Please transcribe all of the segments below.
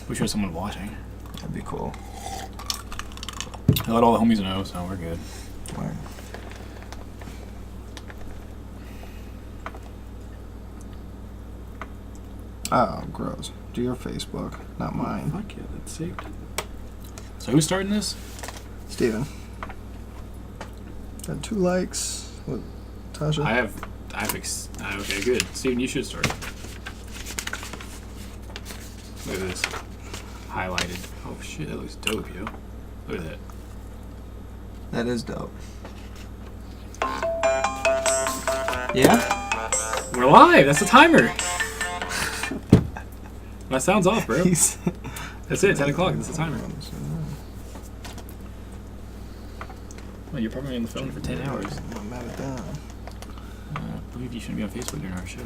We should have someone watching. That'd be cool. I let all the homies know, so we're good. Right. Oh, gross. Do your Facebook, not mine. Fuck yeah, that's saved. So who's starting this? Steven. Got 2 likes. What, Tasha? I have okay, good. Steven, you should start. Look at this. Highlighted. Oh shit, that looks dope, yo. Look at that. That is dope. Yeah? We're live! That's the timer! My sound's off, bro. That's it, 10 o'clock. That's the timer. Well, you're probably on the phone for 10 hours. I'm mad at that. I believe you shouldn't be on Facebook during our show,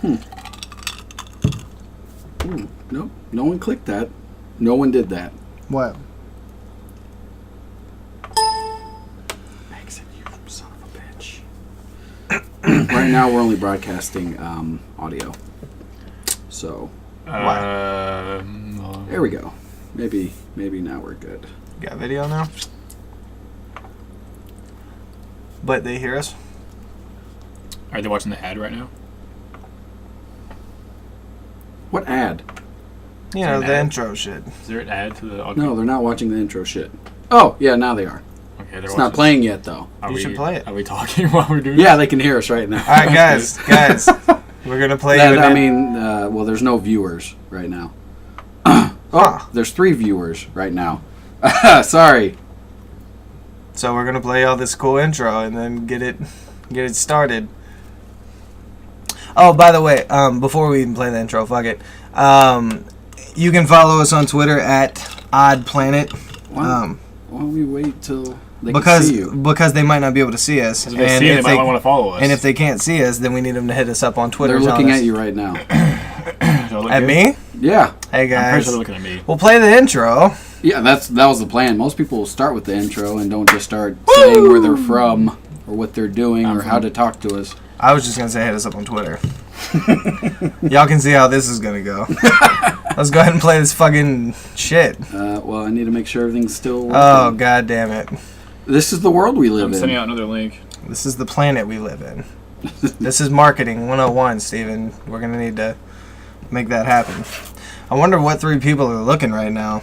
bro. Ooh, nope. No one clicked that. No one did that. What? Exit, you son of a bitch. Right now, we're only broadcasting audio. So, there we go. Maybe now we're good. You got video now? But they hear us? Are they watching the ad right now? What ad? You know, an the ad? intro shit. Is there an ad to the audio? No, they're not watching the intro shit. Oh, yeah, now they are. Okay, they're It's watching. not playing yet, though. You should play it. Are we talking while we're doing Yeah, they can hear us right now. Alright, guys, we're gonna play you I mean, well, there's no viewers right now. Huh. There's 3 viewers right now. Sorry. So we're gonna play all this cool intro and then get it started. Oh, by the way, before we even play the intro, fuck it. You can follow us on Twitter at OddPlanet. Why don't we wait till they Because can see you? because they might not be able to see us. If they see it, they might want to follow us. And if they can't see us, then we need them to hit us up on Twitter. They're telling looking us- at you right now. At me? Yeah. Hey I'm pretty guys. sure they're looking at me. We'll play the intro. Yeah, that was the plan. Most people will start with the intro and don't just start saying where they're from or what they're doing or how to talk to us. I was just gonna say hit us up on Twitter. Y'all can see how this is gonna go. Let's go ahead and play this fucking shit. Well, I need to make sure everything's still working. Oh, god damn it. This is the world we live I'm in. sending out another link. This is the planet we live in. This is marketing 101, Steven. We're gonna need to make that happen. I wonder what 3 people are looking right now.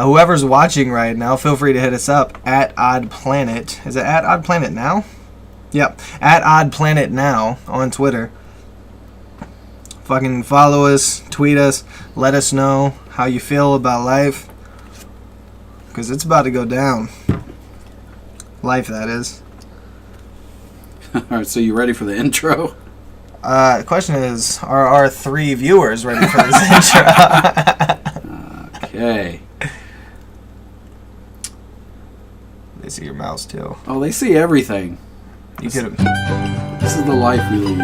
Whoever's watching right now, feel free to hit us up at OddPlanet. Is it at OddPlanet now? Yep, at OddPlanet now on Twitter. Fucking follow us, tweet us, let us know how you feel about life. Because it's about to go down. Life, that is. All right, so you ready for the intro? The question is, are our 3 viewers ready for this intro? Okay. They see your mouse too. Oh, they see everything. You could have. This is the life we lead.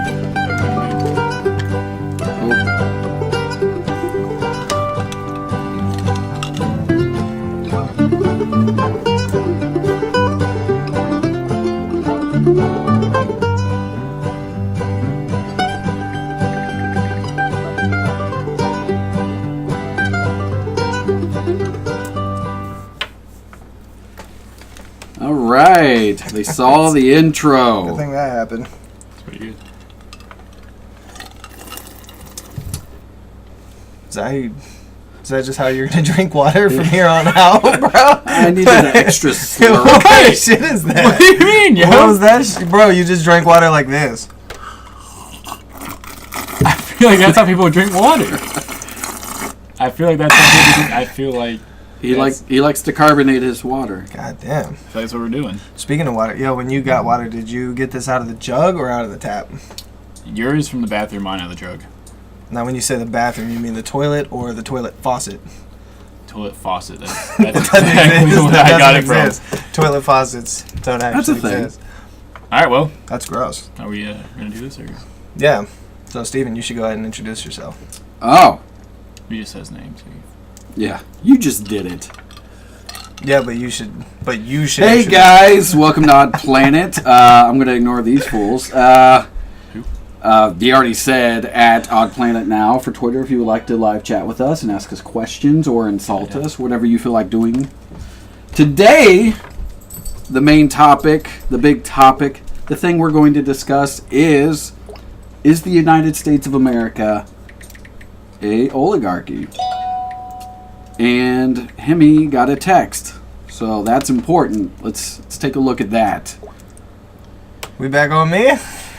Oh. All right, they saw the Good intro. thing that happened. That's pretty good. Is that just how you're gonna drink water from here on out, bro? I needed an extra slurp. What kind of shit is that? What do you mean, yo? What was that, bro? You just drank water like this. I feel like that's how people drink water. I feel like that's how people drink. I feel like He likes to carbonate his water. God damn. that's what we're doing. Speaking of water, yo, when you got water, did you get this out of the jug or out of the tap? Yours from the bathroom, mine out of the jug. Now, when you say the bathroom, you mean the toilet or the toilet faucet? Toilet faucet. That's That exactly doesn't what I got it exist. from. Toilet faucets don't That's a actually thing. exist. All right, well, That's gross. are we gonna do this or Yeah. So, Steven, you should go ahead and introduce yourself. Oh, we just says name too? yeah. You just did it. Yeah, but you should. Hey introduce- guys, welcome to Odd Planet. I'm gonna ignore these fools. Who? They already said at Odd Planet Now for Twitter if you would like to live chat with us and ask us questions or insult us, whatever you feel like doing. Today, the main topic, the big topic, the thing we're going to discuss is the United States of America a oligarchy? And Hemi got a text, so that's important. Let's take a look at that. We back on me?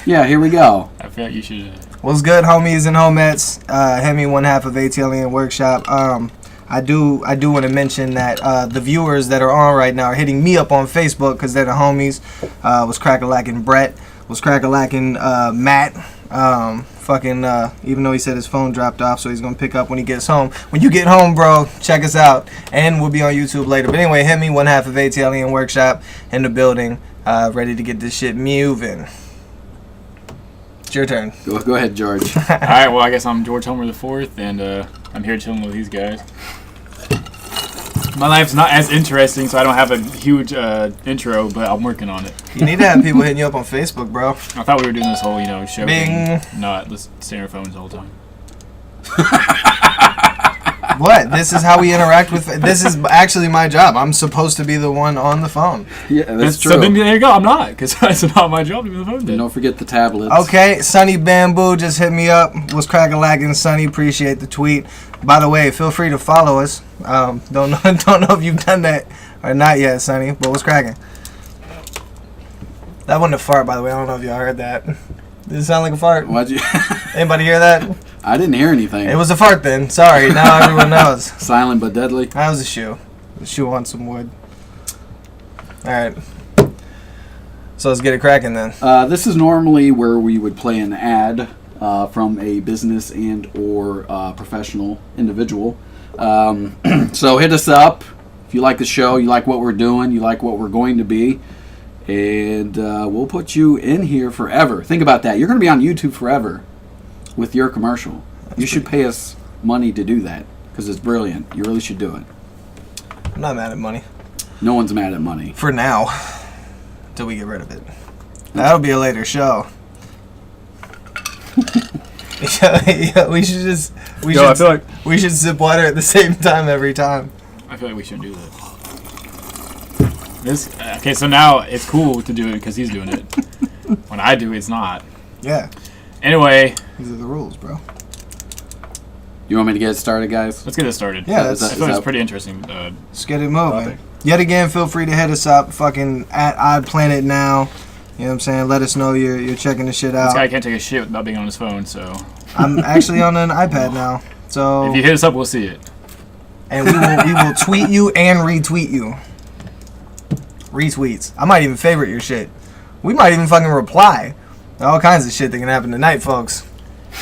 Yeah, here we go. I feel like you should. What's good, homies and homettes? Hemi, one half of ATLian Workshop. I do want to mention that the viewers that are on right now are hitting me up on Facebook because they're the homies. Was crack-a-lacking Brett. Was crack-a-lacking Matt. Even though he said his phone dropped off, so he's gonna pick up when he gets home. When you get home, bro, check us out, and we'll be on YouTube later. But anyway, Hemi, one half of ATLian Workshop in the building, ready to get this shit moving. It's your turn. Go ahead, George. All right. Well, I guess I'm George Homer the Fourth, and I'm here chilling with these guys. My life's not as interesting, so I don't have a huge intro, but I'm working on it. You need to have people hitting you up on Facebook, bro. I thought we were doing this whole, show Bing. thing, not just stay on our phones the whole time. What? This is how we interact with. This is actually my job. I'm supposed to be the one on the phone. Yeah, that's true. So then there you go. I'm not, because it's not my job to be on the phone. And don't forget the tablets. Okay, Sunny Bamboo just hit me up. Was crack-a-lacking Sunny. Appreciate the tweet. By the way, feel free to follow us. Don't know if you've done that or not yet, Sunny. But what's cracking? That wasn't a fart, by the way. I don't know if y'all heard that. Did it sound like a fart? Why'd you? Anybody hear that? I didn't hear anything. It was a fart then. Sorry. Now everyone knows. Silent but deadly. That was a shoe. The shoe on some wood. All right. So let's get it cracking then. This is normally where we would play an ad from a business and or professional individual. So hit us up if you like the show, you like what we're doing, you like what we're going to be, and we'll put you in here forever. Think about that. You're going to be on YouTube forever with your commercial. You should pay us money to do that because it's brilliant. You really should do it. I'm not mad at money. No one's mad at money. For now. Till we get rid of it. That'll be a later show. yeah, we should just... I feel like we should sip water at the same time every time. I feel like we shouldn't do that. Okay, so now it's cool to do it because he's doing it. When I do, it's not. Yeah. Anyway, These are the rules, bro. You want me to get it started, guys? let's get it started. Yeah, I feel like it's pretty interesting. Let's get it moving. Topic. Yet again, feel free to hit us up. Fucking at Odd Planet Now. You know what I'm saying? Let us know you're checking the shit This out. guy can't take a shit without being on his phone, so I'm actually on an iPad now. So if you hit us up, we'll see it. and we will tweet you and retweet you. Retweets. I might even favorite your shit. We might even fucking reply. All kinds of shit that can happen tonight, folks.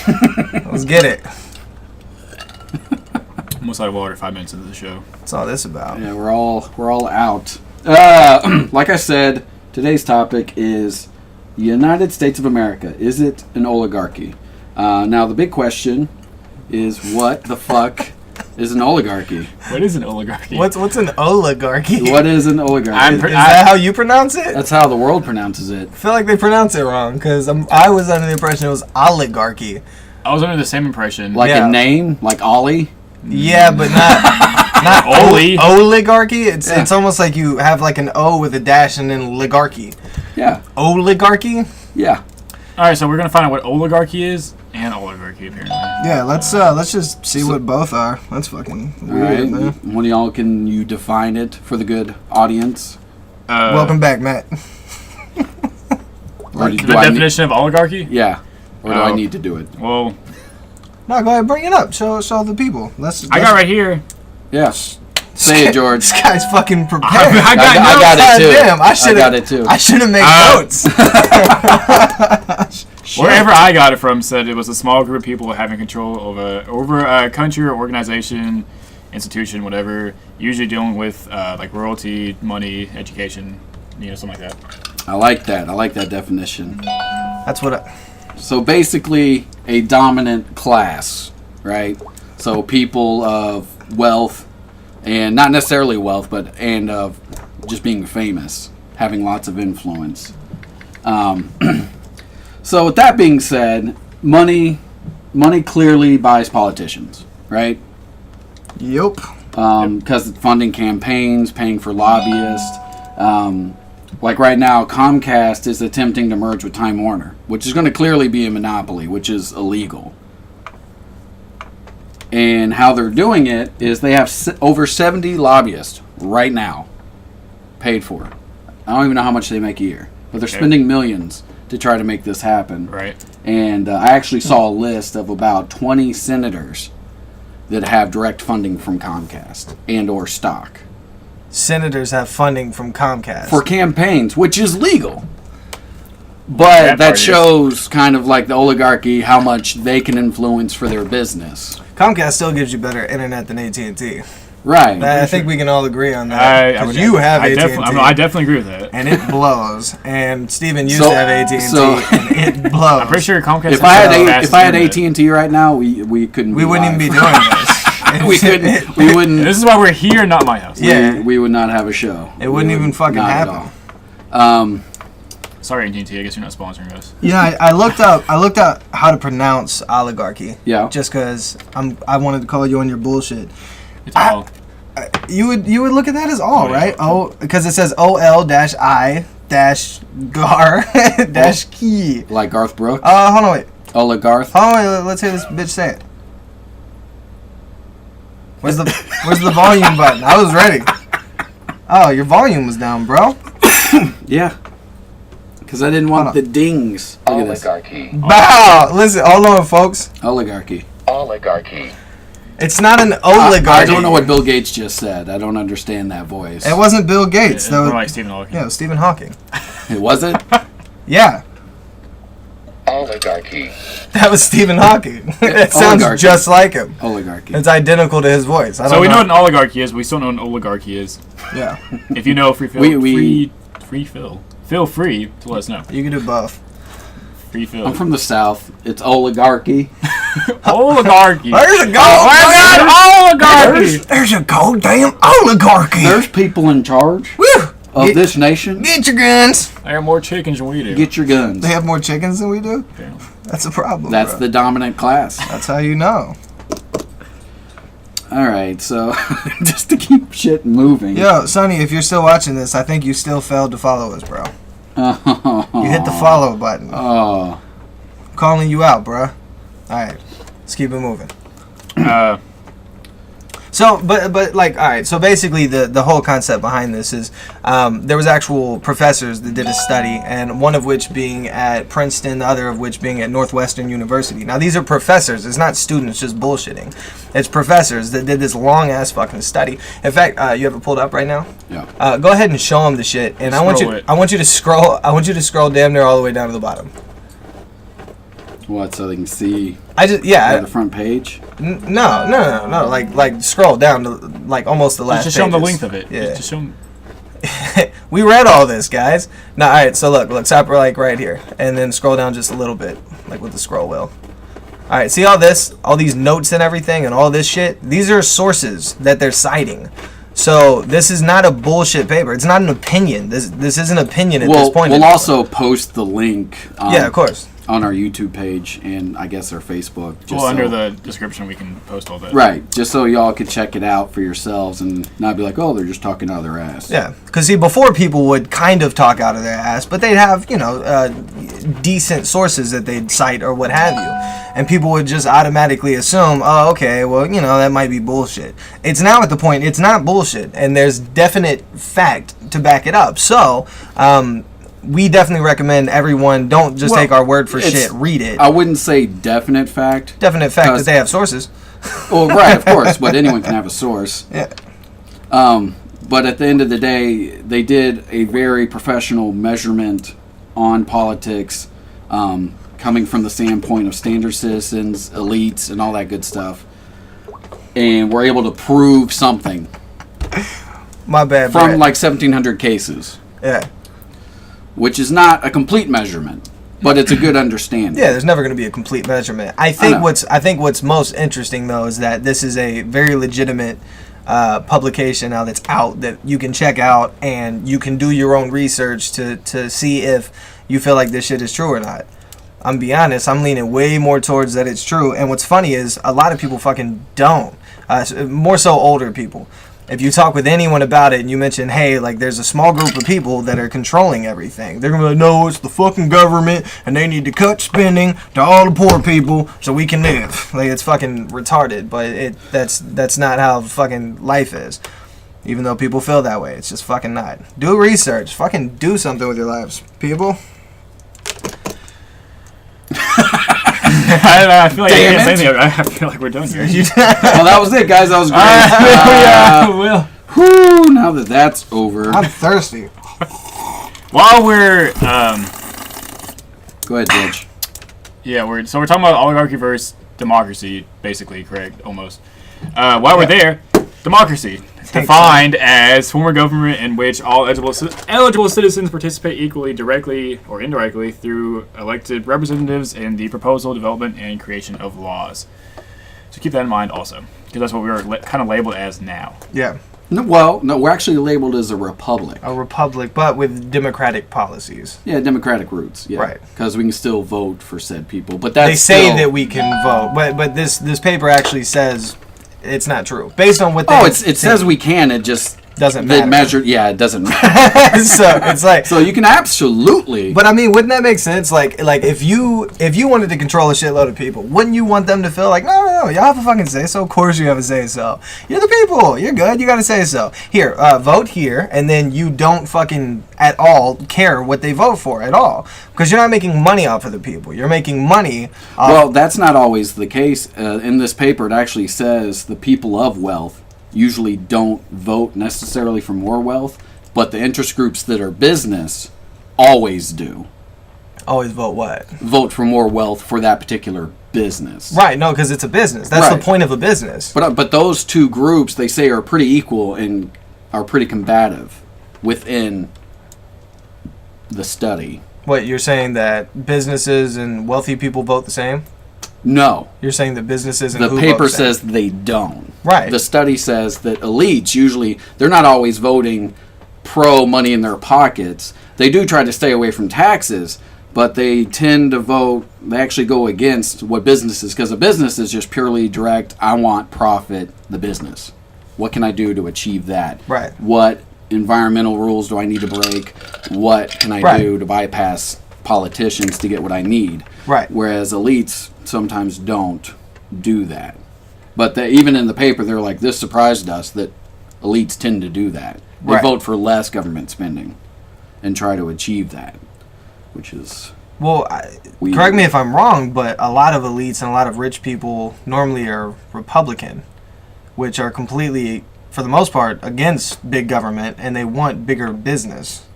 Let's get it. Almost out of water 5 minutes into the show. That's all this about. Yeah, we're all out. Like I said, today's topic is the United States of America. Is it an oligarchy? Now, the big question is, what the fuck is an oligarchy? What is an oligarchy? What's an oligarchy? What is an oligarchy? Is that how you pronounce it? That's how the world pronounces it. I feel like they pronounce it wrong because I was under the impression it was oligarchy. I was under the same impression. Like Yeah. a name? Like Ollie? Yeah, but not Oli. oligarchy. It's Yeah. it's almost like you have like an O with a dash and then oligarchy. Yeah. Oligarchy. Yeah. All right, so we're gonna find out what oligarchy is and oligarchy apparently. Yeah, let's just see what both are. That's fucking All weird, right. man. One of y'all, can you define it for the good audience? Welcome back, Matt. Or The do I need- definition of oligarchy? Yeah. Or do I Oh. need to do it? Well, No, go ahead, bring it up. Show the people. I got right here. Yeah. Say it, George. This guy's fucking prepared. I got I got it too. Damn, I got it too. I should have made notes. Wherever I got it from said it was a small group of people having control over a country or organization, institution, whatever, usually dealing with like royalty, money, education, something like that. I like that. I like that definition. That's what. So basically, a dominant class, right? So people of wealth, and not necessarily wealth, but and of just being famous, having lots of influence. So with that being said, money clearly buys politicians, right? Yup. Because funding campaigns, paying for lobbyists. Like right now, Comcast is attempting to merge with Time Warner, which is going to clearly be a monopoly, which is illegal. And how they're doing it is they have over 70 lobbyists right now paid for. I don't even know how much they make a year, but they're spending millions to try to make this happen. Right. And I actually saw a list of about 20 senators that have direct funding from Comcast and or stock. Senators have funding from Comcast. For campaigns, which is legal. But that shows kind of like the oligarchy, how much they can influence for their business. Comcast still gives you better internet than AT&T. Right. I think we can all agree on that. Because you have AT&T. I definitely agree with that. And it blows. And Steven used to have AT&T, and it blows. I'm pretty sure Comcast. If I had AT&T right now, we couldn't. We wouldn't even be doing this. We couldn't. We wouldn't. This is why we're here, not my house. Yeah. We would not have a show. It wouldn't even fucking happen. Sorry, AT&T. I guess you're not sponsoring us. Yeah, I looked up how to pronounce oligarchy. Yeah. Just because I wanted to call you on your bullshit. It's all. You would look at that as all, yeah. right? Oh, because it says OL-I-gar-key. Like Garth Brooks. Hold on, wait. Oligarch. Hold on, wait. Let's hear this bitch say it. Where's the volume button? I was ready. Oh, your volume was down, bro. Yeah. Because I didn't want the dings. Look at this. Oligarchy. Bow. Listen, hold on, folks. Oligarchy. Oligarchy. It's not an oligarchy. I don't know what Bill Gates just said. I don't understand that voice. It wasn't Bill Gates. It was like Stephen Hawking. Yeah, it was Stephen Hawking. It was it? Yeah. Oligarchy. That was Stephen Hawking. It sounds Oligarchy. just like him. Oligarchy. It's identical to his voice. So we know what an oligarchy is, but we still know what an oligarchy is. Yeah. If you know free Phil, feel free to let us know. You can do both. Free Phil. I'm from the South. It's oligarchy. Oligarchy. There's a oligarchy. There's a goddamn oligarchy. There's people in charge Woo! of this nation. Get your guns. I have more chickens than we do. Get your guns. They have more chickens than we do? Yeah. That's a problem. That's bro. the dominant class. That's how you know. All right, so just to keep shit moving. Yo, Sonny, if you're still watching this, I think you still failed to follow us, bro. You hit the follow button. Oh. I'm calling you out, bro. All right, let's keep it moving. So, but like, all right. So basically, the whole concept behind this is there was actual professors that did a study, and one of which being at Princeton, the other of which being at Northwestern University. Now, these are professors. It's not students just bullshitting. It's professors that did this long ass fucking study. In fact, you have it pulled up right now. Yeah. Go ahead and show them the shit, and I want you to scroll damn near all the way down to the bottom. What? So they can see the front page? No. Like scroll down to like almost the last. Just show them the pages. length of it. Yeah. Just show them. We read all this, guys. Now, all right. So look, stop like right here, and then scroll down just a little bit, like with the scroll wheel. All right. See all this, all these notes and everything, and all this shit. These are sources that they're citing. So this is not a bullshit paper. It's not an opinion. This is an opinion at this point. We'll also post the link. Yeah, of course. On our YouTube page and I guess our Facebook. Under the description we can post all that. Right, just so y'all could check it out for yourselves and not be like, oh, they're just talking out of their ass. Yeah, because see, before people would kind of talk out of their ass, but they'd have, decent sources that they'd cite or what have you. And people would just automatically assume, oh, okay, well, that might be bullshit. It's now at the point, it's not bullshit, and there's definite fact to back it up. So, we definitely recommend everyone don't just take our word for shit. Read it. I wouldn't say definite fact. Definite fact that they have sources. Well, right, of course, but anyone can have a source. Yeah. But at the end of the day, they did a very professional measurement on politics, coming from the standpoint of standard citizens, elites, and all that good stuff. And we're able to prove something. My bad, from Brett. like 1,700 cases. Yeah. Which is not a complete measurement, but it's a good understanding. Yeah, there's never going to be a complete measurement. I think what's most interesting though is that this is a very legitimate publication now that's out that you can check out and you can do your own research to see if you feel like this shit is true or not. I'm be honest, I'm leaning way more towards that it's true. And what's funny is a lot of people fucking don't. More so older people. If you talk with anyone about it and you mention, hey, like there's a small group of people that are controlling everything, they're gonna be like, no, it's the fucking government and they need to cut spending to all the poor people so we can live. Like, it's fucking retarded, but that's not how fucking life is. Even though people feel that way, it's just fucking not. Do research. Fucking do something with your lives, people. I feel like I can't say anything. I feel like we're done here. Well, that was it, guys. That was great. Well, whew, now that that's over. I'm thirsty. while we're Go ahead, Judge. yeah, we're talking about oligarchy versus democracy, basically, correct? Almost. While we're there, democracy defined as form of government in which all eligible citizens participate equally, directly or indirectly, through elected representatives in the proposal, development, and creation of laws. So keep that in mind also, because that's what we are kind of labeled as now. Yeah. No, we're actually labeled as a republic. A republic, but with democratic policies. Yeah, democratic roots. Yeah. Right. Because we can still vote for said people, but that's they say that we can vote, but this paper actually says it's not true. Based on what they it says we can. It just doesn't matter. It doesn't matter. So it's like, so you can absolutely. but I mean, wouldn't that make sense? Like if you wanted to control a shitload of people, wouldn't you want them to feel like, no, y'all have a fucking say so? Of course you have a say so. You're the people. You're good. You got to say so. Here, vote here, and then you don't fucking at all care what they vote for at all, because you're not making money off of the people. You're making money off. Well, that's not always the case. In this paper, it actually says the people of wealth usually don't vote necessarily for more wealth, but the interest groups that are business always do. Always vote what? Vote for more wealth for that particular business. Right, no, because it's a business. That's Right. the point of a business. But those two groups, they say, are pretty equal and are pretty combative within the study. What, you're saying that businesses and wealthy people vote the same? No. You're saying that businesses and The who paper vote the same? says they don't. Right. The study says that elites usually, they're not always voting pro money in their pockets. They do try to stay away from taxes, but they tend to vote, they actually go against what businesses, because a business is just purely direct, I want profit, the business. What can I do to achieve that? Right. What environmental rules do I need to break? What can I do to bypass politicians to get what I need? Right. Whereas elites sometimes don't do that. But even in the paper, they're like, this surprised us that elites tend to do that. They Right. vote for less government spending and try to achieve that, which is... Well, weird. correct me if I'm wrong, but a lot of elites and a lot of rich people normally are Republican, which are completely, for the most part, against big government, and they want bigger business.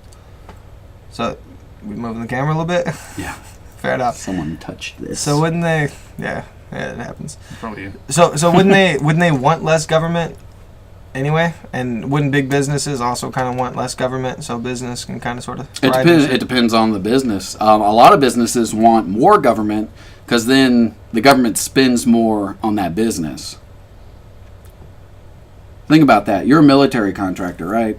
So, we moving the camera a little bit? Yeah. Fair enough. Someone touched this. So wouldn't they? Yeah, it happens. Probably you. So wouldn't they want less government anyway? And wouldn't big businesses also kind of want less government so business can kind of sort of thrive? It depends on the business. A lot of businesses want more government because then the government spends more on that business. Think about that. You're a military contractor, right?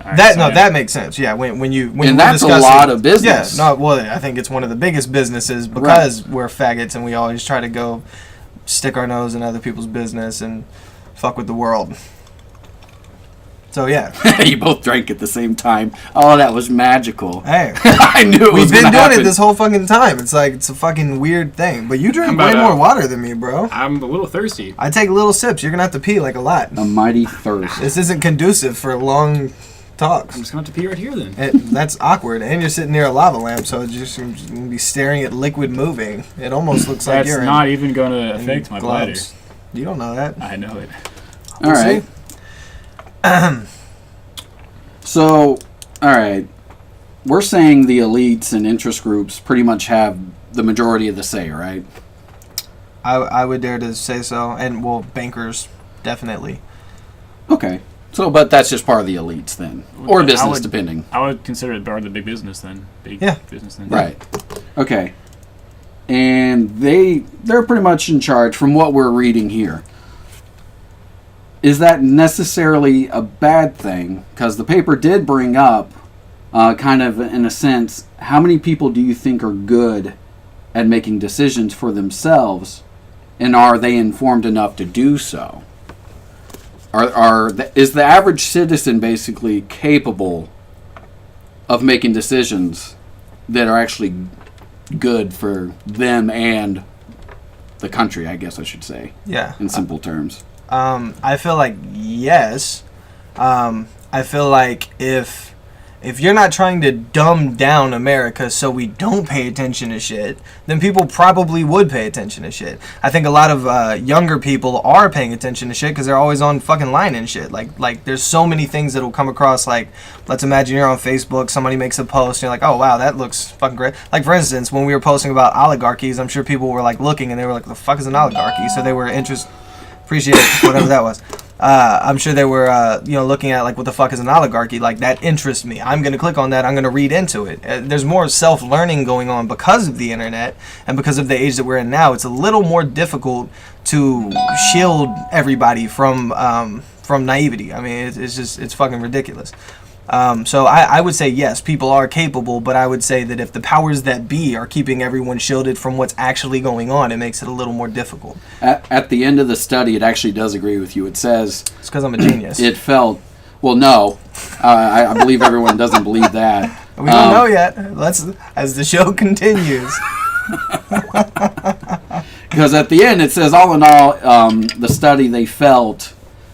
That makes sense. Yeah, when you and that's a lot of business. Yeah, no, well, I think it's one of the biggest businesses because we're faggots and we always try to go stick our nose in other people's business and fuck with the world. So yeah, You both drank at the same time. Oh, that was magical. hey, I knew it was we've been gonna doing happen. it this whole fucking time. It's like it's a fucking weird thing. But you drink I'm way about more out. water than me, bro. I'm a little thirsty. I take little sips. You're gonna have to pee like a lot. A mighty thirst. This isn't conducive for long talks. I'm just going to have to pee right here then. That's awkward, and you're sitting near a lava lamp, so you're just gonna be staring at liquid moving. It almost looks like That's you're not even going to affect my bladder. gloves. You don't know that. I know it. All right. So, all right. We're saying the elites and interest groups pretty much have the majority of the say, right? I would dare to say so, and well, bankers definitely. Okay. So, but that's just part of the elites then, or I business, would- depending. I would consider it part of the big business then. Yeah. Business then. Right. Okay. And they're pretty much in charge from what we're reading here. Is that necessarily a bad thing? Because the paper did bring up, kind of in a sense, how many people do you think are good at making decisions for themselves, and are they informed enough to do so? Is the average citizen basically capable of making decisions that are actually good for them and the country, I guess I should say. Yeah. In simple terms. I feel like yes. I feel like if you're not trying to dumb down America so we don't pay attention to shit, then people probably would pay attention to shit. I think a lot of younger people are paying attention to shit because they're always on fucking line and shit. Like there's so many things that will come across. Like, let's imagine you're on Facebook, somebody makes a post, and you're like, oh wow, that looks fucking great. Like, for instance, when we were posting about oligarchies, I'm sure people were like looking and they were like, the fuck is an oligarchy? So they were appreciate whatever that was. I'm sure they were, looking at like, what the fuck is an oligarchy? Like, that interests me. I'm going to click on that. I'm going to read into it. There's more self-learning going on because of the internet and because of the age that we're in now. It's a little more difficult to shield everybody from naivety. I mean, it's fucking ridiculous. So I would say yes, people are capable, but I would say that if the powers that be are keeping everyone shielded from what's actually going on, it makes it a little more difficult. At the end of the study, it actually does agree with you. It says... It's because I'm a genius. It felt... Well, no. I believe everyone doesn't believe that. We don't know yet. As the show continues. Because at the end, it says, all in all, the study, they felt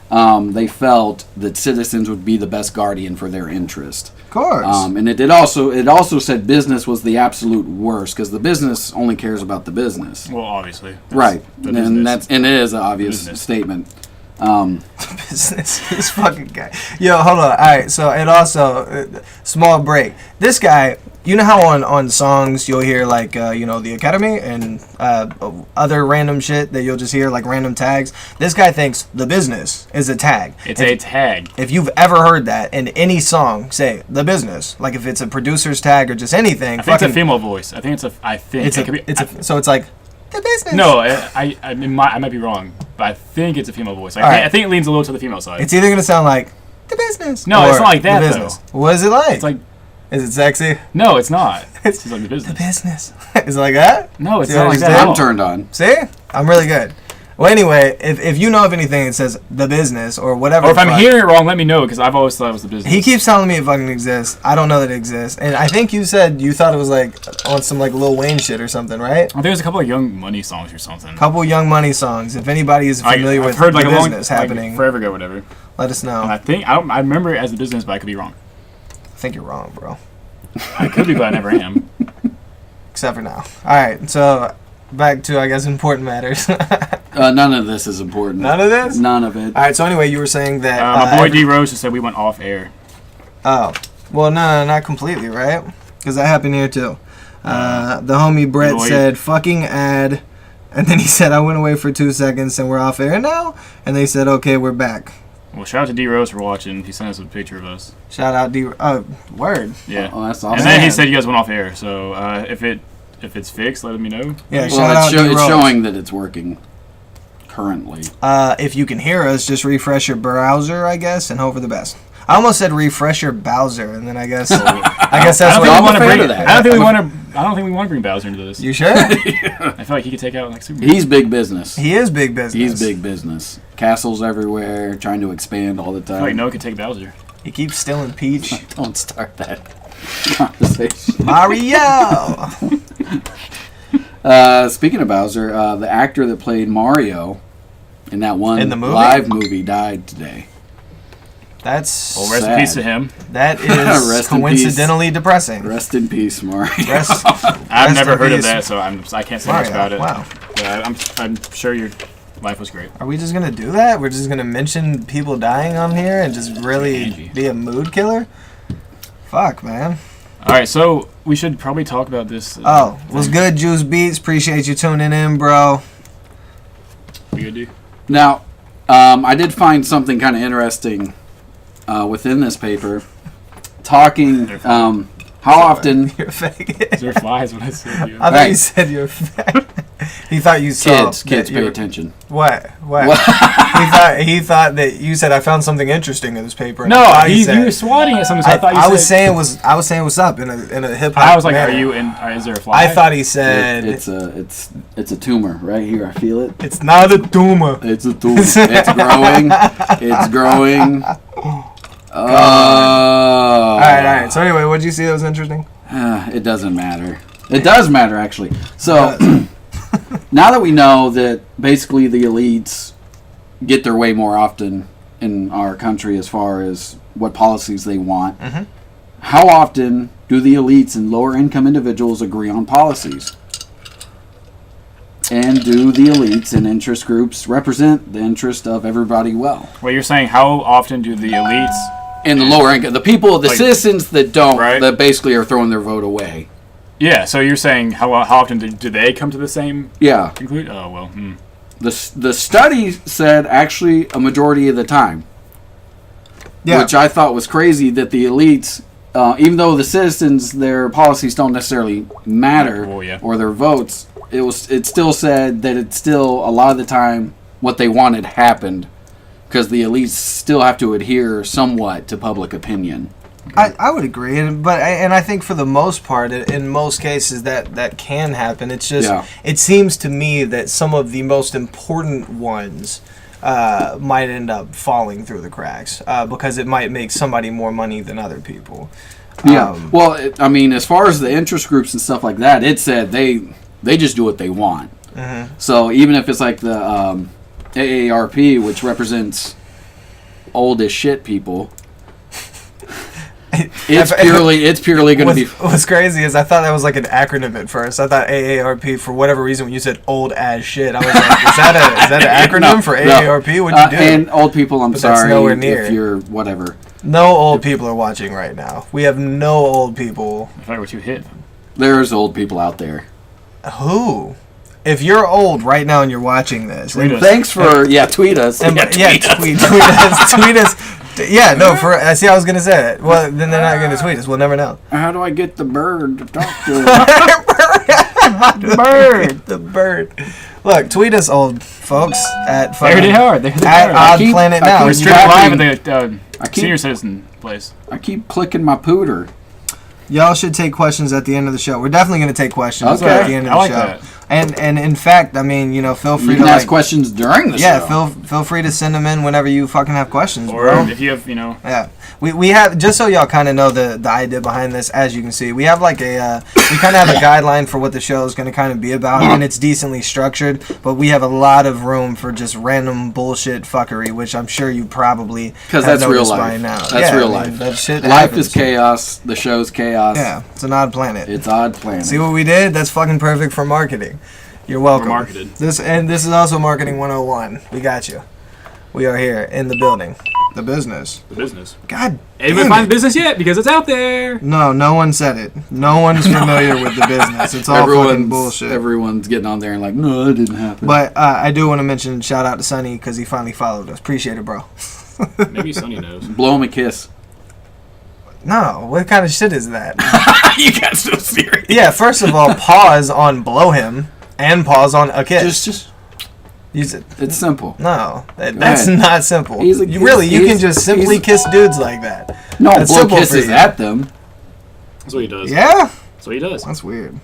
that citizens would be the best guardian for their interest. Of course. And it also said business was the absolute worst because the business only cares about the business. Well, obviously. Right. And it is an obvious statement. Business. This fucking guy. Yo, hold on. All right. So it also small break. This guy. You know how on songs you'll hear like the Academy and other random shit that you'll just hear like random tags. This guy thinks the business is a tag. It's a tag. If you've ever heard that in any song, say the business. Like if it's a producer's tag or just anything. I think it's a female voice. I think so it's like the business. No, I might be wrong, but I think it's a female voice. I think it leans a little to the female side. It's either gonna sound like the business. No, it's not like that though. What is it like? It's like. Is it sexy? No, it's not. It's just like the business. The business. Is it like that? No, it's not like that. I'm turned on. See? I'm really good. Well, anyway, if you know of anything that says the business or whatever. Or if I'm hearing it wrong, let me know because I've always thought it was the business. He keeps telling me it fucking exists. I don't know that it exists. And I think you said you thought it was like on some like Lil Wayne shit or something, right? I think there's a couple of Young Money songs or something. Couple Young Money songs. If anybody is familiar with heard like the business happening. Like forever ago, whatever. Let us know. And I remember it as the business, but I could be wrong. I think you're wrong, bro. I could be, but I never am. Except for now. Alright, so back to, I guess, important matters. None of this is important. None of this? None of it. Alright, so anyway, you were saying that... my boy D. Rose just said we went off air. Oh. Well, no, not completely, right? Because that happened here, too. The homie Brett said, fucking ad. And then he said, I went away for 2 seconds and we're off air now. And they said, okay, we're back. Well, shout out to D. Rose for watching. He sent us a picture of us. Shout out D. Oh, word. Yeah. Oh, that's awesome. And then he said you guys went off air. So if it's fixed, let me know. Yeah. Shout out it's showing that it's working currently. If you can hear us, just refresh your browser, I guess, and hope for the best. I almost said refresh your Bowser, and then I guess that's what I'm a fan of that. I don't think we want to bring Bowser into this. You sure? I feel like he could take out like Superman. He's big business. He is big business. He's big business. Castles everywhere, trying to expand all the time. I feel like Noah could take Bowser. He keeps stealing Peach. Don't start that conversation. Mario! Speaking of Bowser, the actor that played Mario in that one live movie died today. That's well, rest in peace to him. That is coincidentally depressing. Rest in peace, Mario. I've never heard of that, so I can't say much about it. Wow. Yeah, I'm sure your life was great. Are we just gonna do that? We're just gonna mention people dying on here and just really be a mood killer? Fuck, man. All right, so we should probably talk about this. What's good, Juice Beats? Appreciate you tuning in, bro. We good, dude? Now, I did find something kind of interesting within this paper. Talking, how often... You're fake. Is there flies when I said you? I thought you said you're fake. He thought you saw. Kids, pay attention. What? He thought that you said I found something interesting in this paper. And No, you were swatting at something. So I thought you said. I was saying what's up in a hip hop. I was like, manner. are you in? Is there a fly? I thought he said It's a tumor right here. I feel it. it's not a tumor. It's a tumor. It's growing. It's growing. All right. So anyway, what did you see that was interesting? It doesn't matter. It does matter, actually. So, now that we know that basically the elites get their way more often in our country as far as what policies they want, how often do the elites and lower income individuals agree on policies? And do the elites and interest groups represent the interest of everybody well? Well, you're saying how often do the elites And the lower income, the people, the Like, citizens that don't, right? that basically are throwing their vote away. Yeah, so you're saying how often do they come to the same Yeah. conclusion? Oh, well. The study said actually a majority of the time. Yeah. Which I thought was crazy that the elites, even though the citizens, their policies don't necessarily matter, Well, yeah. or their votes, it still said that it's still a lot of the time what they wanted happened, because the elites still have to adhere somewhat to public opinion. I would agree, but I think for the most part, in most cases, that can happen. It's just It seems to me that some of the most important ones might end up falling through the cracks because it might make somebody more money than other people. Yeah. Well, I mean, as far as the interest groups and stuff like that, it said they just do what they want. So even if it's like the AARP, which represents old as shit people. It's purely going to be. What's crazy is I thought that was like an acronym at first. I thought AARP, for whatever reason, when you said old as shit, I was like, is that an acronym for AARP? What'd you do? And old people, I'm sorry nowhere near. if you're whatever. No old people are watching right now. We have no old people. In fact, what you hit. There's old people out there. Who? If you're old right now and you're watching this, Tweet us. Thanks for tweet us. tweet us. Tweet us. Yeah, no. I was gonna say it. Well, then they're not gonna tweet us. We'll never know. How do I get the bird to talk to? The bird. Look, tweet us, old folks, at There they are. They're at Odd Planet Now. We're streaming live at the senior citizen place. I keep clicking my pooter. Y'all should take questions at the end of the show. We're definitely going to take questions at the end of the show. That. And in fact, I mean, feel free You can to ask questions during the show. Yeah, feel free to send them in whenever you fucking have questions, Or bro. if you have, Yeah, we have, just so y'all kind of know the idea behind this. As you can see, we have like we kind of have a guideline for what the show is going to kind of be about, and it's decently structured. But we have a lot of room for just random bullshit fuckery, which I'm sure you probably because have that's real noticed by life. now. That's real life. That shit life happens. is chaos. The show's chaos. Yeah, it's an odd planet. It's Odd Planet. See what we did? That's fucking perfect for marketing. You're welcome. We're marketed. This is also Marketing 101. We got you. We are here in the building. The business. The business. God Anybody damn find it. the business yet? Because it's out there. No one said it. No one's familiar with the business. It's all fucking bullshit. Everyone's getting on there and like, no, it didn't happen. But I do want to mention shout out to Sonny because he finally followed us. Appreciate it, bro. Maybe Sonny knows. Blow him a kiss. No, what kind of shit is that? You got so serious. Yeah, first of all, pause on blow him and pause on a kiss. Just Use it. it's simple. No, that's ahead. not simple. You can just simply kiss dudes like that. No, That's blow simple for kisses you. at them. That's what he does. Yeah? That's what he does. That's weird.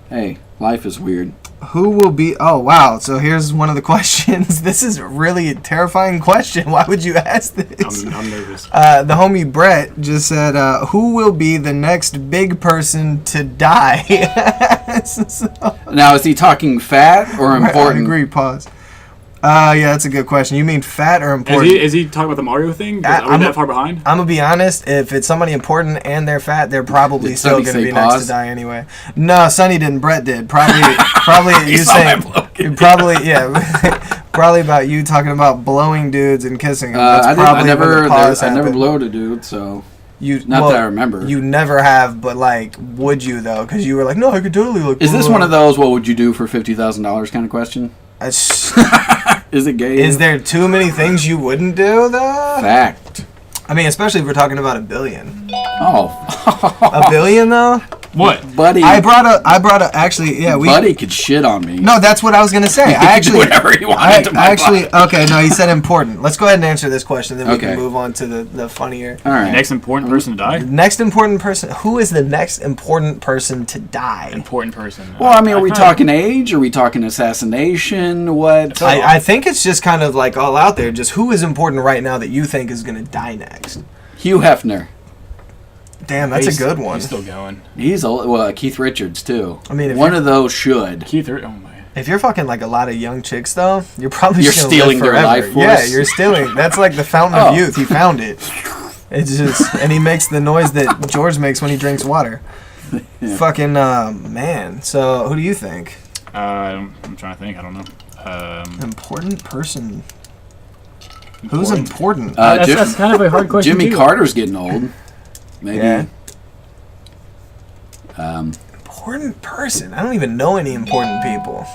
Hey, life is weird. Who will be... Oh, wow. So here's one of the questions. This is a really terrifying question. Why would you ask this? I'm nervous. The homie Brett just said, who will be the next big person to die? Now, is he talking fat or important? I agree. Pause. Yeah, that's a good question. You mean fat or important? Is he talking about the Mario thing? Are we that far behind? I'm going to be honest. If it's somebody important and they're fat, they're probably Did still Sonny going to say be next pause? to die anyway. No, Sonny didn't. Brett did. Probably you saw saying... my blow. Yeah. Probably about you talking about blowing dudes and kissing them. That's I probably when the pause never happened. blowed a dude, so That I remember. You never have, but like, would you though? Because you were like, no, I could totally look. Is this one of those what would you do for $50,000 kind of question? Is it gay? Is there too many things you wouldn't do though? Fact. I mean, especially if we're talking about $1 billion. Oh. $1 billion though? What? Buddy. I brought a. Actually, yeah, Buddy could shit on me. No, that's what I was gonna say. I actually do whatever he wanted to my body. Okay, no, he said important. Let's go ahead and answer this question, then we Okay. can move on to the funnier. All right. Next important person to die? Next important person. Who is the next important person to die? Important person. Well, I mean, are we talking age? Are we talking assassination? What? I think it's just kind of like all out there. Just who is important right now that you think is gonna die next? Hugh Hefner. Damn, that's a good one. He's still going. He's old. Well, Keith Richards too. I mean, if one you're- of those should. Keith, oh my. If you're fucking like a lot of young chicks, though, you're probably You're just gonna stealing live their forever. life force. Yeah, you're stealing. That's like the fountain Oh. of youth. He found it. It's just, and he makes the noise that George makes when he drinks water. Yeah. Fucking man. So, who do you think? I'm trying to think. I don't know. Important person. Who's important? That's kind of a hard question. Jimmy too. Carter's getting old. Maybe. Yeah. Um, Important person. I don't even know any important people.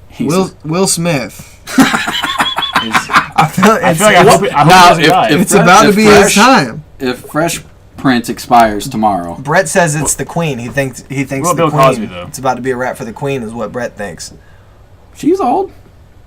he's- Will Smith. Is- I feel I feel like I hope he Now, doesn't if- die. if- it's about to if be his Fresh- time. if Fresh Prince expires tomorrow, Brett says it's the Queen. He thinks What the about Bill Queen. Cosby, though? It's about to be a rap for the Queen, is what Brett thinks. she's old.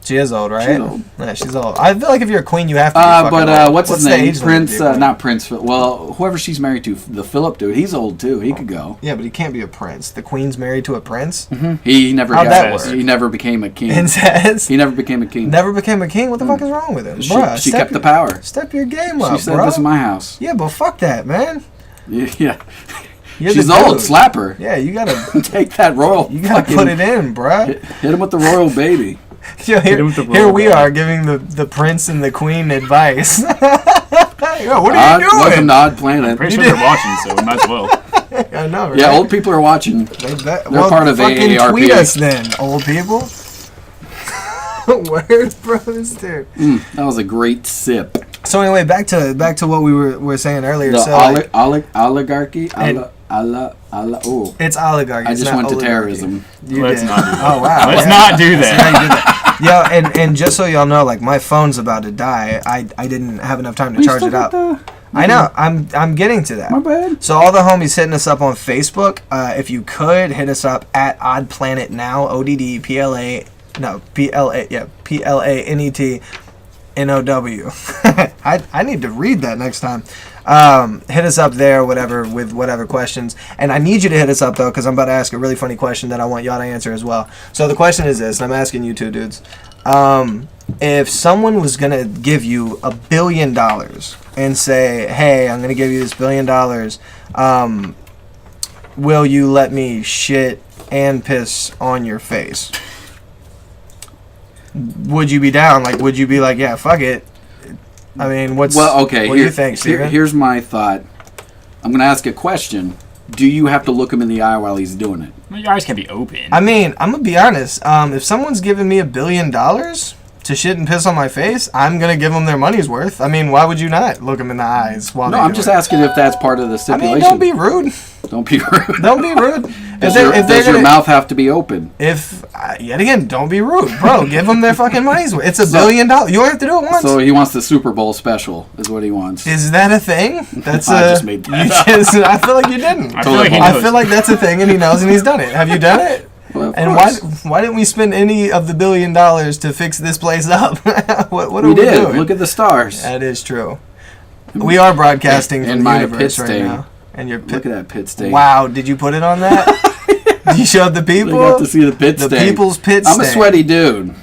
She is old, right? She's old. Yeah, she's old. I feel like if you're a queen, you have to be fucking But old. what's his the name? age limit Prince? to be a queen? Not Prince. Well, whoever she's married to, the Philip dude. He's old too. He could go. Yeah, but he can't be a prince. The queen's married to a prince? He never. How'd got that this. work? He never became a king. Incest? He never became a king. Never became a king? What the fuck is wrong with him? She, Bruh, she step kept the your- power. Step your game She up, said, bro. "This is my house." Yeah, but fuck that, man. Yeah. You're She's the old. dude. Slap her. Yeah, you gotta Take that royal. you gotta fucking- put it in, bruh. Hit him with the royal baby. Yo, him with the here roll, we bro. are giving the prince and the queen advice. Yo, what are Odd, you welcome doing? to Odd Planet. Pretty sure they're watching, so we might as well. I know, right? Yeah, old people are watching. They're part of fucking AARP. tweet us then, old people. Where's brothers, dude? That was a great sip. So anyway, back to what we were saying earlier. The So like, oligarchy. And- Oh, it's oligarchy. I it's just not went to oligarchy. terrorism. You Let's did. not do that. Oh wow. Let's yeah. not do That's how that. you did that. Yo, and just so y'all know, like my phone's about to die. I didn't have enough time to charge it up. I know. I'm getting to that. My bad. So all the homies hitting us up on Facebook, if you could hit us up at Odd Planet Now, ODDPLA, no PLA, yeah PLANET NOW. I need to read that next time. Hit us up there, whatever, with whatever questions. And I need you to hit us up though, because I'm about to ask a really funny question that I want y'all to answer as well. So the question is this, and I'm asking you two dudes. If someone was gonna give you $1 billion and say, "Hey, I'm gonna give you this $1 billion. Will you let me shit and piss on your face?" Would you be down? Like, would you be like, "Yeah, fuck it"? I mean, Well, okay. What do you think, Steven? Here's my thought. I'm going to ask a question. Do you have to look him in the eye while he's doing it? Well, your eyes can be open. I mean, I'm gonna be honest. If someone's giving me $1 billion to shit and piss on my face, I'm gonna give them their money's worth. I mean, why would you not look them in the eyes while? No, they I'm do just it? asking if that's part of the I stipulation. mean, don't be rude. Don't be rude. Don't be rude. Does they're your gonna- mouth have to be open? If yet again, don't be rude, bro. Give them their fucking money's worth. It's $1 billion. You only have to do it once. So he wants the Super Bowl special, is what he wants. Is that a thing? That's I just made that you up. I feel like you didn't. I feel like he I knows. feel like that's a thing, and he knows, and he's done it. Have you done it? Well, of And course. why didn't we spend any of the $1 billion to fix this place up? what are we we did. doing? Look at the stars. That is true. We are broadcasting And from the my universe pit right stain. now. And your Look at that pit stain. Wow, did you put it on that? You showed the They people? got to see the pit The stain. people's pit I'm a stain. sweaty dude.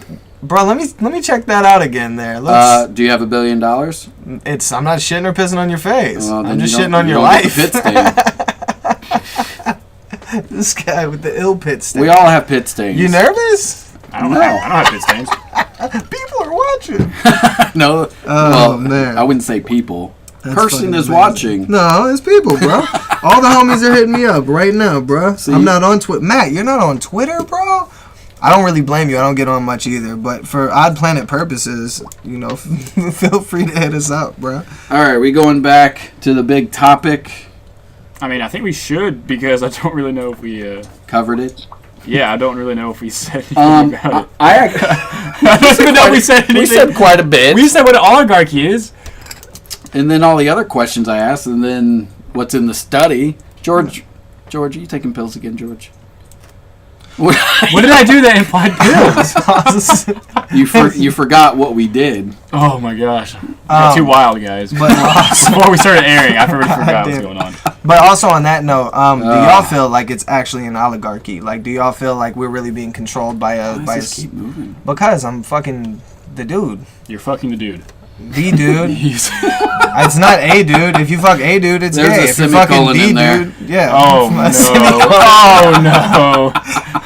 Bro, let me check that out again there. Let's Do you have $1 billion? I'm not shitting or pissing on your face. Well, then I'm just you don't- shitting on you your don't get life. the pit stain. This guy with the ill pit stain. We all have pit stains. You nervous? I don't have pit stains. People are watching. No. Oh, man. I wouldn't say people. That's Person fucking is amazing. watching. No, it's people, bro. All the homies are hitting me up right now, bro. See? I'm not on Twitter. Matt, you're not on Twitter, bro? I don't really blame you. I don't get on much either. But for Odd Planet purposes, you know, feel free to hit us up, bro. All right, we going back to the big topic. I mean, I think we should because I don't really know if we. Covered it. Yeah, I don't really know if we said anything about it. I I don't even know if we said anything. we said quite a bit. We said what an oligarchy is. And then all the other questions I asked, and then what's in the study. George, George, are you taking pills again, George? What did I do that implied pills? You forgot what we did. Oh my gosh. Got too wild, guys. But Before we started airing, I already forgot what's going on. But also on that note, do y'all feel like it's actually an oligarchy? Like, do y'all feel like we're really being controlled by keep moving? Because I'm fucking the dude. You're fucking the dude. The dude. It's not a dude. If you fuck a dude, it's There's gay. a If you fucking semicolon the in there. dude, yeah. Oh no.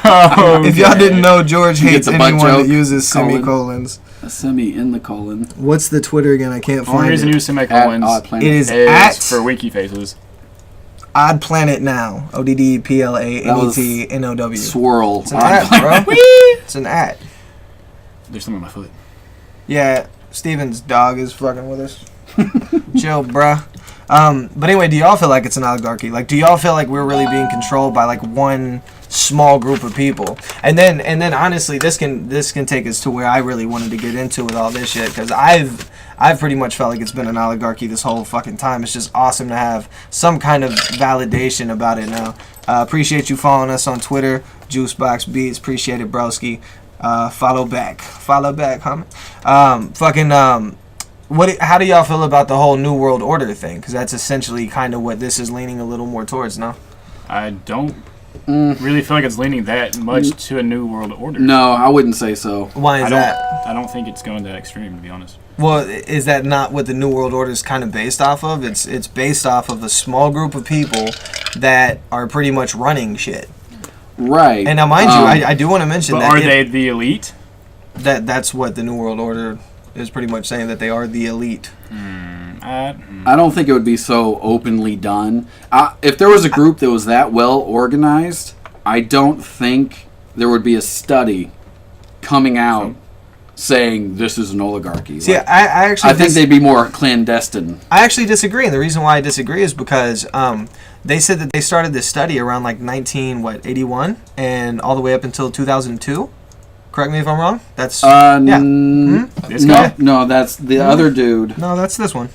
Oh, If y'all didn't know, George You get hates the butt anyone that joke? uses Colon. semicolons. A semi in the colon. What's the Twitter again? I can't The only find reason it. you use semicolons Odd Planet. It is is at for wiki faces. Odd Planet Now. ODDPLANETNOW. Swirl. It's an at, bro. It's an at. There's something on my foot. Yeah, Steven's dog is fucking with us. Chill, bruh. But anyway, do y'all feel like it's an oligarchy? Like, do y'all feel like we're really being controlled by like one small group of people? And then honestly, this can take us to where I really wanted to get into with all this shit, because I've pretty much felt like it's been an oligarchy this whole fucking time. It's just awesome to have some kind of validation about it now. Appreciate you following us on Twitter, Juicebox Beats. Appreciate it, broski. Follow back, homie. How do y'all feel about the whole New World Order thing? Because that's essentially kind of what this is leaning a little more towards now. I don't really feel like it's leaning that much to a New World Order. No, I wouldn't say so. Why is that? I don't think it's going that extreme, to be honest. Well, is that not what the New World Order is kind of based off of? It's based off of a small group of people that are pretty much running shit. Right. And now, mind you, I do want to mention but that. Are they the elite? That's what the New World Order is pretty much saying, that they are the elite. I don't think it would be so openly done. If there was a group that was that well organized, I don't think there would be a study coming out saying this is an oligarchy. See, Like, I think they'd be more clandestine. I actually disagree, and the reason why I disagree is because they said that they started this study around like 81 and all the way up until 2002. Correct me if I'm wrong. That's This guy? No, that's the other dude. No, that's this one.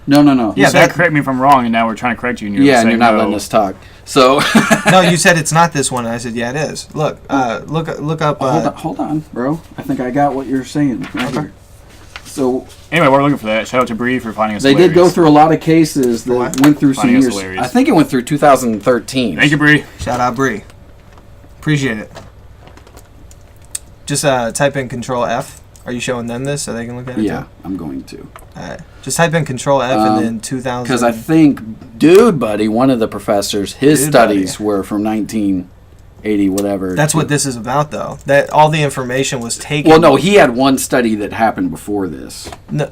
No. You said correct me if I'm wrong, and now we're trying to correct you. And you're And saying you're not no. letting us talk. So No, you said it's not this one, and I said yeah, it is. Look, look up. hold on, bro. I think I got what you're saying right here. So Anyway, we're looking for that. Shout out to Bree for finding us. they did go through a lot of cases that What? went through some Finding us years. hilarious. I think it went through 2013. Thank you, Bree. Shout out Bree. Appreciate it. Just type in Control F. Are you showing them this so they can look at it? Yeah, too? I'm going to. Alright. Just type in Control F and then 2000. Because I think Dude Buddy, one of the professors, his Dude studies Buddy. were from 1980, whatever. That's what this is about, though. That all the information was taken. Well, no, he had one study that happened before this. No,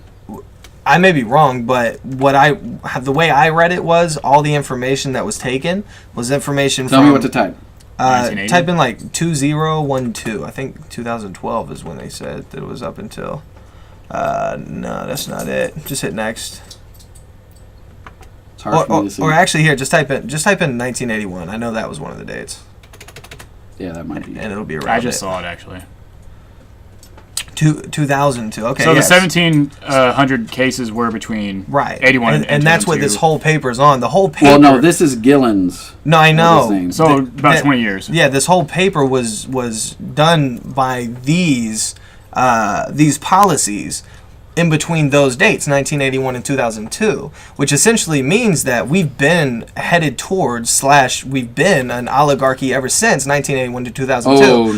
I may be wrong, but the way I read it was all the information that was taken was information Tell from. me what to type. 1980? Type in like 2012. I think 2012 is when they said that it was up until. No, that's not it. Just hit next. It's hard for me to see. Or actually, here, just type in 1981. I know that was one of the dates, Yeah, that might be. and it'll be around. I just saw it actually. 2002. Okay. So yes. the 1,700 cases were between Right. 81 and that's what 2002. this whole paper's on. The whole paper. Well, no, this is Gillen's. No, I What know. his name? So Th- about that- 20 years. Yeah, this whole paper was done by these policies in between those dates, 1981 and 2002, which essentially means that we've been headed towards / we've been an oligarchy ever since 1981 to 2002. Oh,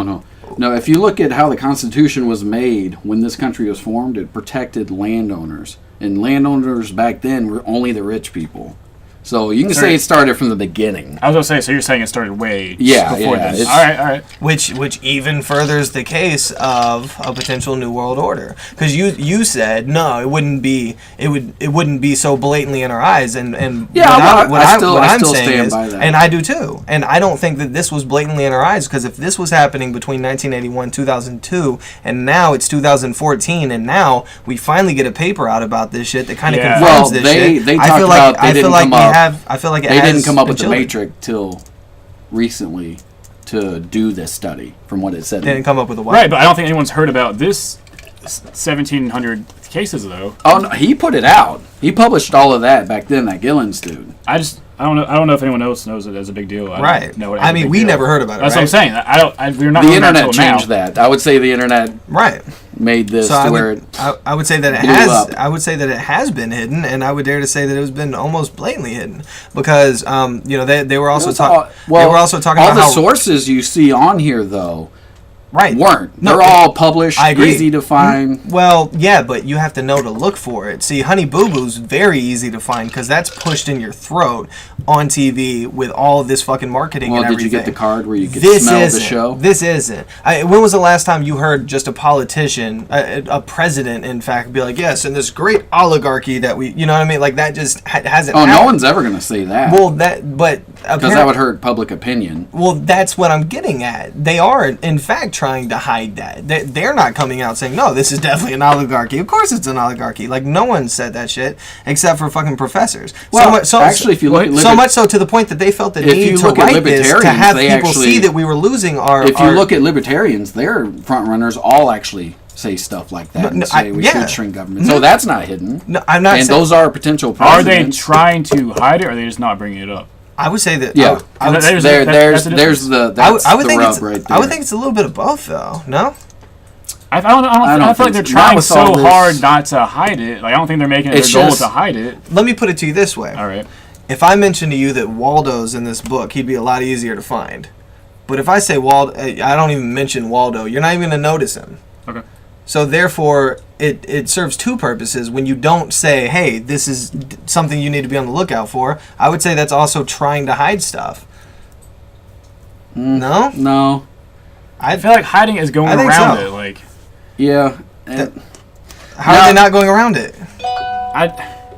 no. No, if you look at how the Constitution was made when this country was formed, it protected landowners. And landowners back then were only the rich people. So you can say it started from the beginning. I was gonna say, so you're saying it started way Yeah, before yeah, this. it's- All right. Which even furthers the case of a potential new world order, because you said no, it wouldn't be so blatantly in our eyes, and Yeah, I I'm still saying stand is, by that. and I do too, and I don't think that this was blatantly in our eyes, because if this was happening between 1981 2002 and now it's 2014 and now we finally get a paper out about this shit that kind of Yeah. confirms Well, this they shit. talked I feel about like they I didn't feel like come we up- have I feel like it They has didn't come up been with the children. matrix till recently to do this study, from what it said. They didn't come up with a what? Right, but I don't think anyone's heard about this 1,700 cases though. Oh, no, he put it out. He published all of that back then, that Gillen's dude. I just I don't know if anyone else knows it as a big deal. I don't know it as I a mean, big we deal. never heard about it. That's right? what I'm saying. We're not. The learning internet until changed now. that. I would say the internet Right. made this So to where it I would say that it blew has. up. I would say that it has been hidden, and I would dare to say that it has been almost blatantly hidden because they were also talking. Well, they were also talking all about the how sources you see on here though weren't. No, They're all published, I agree. easy to find. Well, yeah, but you have to know to look for it. See, Honey Boo Boo's very easy to find because that's pushed in your throat on TV with all of this fucking marketing Well, and did everything. you get the card where you could This smell the isn't. show? This isn't. When was the last time you heard just a politician, a president, in fact, be like, yes, and this great oligarchy that we, you know what I mean? Like, that just hasn't Oh, no happened. one's ever going to say that. Well, but because that would hurt public opinion. Well, that's what I'm getting at. They are, in fact, trying to hide that. They're not coming out saying, no, this is definitely an oligarchy. Of course it's an oligarchy. Like, no one said that shit except for fucking professors. Well, actually, if you look at so much so to the point that they felt the if need you to look at write this to libertarians, have they people actually- see that we were losing our... If you look at libertarians, their front runners all actually say stuff like that and say we should shrink government. So that's not hidden. No, I'm not and saying... those are potential Are they presidents. trying to hide it, or are they just not bringing it up? I would say that... Yeah. I would, There's there's the the difference. that's I would the think rub it's, right there. I would think it's a little bit of both, though. No? I feel like think they're so. Not trying with so all this- hard not to hide it. Like, I don't think they're making it It's their goal just- to hide it. Let me put it to you this way. All right. If I mention to you that Waldo's in this book, he'd be a lot easier to find. But if I say Waldo, I don't even mention Waldo, you're not even going to notice him. Okay. So therefore, it serves two purposes. When you don't say, hey, this is something you need to be on the lookout for, I would say that's also trying to hide stuff. No? No. I feel like hiding is going I think around so. it. Like, Yeah. How are they not going around it?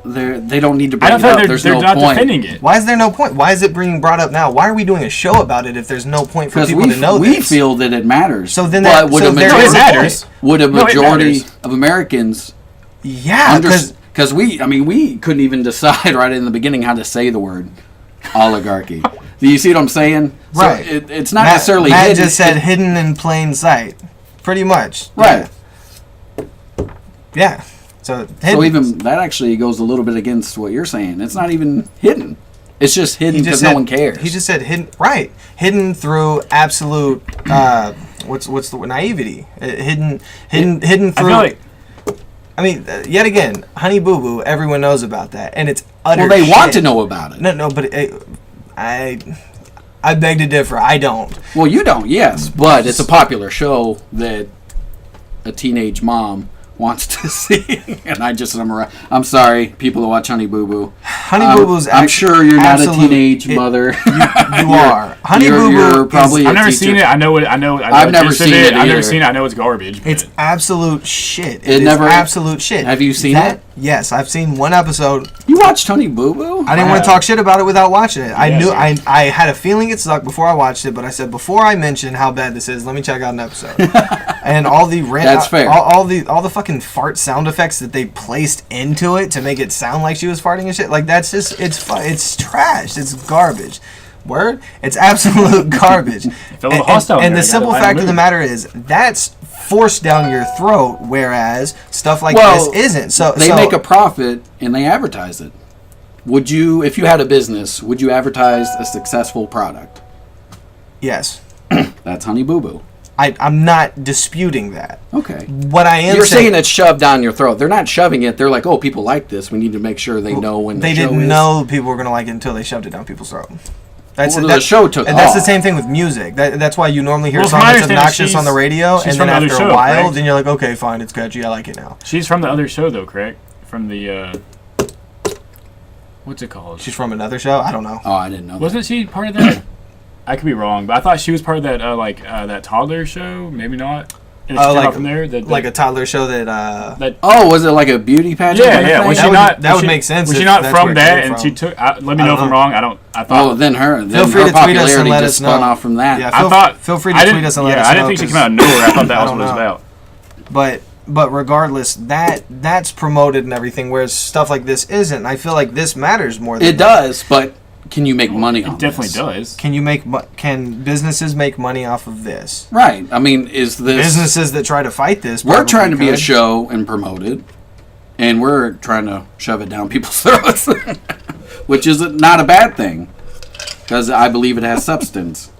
They don't need to I bring don't it feel up. like There's they're no not point. defending it. Why is there no point? Why is it being brought up now? Why are we doing a show about it if there's no point for Because people to know we this? feel that it matters. So then but that- would so a there majority, is a matters. Would a No, it majority matters. of Americans Yeah, because because we couldn't even decide right in the beginning how to say the word oligarchy. Do you see what I'm saying? Right. So it's not Matt, necessarily Matt hidden. just said hidden in plain sight. Pretty much. Right. Yeah. So, So hidden. even that actually goes a little bit against what you're saying. It's not even hidden. It's just hidden He because just no said- one cares. He just said hidden. Right. Hidden through absolute. What's the word? Naivety. Hidden I through. feel like I mean, yet again, Honey Boo Boo. Everyone knows about that, and it's utter. well, they shit. want to know about it. No, but I beg to differ. I don't. Well, you don't, yes, but it's a popular show that a teenage mom wants to see, and I'm sorry, people who watch Honey Boo Boo. Honey Boo Boo's. I'm sure you're not a absolute- teenage it- mother. You are. Honey Boo You're Boo. probably. I've a never teacher. seen it. I know. I've never seen it I've never either. seen it. I know it's garbage. It's but- absolute shit. It It is never- absolute shit. Have you seen it? Yes, I've seen one episode. You watched Honey Boo Boo? I didn't want to talk shit about it without watching it. I Yeah, knew sure. I had a feeling it sucked before I watched it, but I said before I mention how bad this is, let me check out an episode. And all the That's fair. all the fucking fart sound effects that they placed into it to make it sound like she was farting and shit. Like that's just it's trash. It's garbage. Word? It's absolute garbage. felt a little hostile and there. the I simple gotta fact of the move. matter is that's forced down your throat, whereas stuff like Well, this isn't. So They make a profit and they advertise it. Would you, if you had a business, would you advertise a successful product? yes. That's Honey Boo Boo. I'm not disputing that. Okay. What I am You're saying it's shoved down your throat. They're not shoving it. They're like, oh, people like this. We need to make sure they know when the they show didn't is. know people were gonna like it until they shoved it down people's throat. Well, the show took and that's the off. same thing with music. That's why you normally hear Well, from songs my that's understanding, obnoxious on the radio, she's and from then another after a show, while, correct? then you're like, okay, fine, it's catchy, I like it now. She's from the other show, though, correct? From the what's it called? She's from another show. I don't know. Oh, I didn't know. Wasn't she part of that? I could be wrong, but I thought she was part of that that toddler show. Maybe not. And she came out from there. Like a toddler show that. that Oh, was it like a beauty pageant? yeah, kind of yeah. thing? Was That she would- not? that was would she- make sense Was she if not that's from where it that? came And she from. took. Let me I know don't if I'm know. wrong. I Oh, thought. then her free to tweet us and popularity let just us know. spun off from that. Yeah, I thought. feel free to I tweet didn't- us and let yeah, us I know, didn't think she 'cause came out of nowhere. I thought that I was don't what it was know. about. But regardless, that's promoted and everything, whereas stuff like this isn't. I feel like this matters more than It does, but can you make money on It definitely this? does. Can businesses make money off of this? Right. I mean, is this... Businesses that try to fight this. We're probably trying to be a could. show and promote it, and we're trying to shove it down people's throats. which is not a bad thing because I believe it has substance.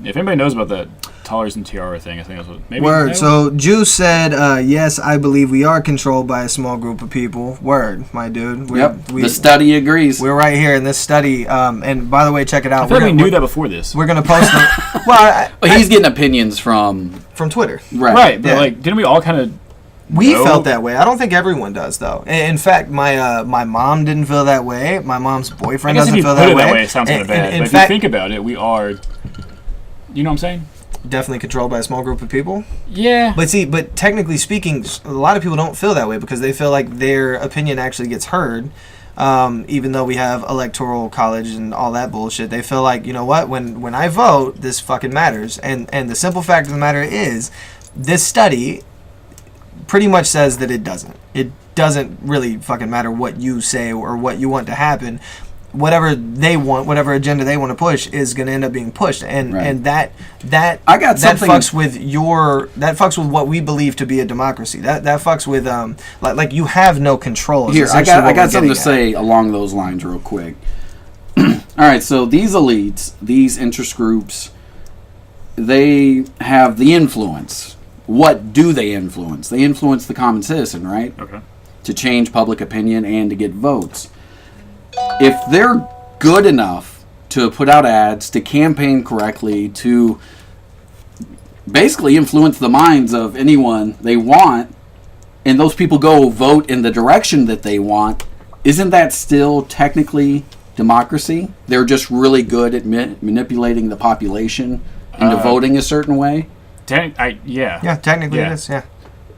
If anybody knows about that Tollers and Tiara thing, I think that's what maybe. Word. No? So Juice said, "Yes, I believe we are controlled by a small group of people." Word, my dude. The study agrees. We're right here in this study. And by the way, check it out. I feel like we knew that before this. We're gonna post them. Well, he's getting opinions from Twitter. Right, but like, didn't we all kind of? We felt that way. I don't think everyone does, though. In fact, my mom didn't feel that way. My mom's boyfriend doesn't feel that way. If you put it that way, it sounds kind of bad. But if you think about it, we are. You know what I'm saying? Definitely controlled by a small group of people. Yeah. But technically speaking, a lot of people don't feel that way because they feel like their opinion actually gets heard. Even though we have electoral college and all that bullshit, they feel like, you know what, when I vote, this fucking matters. And the simple fact of the matter is, this study pretty much says that it doesn't. It doesn't really fucking matter what you say or what you want to happen. Whatever they want, whatever agenda they want to push is going to end up being pushed, and that fucks with what we believe to be a democracy. That fucks with like you have no control. Here, I got something to say along those lines real quick. All right, so these elites, these interest groups, they have the influence. What do they influence? They influence the common citizen, right? Okay. To change public opinion and to get votes. If they're good enough to put out ads, to campaign correctly, to basically influence the minds of anyone they want, and those people go vote in the direction that they want, isn't that still technically democracy? They're just really good at manipulating the population into voting a certain way? Yeah, technically it is, yeah.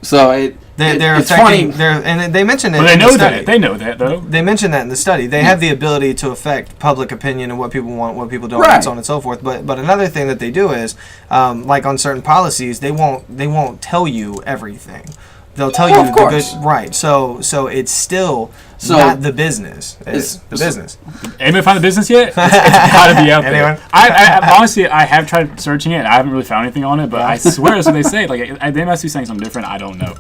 So it's funny. And they mentioned it. Well, they know that. They know that, though. They mentioned that in the study. They have the ability to affect public opinion and what people want, what people don't, and so on and so forth. But another thing that they do is, like on certain policies, they won't tell you everything. They'll tell you the good, right. So it's still not the business. It's the business. Anybody find the business yet? It's got to be out there. I honestly, I have tried searching it. And I haven't really found anything on it, but I swear that's what they say. Like they must be saying something different. I don't know.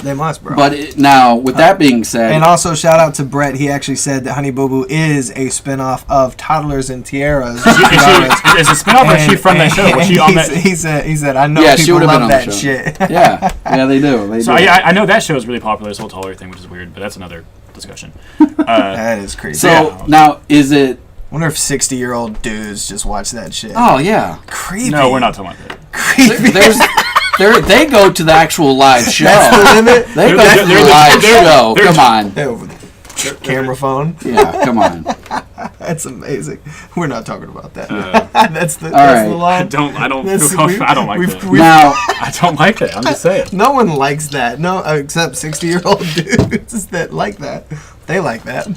They must, bro. But now, with that being said... And also, shout out to Brett. He actually said that Honey Boo Boo is a spinoff of Toddlers and Tiaras. Is a spinoff or is she from that show? Was she on that? He said, I know people love that shit. Yeah, they do. I know that show is really popular, this whole Toller thing, which is weird, but that's another discussion. That is crazy. So, now, is it... I wonder if 60-year-old dudes just watch that shit. Oh, yeah. Creepy. No, we're not talking about that. Creepy. They go to the actual live show. That's the limit? They go to the live show. Come on. Camera phone. Yeah, come on. That's amazing. We're not talking about that. That's the line. I don't like that. Now, I don't like that. I'm just saying. No one likes that. No, except 60-year-old dudes that like that. They like that.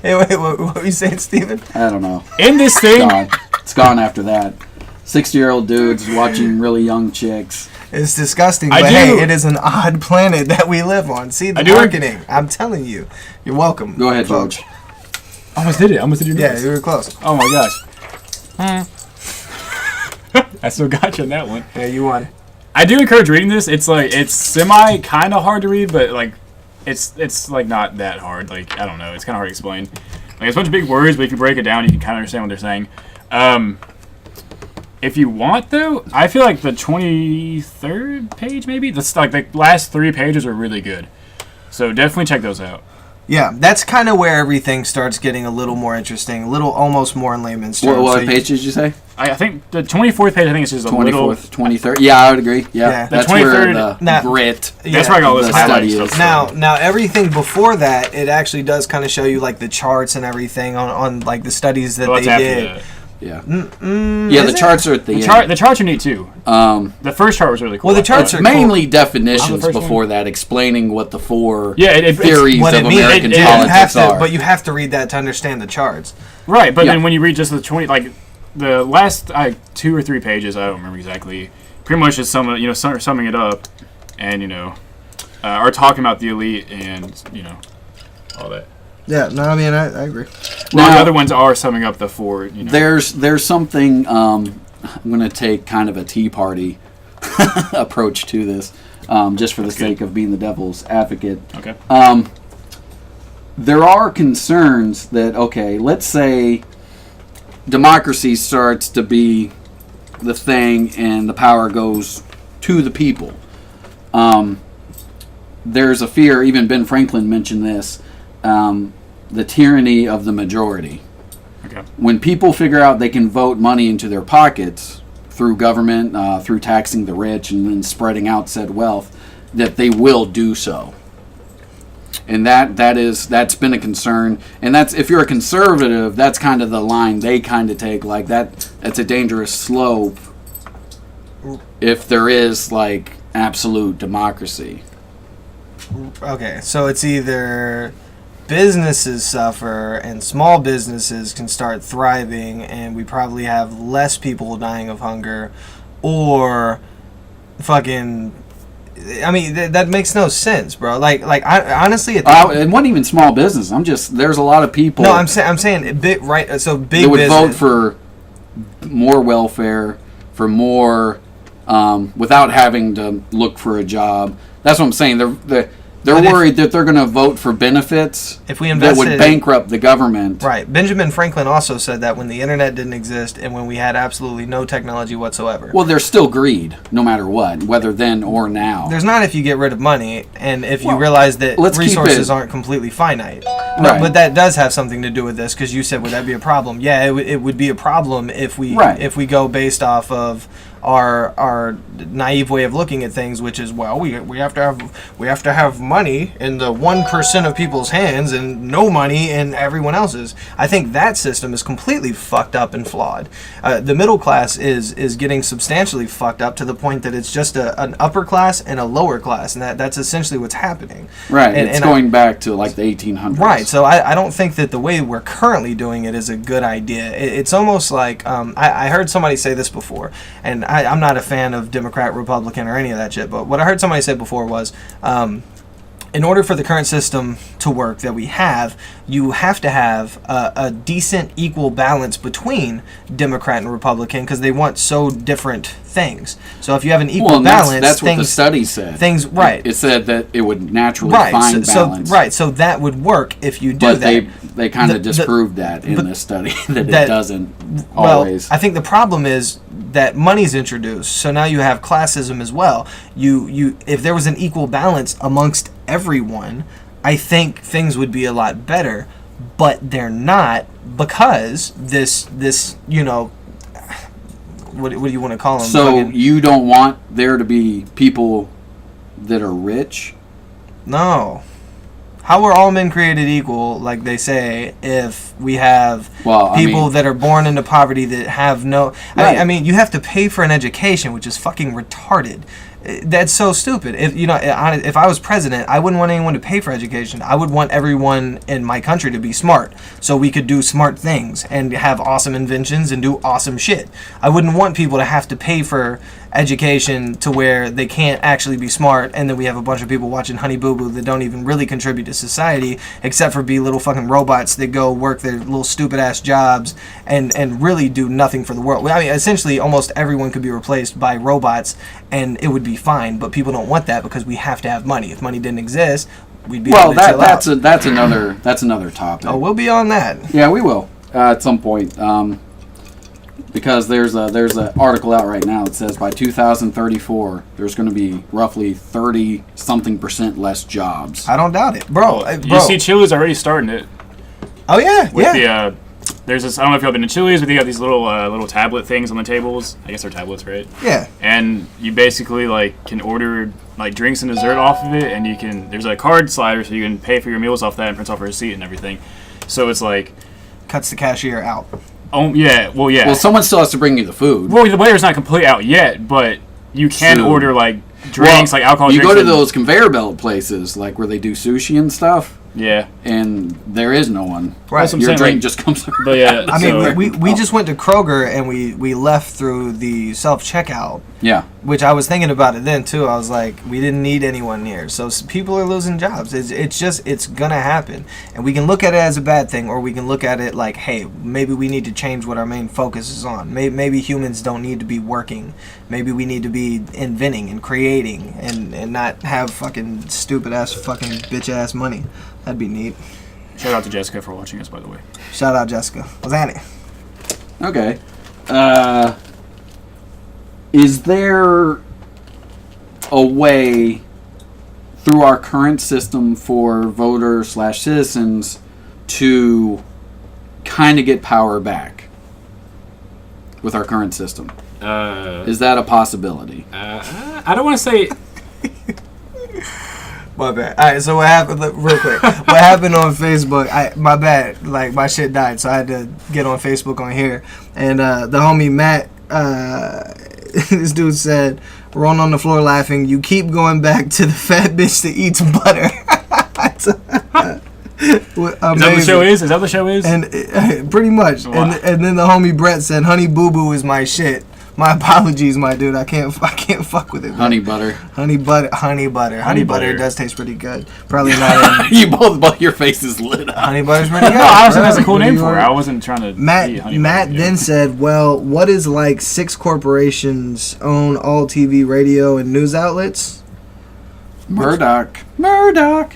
Hey, wait, what were you saying, Steven? I don't know. In this thing, it's gone after that. 60-year-old dudes watching really young chicks. It's disgusting, but hey, it is an odd planet that we live on. See the marketing. I'm telling you. You're welcome. Go ahead, George. Almost did it. Yeah, you were close. Oh my gosh. I still got you on that one. Yeah, you won. I do encourage reading this. It's like it's semi kind of hard to read, but like it's like not that hard. Like I don't know. It's kind of hard to explain. Like it's a bunch of big words, but if you break it down, you can kind of understand what they're saying. If you want, though, I feel like the 23rd page, maybe? That's like the last 3 pages are really good. So definitely check those out. Yeah, that's kind of where everything starts getting a little more interesting, a little almost more in layman's terms. What page did you say? I think the 24th page, I think it's just a 24th, 23rd. Yeah, I would agree. Yeah. The 23rd, where the grit. That's where I got all this highlight stuff. Now, everything before that, it actually does kind of show you like the charts and everything on like the studies that they did. Yeah. The charts are at the end. The charts are neat too. The first chart was really cool. Well, the charts are mainly definitions before that, explaining what the four theories of American politics are. But you have to read that to understand the charts. Right, but then when you read just the 20, like the last 2 or 3 pages, I don't remember exactly. Pretty much just summing it up, and are talking about the elite and all that. Yeah, no, I mean, I agree. Well, the other ones are summing up the 4. There's something, I'm going to take kind of a Tea Party approach to this, just for the sake of being the devil's advocate. Okay. there are concerns that, okay, let's say democracy starts to be the thing and the power goes to the people. There's a fear, even Ben Franklin mentioned this, the tyranny of the majority. Okay. When people figure out they can vote money into their pockets through government, through taxing the rich and then spreading out said wealth, that they will do so. And that's been a concern. And that's, if you're a conservative, that's kind of the line they kind of take. Like that's a dangerous slope if there is like absolute democracy. Okay, so it's either businesses suffer and small businesses can start thriving and we probably have less people dying of hunger, or fucking, I mean, that makes no sense, bro. I honestly, it wasn't even small business. There's a lot of people. No, I'm saying big, right? So big that would business vote for more welfare, for more, without having to look for a job. That's what I'm saying. They're worried that they're going to vote for benefits if we that invested, would bankrupt the government. Right. Benjamin Franklin also said that when the internet didn't exist and when we had absolutely no technology whatsoever. Well, there's still greed, no matter what, whether then or now. There's not if you get rid of money and if you realize that resources aren't completely finite. Right. But that does have something to do with this, because you said, would that be a problem? Yeah, it would be a problem if we go based off of our naive way of looking at things, which is, well, we have to have money in the 1% of people's hands and no money in everyone else's. I think that system is completely fucked up and flawed. The middle class is getting substantially fucked up to the point that it's just an upper class and a lower class, and that's essentially what's happening. Right. It's going back to like the 1800s. Right. So I don't think that the way we're currently doing it is a good idea. It's almost like I heard somebody say this before, and I'm not a fan of Democrat, Republican, or any of that shit, but what I heard somebody say before was, in order for the current system to work that we have, you have to have a decent equal balance between Democrat and Republican, because they want so different things. So if you have an equal balance, that's what the study said. It said that it would naturally find balance. So that would work if you do that. But they kind of disproved that in this study, that it doesn't always. I think the problem is that money's introduced, so now you have classism as well. You if there was an equal balance amongst everyone, I think things would be a lot better, but they're not, because this what do you want to call them? So you don't want there to be people that are rich? No. How are all men created equal, like they say, if we have people that are born into poverty that have no... Right. I mean, you have to pay for an education, which is fucking retarded. That's so stupid. If I was president, I wouldn't want anyone to pay for education. I would want everyone in my country to be smart, so we could do smart things and have awesome inventions and do awesome shit. I wouldn't want people to have to pay for education to where they can't actually be smart, and then we have a bunch of people watching Honey Boo Boo that don't even really contribute to society, except for be little fucking robots that go work their little stupid ass jobs and really do nothing for the world. I mean, essentially almost everyone could be replaced by robots and it would be fine, but people don't want that because we have to have money. If money didn't exist, we'd be able to chill out. That's another topic. Oh, we'll be on that. Yeah, we will at some point. Because there's an article out right now that says by 2034 there's going to be roughly 30-something% less jobs. I don't doubt it, bro. You see, Chili's already starting it. Oh yeah, with there's this. I don't know if you've been to Chili's, but they got these little tablet things on the tables. I guess they're tablets, right? Yeah. And you basically can order drinks and dessert off of it, and there's a card slider so you can pay for your meals off that and print off a receipt and everything. So it's cuts the cashier out. Oh yeah, well yeah. Well, someone still has to bring you the food. Well, the waiter's not completely out yet, but you can order drinks, alcohol. You drinks go to those conveyor belt places, where they do sushi and stuff. Yeah. And there is no one. Right. Your drink just comes. But yeah. I mean, we just went to Kroger and we left through the self checkout. Yeah. Which I was thinking about it then too. I was like, we didn't need anyone here. So people are losing jobs. It's gonna happen, and we can look at it as a bad thing, or we can look at it like, hey, maybe we need to change what our main focus is on. Maybe humans don't need to be working. Maybe we need to be inventing and creating, and not have fucking stupid ass fucking bitch ass money. That'd be neat. Shout out to Jessica for watching us, by the way. Shout out Jessica. What's Annie? Okay. Is there a way through our current system for voters/citizens to kind of get power back with our current system? Is that a possibility? I don't want to say. My bad. All right, so what happened? Look, real quick, what happened on Facebook? My bad. Like my shit died, so I had to get on Facebook on here. And the homie Matt, this dude said, rolling on the floor laughing. You keep going back to the fat bitch that eats butter. Is that what the show is? Is that what the show is? And pretty much. Wow. And then the homie Brett said, "Honey Boo Boo is my shit." My apologies, my dude. I can't fuck with it. Man. Honey butter. Honey butter. Honey butter does taste pretty good. Probably not. You both your faces lit up. Honey butter's pretty good. No, I was that's a cool name for it. I wasn't trying to. Matt then said, "Well, what is like 6 corporations own all TV, radio, and news outlets?" Murdoch.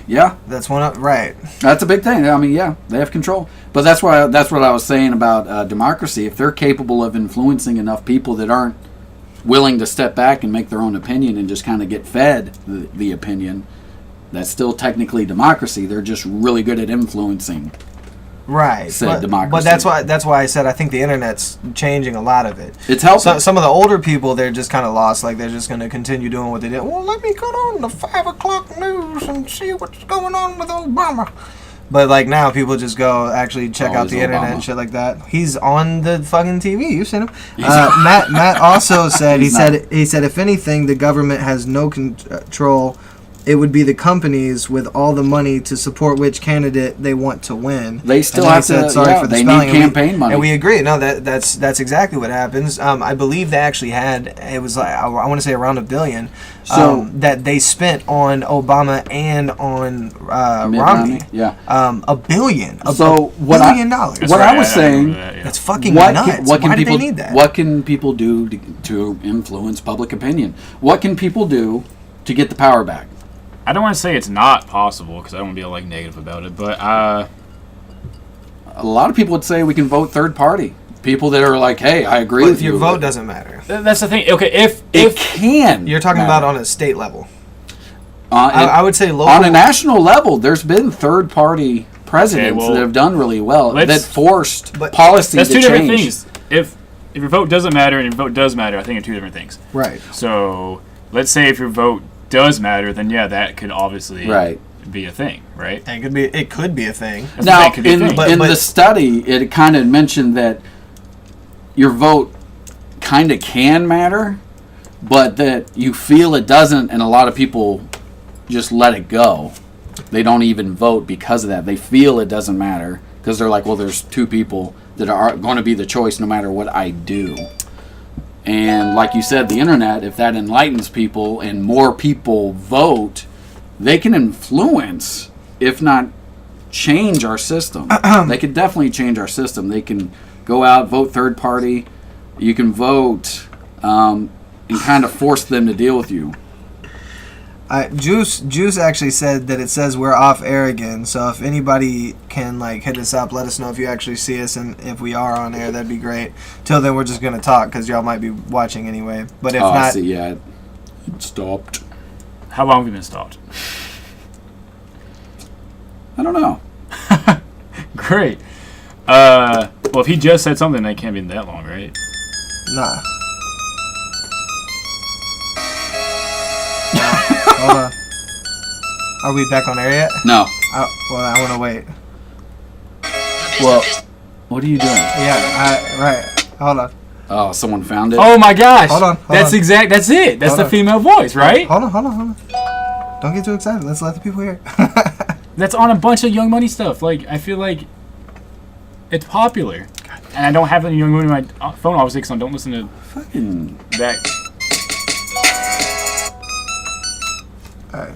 Yeah, That's one up right. that's a big thing. I mean, yeah, they have control. But that's what I was saying about democracy. If they're capable of influencing enough people that aren't willing to step back and make their own opinion and just kind of get fed the opinion, that's still technically democracy. They're just really good at influencing. Right. Said democracy. But that's why I said I think the internet's changing a lot of it. It's helping. So, some of the older people, they're just kind of lost. Like, they're just going to continue doing what they did. Well, let me go on the 5 o'clock news and see what's going on with Obama. But, like, now people just go actually check out the internet and shit like that. He's on the fucking TV. You've seen him. Matt also said, he said, if anything, the government has no control. It would be the companies with all the money to support which candidate they want to win. They still have to. They need campaign money, and we agree. No, that's exactly what happens. I believe they actually had. It was like I want to say around $1 billion. That they spent on Obama and on Romney. Yeah. $1 billion. $1 billion. What I was saying. That's fucking nuts. Why do they need that? What can people do to influence public opinion? What can people do to get the power back? I don't want to say it's not possible because I don't want to be like negative about it, but a lot of people would say we can vote third party. People that are like, "Hey, I agree with you." Your vote doesn't matter. That's the thing. Okay, if can, you're talking about on a state level. I would say local. On a national level, there's been third party presidents that have done really well that forced policy to change. That's two different things. If your vote doesn't matter and your vote does matter, I think are two different things. Right. So let's say if your vote does matter, then yeah, that could obviously be a thing, right? And it could be a thing. Now, in the study, it kind of mentioned that your vote kind of can matter, but that you feel it doesn't, and a lot of people just let it go. They don't even vote because of that. They feel it doesn't matter because they're like, well, there's 2 people that are going to be the choice no matter what I do. And like you said, the internet, if that enlightens people and more people vote, they can influence, if not change our system. They could definitely change our system. They can go out, vote third party. You can vote and kind of force them to deal with you. Juice actually said that it says we're off air again, so if anybody can like hit us up, let us know if you actually see us, and if we are on air, that'd be great. Till then, we're just gonna talk because y'all might be watching anyway. But if not, I see. Yeah, it stopped. How long have we been stopped? I don't know. Great. Well, if he just said something, that can't be that long, right? Nah. Hold on. Are we back on air yet? No. Well, I want to wait. Well, what are you doing? Yeah, right. Hold on. Oh, someone found it? Oh my gosh. Hold on. That's it. That's the female voice, right? Hold on. Don't get too excited. Let's let the people hear. That's on a bunch of Young Money stuff. Like, I feel like it's popular. And I don't have any Young Money on my phone, obviously, because I don't listen to fucking that. Alright.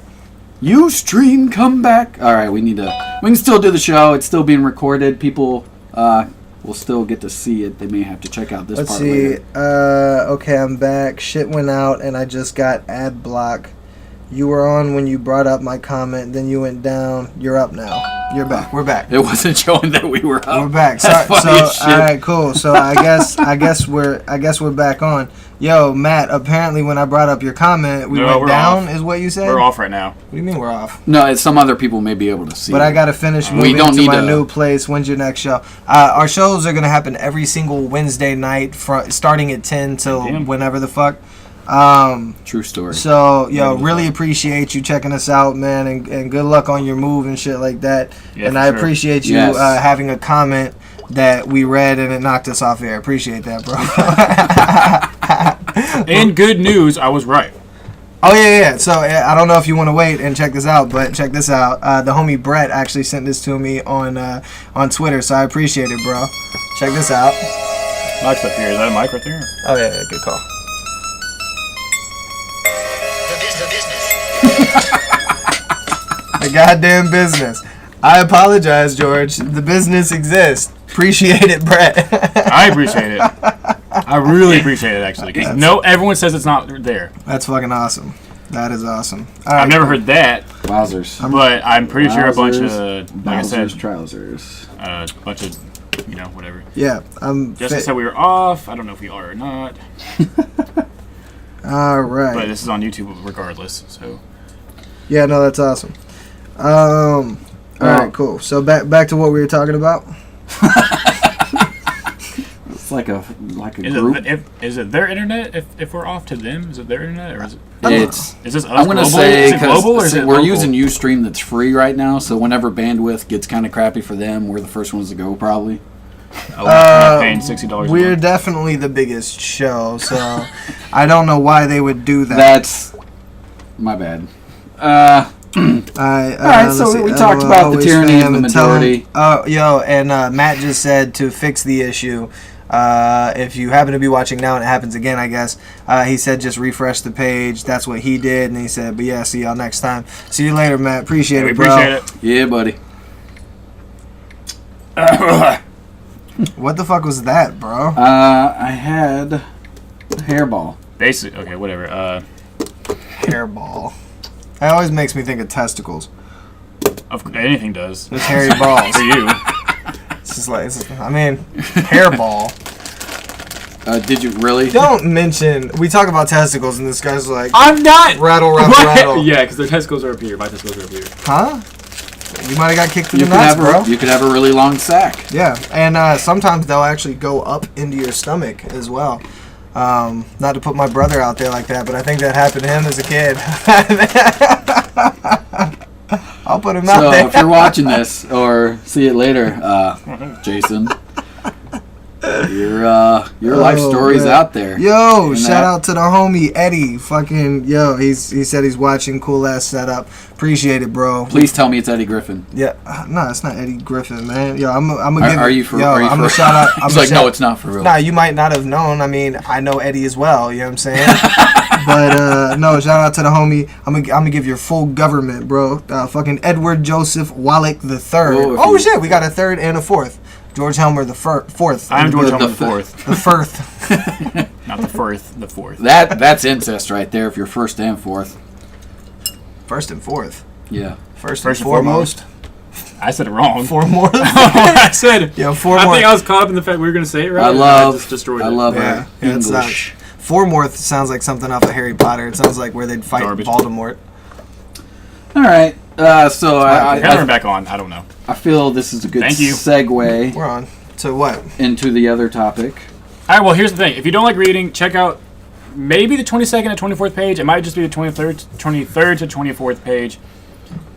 Ustream, come back. Alright, we can still do the show. It's still being recorded. People will still get to see it. They may have to check out this part later. Okay, I'm back. Shit went out and I just got ad block. You were on when you brought up my comment, then you went down. You're up now. You're back. We're back. It wasn't showing that we were up. We're back. That's So, funny as shit. all right, cool. So I guess we're back on. Yo, Matt. Apparently, when I brought up your comment, we went we're down. off. Is what you said? We're off right now. What do you mean we're off? No, it's some other people may be able to see. But I gotta finish We moving don't to need my to- new place. When's your next show? Our shows are gonna happen every single Wednesday night, starting at 10 till Damn. whenever the fuck. True story. So, yo, really appreciate you checking us out, man, and good luck on your move and shit like that. Yeah, and for I sure. appreciate you Yes. having a comment that we read and it knocked us off air. Appreciate that, bro. And good news, I was right. Oh, yeah. So, I don't know if you want to wait and check this out, but check this out. The homie Brett actually sent this to me on Twitter, so I appreciate it, bro. Check this out. Mike's up here. Is that a mic right there? Oh, yeah, good call. The goddamn business. I apologize, George. The business exists. Appreciate it, Brett. I appreciate it. I really appreciate it, actually. 'Cause no, everyone says it's not there. That's fucking awesome. That is awesome. All I've right, never heard that, Wowzers. but I'm pretty sure a bunch of, Wowzers, like I said, trousers. a bunch of, whatever. Yeah, I'm Justin fit. said we were off. I don't know if we are or not, All but right. this is on YouTube regardless. So Yeah, no, that's awesome. All right, cool. So back to what we were talking about. It's like a is group. is it their internet? If we're off to them, is it their internet or is it? It's. Is this us I'm gonna global? say Is it global or is because it we're local? using Ustream that's free right now. So whenever bandwidth gets kind of crappy for them, we're the first ones to go probably. Oh, we're paying $60. We're definitely the biggest show, so I don't know why they would do that. That's my bad. All right, so we talked about the tyranny of the majority. And Matt just said to fix the issue. If you happen to be watching now and it happens again, I guess, he said just refresh the page. That's what he did, and he said, but yeah, see y'all next time. See you later, Matt. Appreciate we it, bro. appreciate it. Yeah, buddy. What the fuck was that, bro? I had a hairball. Basically, okay, whatever. Hairball. That always makes me think of testicles. Anything does Just hairy balls. for you. It's just like, hairball. Did you really? Don't mention. We talk about testicles, and this guy's like, I'm not. rattle, rattle. Yeah, because their testicles are up here. My testicles are up here. Huh? You might have got kicked in You the could nuts, have bro. you could have a really long sack. Yeah, and sometimes they'll actually go up into your stomach as well. Not to put my brother out there like that, but I think that happened to him as a kid. I'll put him out So there. if you're watching this or see it later, Jason, your life Oh, story's man. out there. Yo, And shout that- out to the homie Eddie. Fucking yo, he said he's watching. Cool ass setup. Appreciate it, bro. Please tell me it's Eddie Griffin. Yeah, no, it's not Eddie Griffin, man. Yo, I'm gonna give. Are you for? Yo, Are you I'm for? gonna shout out. He's like, no, it's not for real. Nah, you might not have known. I mean, I know Eddie as well. You know what I'm saying? But no, shout out to the homie. I'm gonna give your full government, bro. Fucking Edward Joseph Wallach the Third. Whoa, if Oh you- shit, we got a third and a fourth. George Helmer the fourth. I'm George the Helmer the fi- fourth, The firth. not the first. The fourth. That's incest right there. If you're first and fourth, First and fourth. yeah. First and and foremost. I said it wrong. Foremost. I said. Yo, four I more. think I was caught up in the fact we were going to say it right. I and love. just destroyed I it. love Yeah, our it's English. Fourmorth sounds like something off of Harry Potter. It sounds like where they'd fight Garbage. Voldemort. All right. So We're gonna back on. I don't know. I feel this is a good Thank you. segue We're on to what? into the other topic. All right. Well, here's the thing. If you don't like reading, check out maybe the 22nd and 24th page. It might just be the 23rd to 24th page.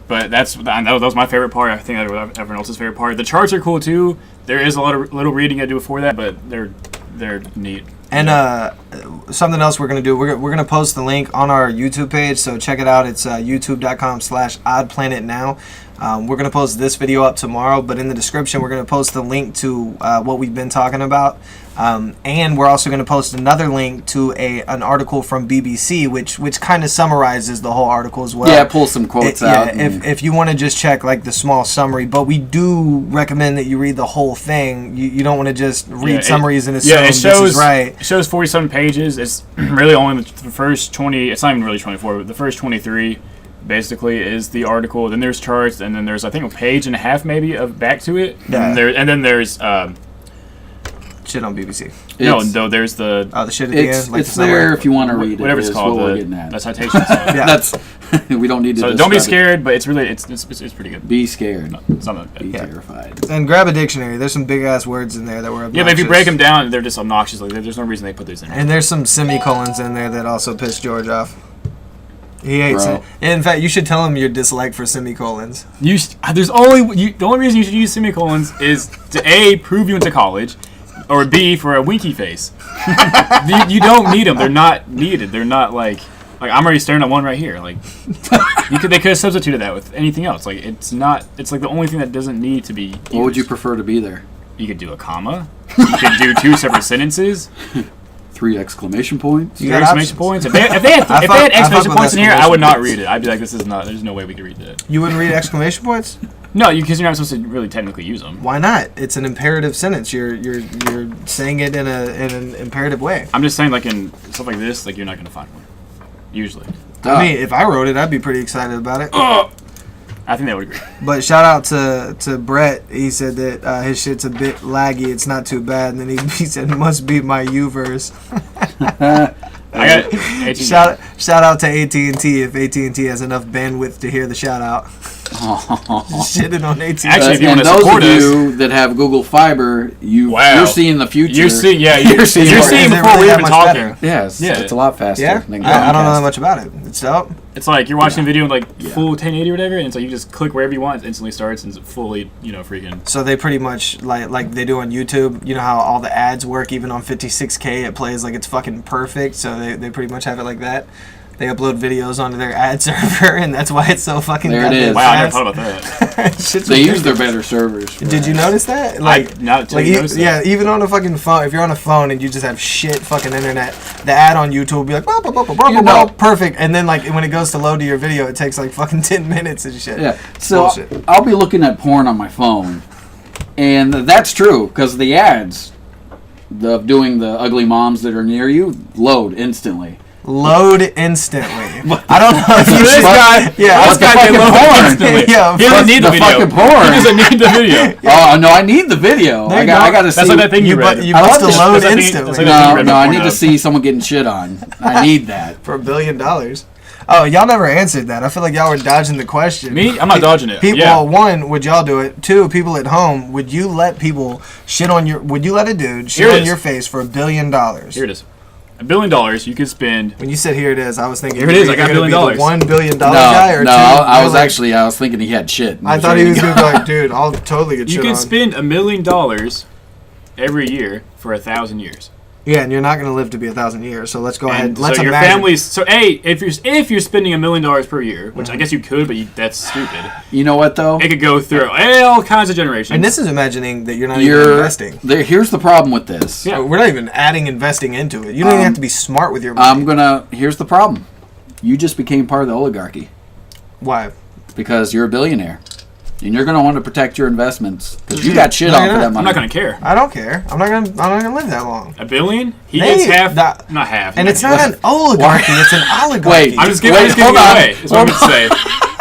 But I know that was my favorite part. I think that was everyone else's favorite part. The charts are cool too. There is a lot of little reading I do before that, but they're neat. And something else we're gonna do. We're gonna post the link on our YouTube page, so check it out. It's youtube.com/oddplanetnow. We're gonna post this video up tomorrow, but in the description we're gonna post the link to what we've been talking about, and we're also gonna post another link to an article from BBC, which kind of summarizes the whole article as well. Yeah, pull some quotes out. If you want to just check like the small summary, but we do recommend that you read the whole thing. You don't want to just read summaries and assume it this shows is right. It shows 47 pages. It's really only the first 20. It's not even really 24, but the first 23 basically is the article. Then there's charts, and then there's I think a page and a half maybe of back to it. Yeah. And then there's Shit on BBC. no, there's the Oh, the shit at the It's end. Like it's the summary. there if you want to read it. whatever it's is called, what we're getting the at. citation. stuff. Yeah. That's we don't need to. So don't be describe it. scared, but it's really it's pretty good. Be scared. Something like Be that. terrified. And grab a dictionary. There's some big ass words in there that were obnoxious. Yeah, but if you break them down, they're just obnoxious. Like there's no reason they put these in. And there's some semicolons in there that also pissed George off. He hates Bro. it. In fact, you should tell him your dislike for semicolons. The only reason you should use semicolons is to A, prove you went to college, or B, for a winky face. you don't need them. They're not needed. They're not like I'm already staring at one right here. Like they could have substituted that with anything else. Like it's not. It's like the only thing that doesn't need to be used. What would you prefer to be there? You could do a comma. You could do 2 separate sentences. 3 exclamation points. You 3 got exclamation points. If they had I fuck exclamation with points in here, I would not exclamation read it. I'd be like, this is not. There's no way we could read that. You wouldn't read exclamation points? No, because you're not supposed to really technically use them. Why not? It's an imperative sentence. You're saying it in an imperative way. I'm just saying, like in stuff like this, like you're not gonna find one. Usually. I mean, if I wrote it, I'd be pretty excited about it. I think they would agree. But shout out to Brett. He said that his shit's a bit laggy. It's not too bad. And then he said, "Must be my U-verse." I got AT&T. Shout out to AT&T if AT&T has enough bandwidth to hear the shout out. Shitting on AT&T. Actually, if you and wanna those support of us- you that have Google Fiber, Wow. you're seeing the future. You're seeing, yeah, you're seeing Is it before really we that even much talking. better? Yes, Yeah. it's a lot faster. Yeah, than I don't know that Comcast. much about it. It's dope. It's like you're watching a video in like Yeah. full 1080 or whatever, and so you just click wherever you want, it instantly starts and it's fully, freaking. So they pretty much like they do on YouTube. You know how all the ads work, even on 56K, it plays like it's fucking perfect. So they pretty much have it like that. They upload videos onto their ad server, and that's why it's so fucking. There it goddamn is. Wow, I never fast. thought about that. Shit's They use ridiculous. their better servers. for Did you that. notice that? Like, not until you noticed that. yeah, even on a fucking phone, if you're on a phone and you just have shit fucking internet, the ad on YouTube will be like, blah, blah, blah, blah, blah, You blah, know- perfect. And then, like, when it goes to load to your video, it takes like fucking 10 minutes and shit. Yeah. So Bullshit. I'll be looking at porn on my phone, and that's true because the ads, of doing the ugly moms that are near you, load instantly. Load instantly. I don't know if you This should. guy, Yeah, this the guy fucking can load porn. instantly. Yeah, He doesn't need the video. fucking porn. He doesn't need the video. Oh no, I need the video. There I you got go. to see. That's like that thing you You, read. you I must love this. load That's like the- instantly. that's like No, read no, I before need now. to see someone getting shit on. I need that. For $1 billion. Oh, y'all never answered that. I feel like y'all were dodging the question. Me? I'm not dodging it. People, Yeah. well, one, would y'all do it? Two, people at home, would you let people shit on your? Would you let a dude shit Here it on is. your face for $1 billion? Here it is. $1 billion you could spend. When you said here it is, I was thinking Here it is, I you're got gonna $1 be billion. the $1 billion No, guy, or no, two, I was really- I was thinking he had shit. I thought he was gonna be like, dude, I'll totally get You shit can on. spend $1 million every year for 1,000 years. Yeah, and you're not gonna live to be 1,000 years. So let's go ahead. And Let's so your imagine. family's so if you're spending $1 million per year, which I guess you could, but that's stupid. You know what though? It could go through all kinds of generations. And this is imagining that you're not even You're investing. here's the problem with this. Yeah. We're not even adding investing into it. You don't even have to be smart with your money. Here's the problem. You just became part of the oligarchy Why? because you're a billionaire. And you're going to want to protect your investments because you got shit No, on you're for that not. money. I'm not gonna care. I don't care. I'm not gonna live that long. $1 billion? He Hey, gets half. that- Not half. And it's not an oligarchy. It's an oligarchy. Wait, I'm just giving it hold on. away. Is what I'm gonna say.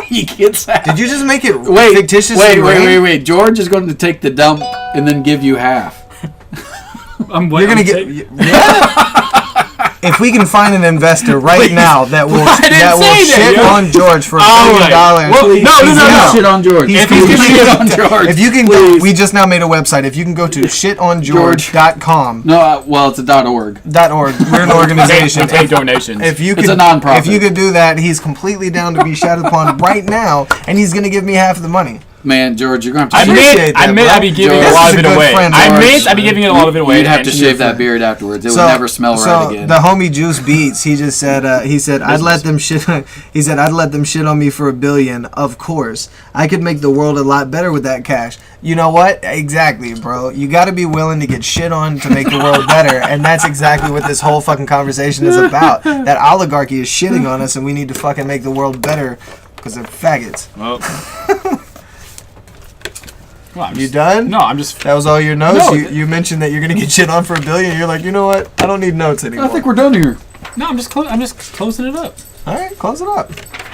He gets that. Did you just make it Wait, fictitiously rain? wait. George is going to take the dump and then give you half. I'm You're gonna get. Yeah. If we can find an investor right now that will I didn't say shit that, yo. on George for $1 Oh, billion, right. Well, no. Yeah. Shit on George. He's If he's going to completely- shit on George. If you can please. go, we just now made a website. If you can go to shitongeorge.com. No, well, it's a .org. .org. We're an organization. We take donations. If you It's could, a nonprofit. If you could do that, he's completely down to be shouted upon right now, and he's gonna give me half of the money. Man, George, you're going to have to Appreciate that, I meant bro. I'd be giving George. a lot This of is it a good away. friend, I George. meant I'd be giving a lot of it away. You'd have to and- shave that beard afterwards. It would never smell right again. The homie Juice Beats, he just said, I'd let them shit. He said, I'd let them shit on me for $1 billion. Of course, I could make the world a lot better with that cash. You know what? Exactly, bro. You got to be willing to get shit on to make the world better, and that's exactly what this whole fucking conversation is about. That oligarchy is shitting on us, and we need to fucking make the world better because they're faggots. Well, I'm You just- done? No, I'm just. That was all your notes? No, You mentioned that you're going to get shit on for $1 billion. You're like, you know what? I don't need notes anymore. I think we're done here. No, I'm just closing it up. All right, close it up.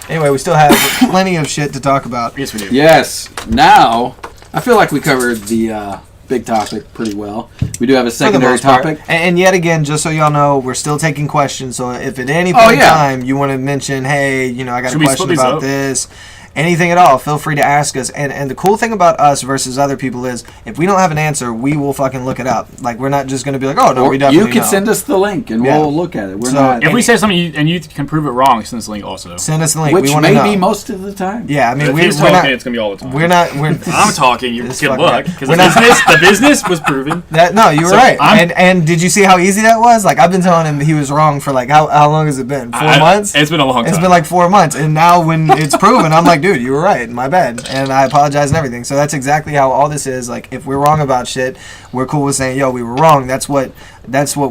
Anyway, we still have plenty of shit to talk about. Yes, we do. Yes. Now, I feel like we covered the big topic pretty well. We do have a For the secondary most part. topic. And yet again, just so y'all know, we're still taking questions. So if at any point in time you want to mention, hey, I got Should a we question split these about up? this, anything at all, feel free to ask us. And the cool thing about us versus other people is if we don't have an answer, we will fucking look it up. Like, we're not just going to be like, oh, no, Or we definitely you can know. send us the link and Yeah. we'll look at it. We're So, not. If we say something and you can prove it wrong, send us a link also. Send us the link. Which we want to may know. be most of the time. Yeah, I mean, If we're he's not. talking, it's gonna be all the time. We're not. We're. I'm talking. You This good fucking luck guy. because We're the business was proven. No, you were So, right. I'm- And did you see how easy that was? Like, I've been telling him he was wrong for like how long has it been? 4 months. It's been a long time. It's been like 4 months, and now when it's proven, I'm like, dude, you were right. My bad, and I apologize and everything. So that's exactly how all this is. Like, if we're wrong about shit, we're cool with saying, yo, we were wrong. That's what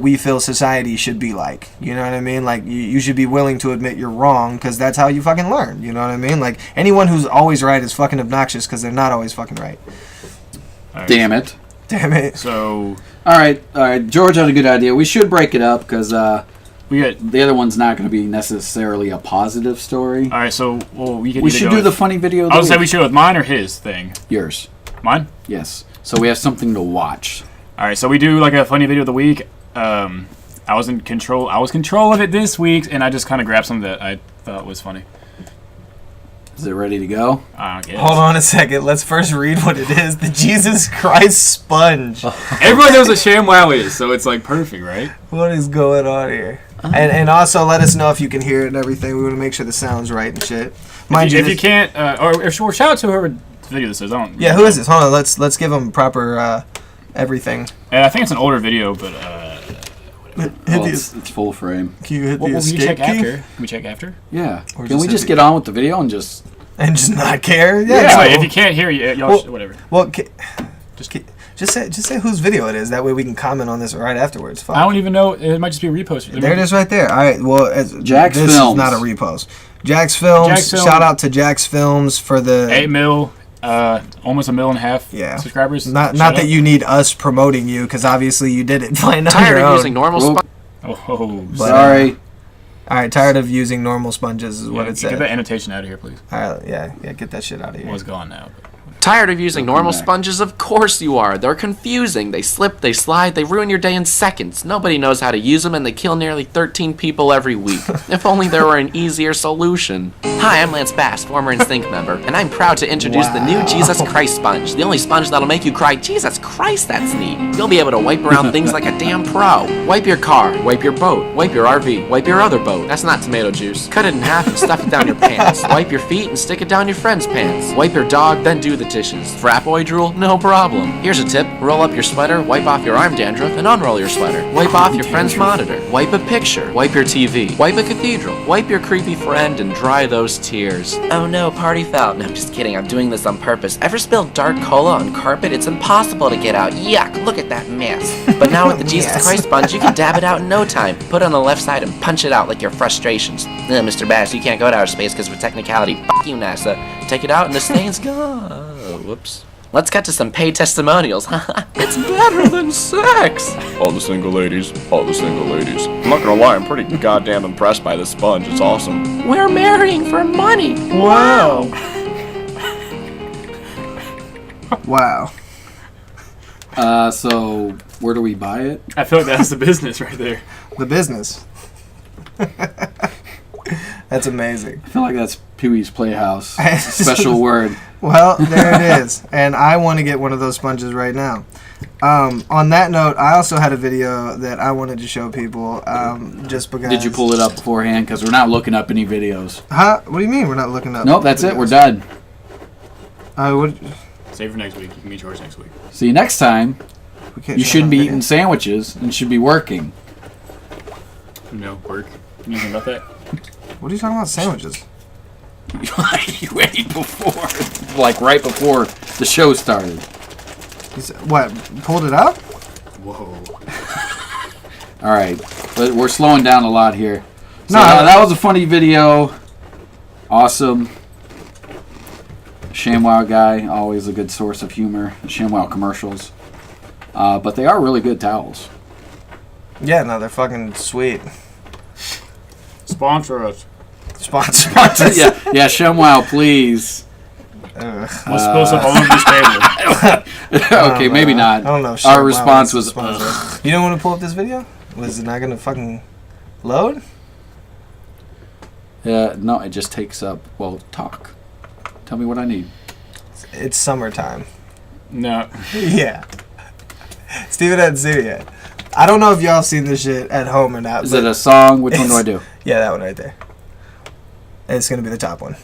we feel society should be like. You know what I mean? Like, you should be willing to admit you're wrong because that's how you fucking learn. You know what I mean? Like, anyone who's always right is fucking obnoxious because they're not always fucking right. All right. Damn it. Damn it. So All right. George had a good idea. We should break it up because we got. the other one's not going to be necessarily a positive story. All right. So we could. We either should go do with- the funny video. Of I the would say week. we should go with mine or his thing. Yours. Mine. Yes. So we have something to watch. All right. So we do like a funny video of the week. I was in control. I was control of it this week, and I just kind of grabbed something that I thought was funny. Is it ready to go? I guess. Hold on a second. Let's first read what it is. The Jesus Christ sponge. Everyone knows what ShamWow is, so it's like perfect, right? What is going on here? And also let us know if you can hear it and everything. We want to make sure the sound's right and shit. Mind If you this- can't, or shout out to whoever video this is. I don't. Yeah, who is this? Hold on. Let's give them proper everything. I think it's an older video, but Hit Well, the, it's full frame. can you hit what the will we escape check key? after? Can we check after? Yeah. Or Can we hit just the- get on with the video and just... And just not care? Yeah. so- If you can't hear, y'all Well- whatever. well, just say whose video it is. That way we can comment on this right afterwards. Fuck. I don't even know. It might just be a repost. There it is right there. All right. Well, Jack's this Films. is not a repost. Jack's Films. Jack's Films. Shout out to Jack's Films for the 8 mil, almost 1.5 million Yeah. subscribers. Not Shout that out. you need us promoting you because obviously you did it playing on Tired your of own. using normal Whoop. Oh, But, Sorry. All right, tired of using normal sponges is what it Get said. that annotation out of here, please. All right, yeah, get that shit out of here. Well, it's gone now. Tired of using normal back. sponges? Of course you are. They're confusing. They slip, they slide, they ruin your day in seconds. Nobody knows how to use them, and they kill nearly 13 people every week. If only there were an easier solution. Hi, I'm Lance Bass, former Instinct member, and I'm proud to introduce the new Jesus Christ sponge. The only sponge that'll make you cry, Jesus Christ, that's neat. You'll be able to wipe around things like a damn pro. Wipe your car, wipe your boat, wipe your RV, wipe your other boat. That's not tomato juice. Cut it in half and stuff it down your pants. Wipe your feet and stick it down your friend's pants. Wipe your dog, then do the dishes. Frat boy drool? No problem. Here's a tip. Roll up your sweater, wipe off your arm dandruff, and unroll your sweater. Wipe off your friend's monitor. Wipe a picture. Wipe your TV. Wipe a cathedral. Wipe your creepy friend and dry those tears. Oh no, party foul. No, I'm just kidding. I'm doing this on purpose. Ever spilled dark cola on carpet? It's impossible to get out. Yuck, look at that mess. But now with the Jesus Yes. Christ sponge, you can dab it out in no time. Put it on the left side and punch it out like your frustrations. Mr. Bass, you can't go to outer space because of technicality. F you, NASA. Take it out and the stain's gone. Oh, whoops. Let's cut to some paid testimonials. It's better than sex. All the single ladies, all the single ladies. I'm not gonna lie, I'm pretty goddamn impressed by this sponge. It's awesome. We're marrying for money. Wow. Wow. So where do we buy it? I feel like that's the business right there. The business. That's amazing. I feel like that's Pee-wee's Playhouse. Special word. Well, there it is. And I want to get one of those sponges right now. On that note, I also had a video that I wanted to show people just because... Did you pull it up beforehand? Because we're not looking up any videos. Huh? What do you mean we're not looking up? Nope, that's it. We're videos? done. What? Save for next week. You can meet yours next week. See you next time. We can't You show shouldn't be them eating videos. sandwiches and should be working. No work. Anything about that? What are you talking about? Sandwiches? You ate before, like right before the show started. You said, what? Pulled it up? Whoa. All right, but we're slowing down a lot here. So, No, that was a funny video. Awesome. ShamWow guy, always a good source of humor. ShamWow commercials, but they are really good towels. Yeah, no, they're fucking sweet. Sponsor us. Sponsor. yeah, ShemWow, please. Let's post up all over this table. Okay, maybe not. I don't know. Our response was, you don't want to pull up this video? Was it not going to fucking load? no, it just takes up, talk. Tell me what I need. It's summertime. No. Yeah. Steven hadn't seen it yet. I don't know if y'all seen this shit at home or not. Is it a song? Which one do I do? Yeah, that one right there. It's going to be the top one.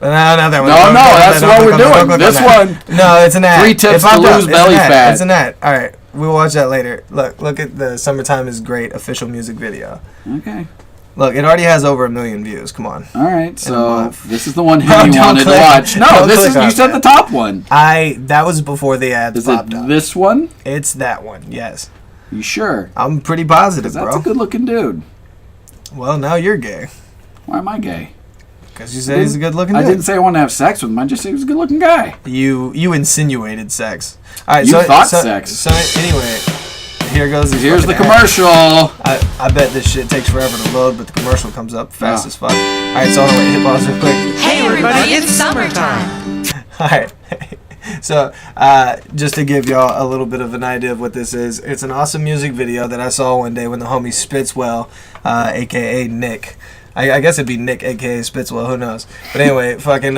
No, not that one. No, that's what we're doing. This one. No, it's an ad. 3 tips to lose belly fat. It's an ad. All right, we'll watch that later. Look at the "Summertime is Great" official music video. Okay. Look, it already has over 1 million views. Come on. All right, a so month. this is the one you Don't wanted click. to watch. No, Don't this click is on you said that. the top one. That was before the ads Is popped it up. this one? It's that one. Yes. You sure? I'm pretty positive, 'Cause that's bro. a good-looking dude. Well, now you're gay Why am I gay? because you said he's a good-looking I dude. didn't say I wanted to have sex with him. I just said he was a good-looking guy. You insinuated sex. All right. You so, thought so, sex. So anyway, here goes. This Here's the fucking ad. commercial. I bet this shit takes forever to load, but the commercial comes up fast Oh. as fuck. All right, so I'll wait. Hit pause real quick. Hey everybody, it's summertime. All right. So, just to give y'all a little bit of an idea of what this is, it's an awesome music video that I saw one day when the homie Spitzwell, aka Nick, I guess it'd be Nick, aka Spitzwell, who knows? But anyway, fucking,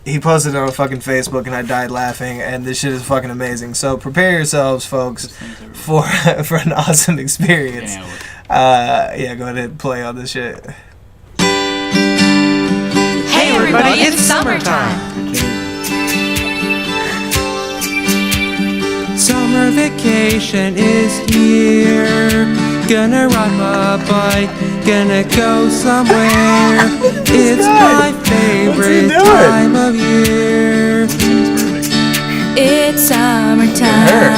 he posted it on fucking Facebook, and I died laughing, and this shit is fucking amazing. So prepare yourselves, folks, for an awesome experience. Yeah, go ahead and play on this shit. Hey everybody, it's summertime. Summer vacation is here. Gonna ride my bike, gonna go somewhere. It's my favorite time of year. It's summertime,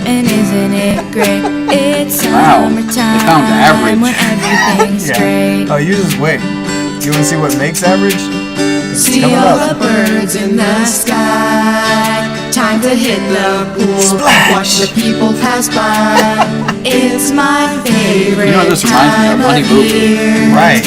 and isn't it great? It's Wow, summertime they found the average. when everything's great. Oh, you just wait. You want to see what makes average? It's See coming all up. the birds in the sky. Time to hit the pool. Watch the people pass by. It's my favorite You know, this reminds me of time Honey of Boo Boo. year. Right.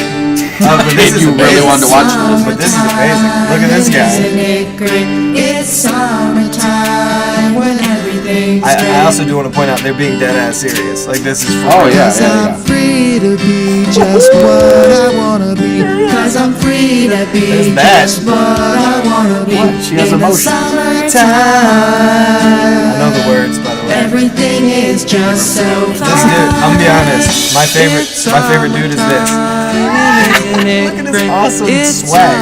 But this is You really amazing. wanted to watch this. But this is amazing. Look at this guy. Isn't it great? It's summertime when everything's great. I also do want to point out they're being dead ass serious. Like this is. Oh, yeah. I'm free to be just what I wanna be. Cause I'm free to be There's that. just what I wanna be. What? She has in the emotions. summertime. I know the words, by the way. Everything is just so This fun. dude, I'm gonna be honest. My favorite dude is this. Look at this awesome swag.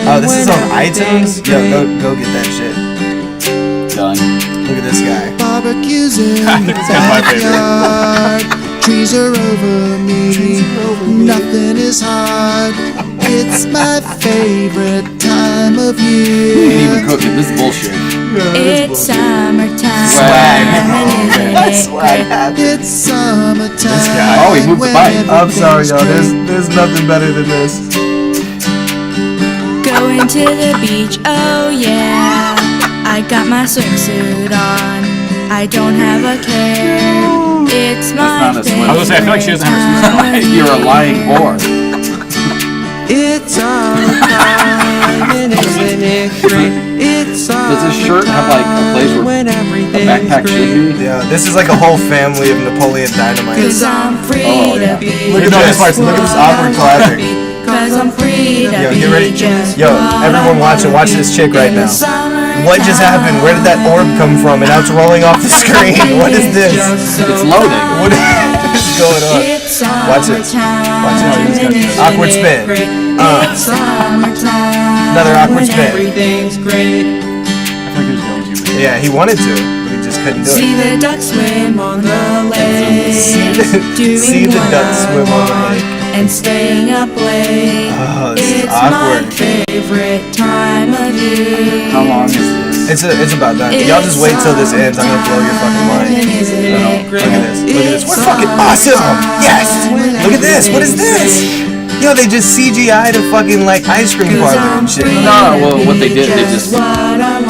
Oh, this is on iTunes. Yo, go get that shit. Done. Look at this guy. Barbecues in the This guy's my favorite. backyard. Trees are over me. Nothing is hard. It's my favorite time of You ain't even year. cooking. This is bullshit. It's summertime, Swag. and isn't Swag it happy. It's summertime. This guy. Oh, he moved the when bike. I'm sorry, y'all. everything's There's nothing better than this. Going to the beach, oh yeah. I got my swimsuit on. I don't have a care. It's my not a swim. I was gonna say, I feel like she doesn't have her favorite You're a lying whore. It's summertime, and isn't it great? It's Does this shirt have, like, a place where when A everything's backpack great. should be. Yeah, this is like a whole family of Napoleon Dynamite. Cause I'm free Oh, yeah. to be Look at this. Look at this awkward classic. Cause I'm free to Yo, be get ready. just Yo, what everyone I watching. wanna Watch be. this chick right In the now. summertime, What just happened? Where did that orb come from? And now it's rolling off the screen. What is this? It's loading. What is going on? It's Watch this. Watch this. this. Awkward spin. It's summertime. Another awkward when spin. Everything's great. Yeah, he wanted to, but he just couldn't do See it. the ducks swim on the lake. Doing See the what ducks I swim on the want lake. And staying up late. Oh, this is It's awkward. my favorite time of year. How long is this? It's about done. Y'all just wait till this ends. I'm gonna blow your fucking mind. Isn't it Look at this. Look at this. We're It's fucking awesome. Yes. summertime. Look at this. What is this? Yo, they just CGI'd a fucking like ice cream parlor and shit. No, well, what they did, they just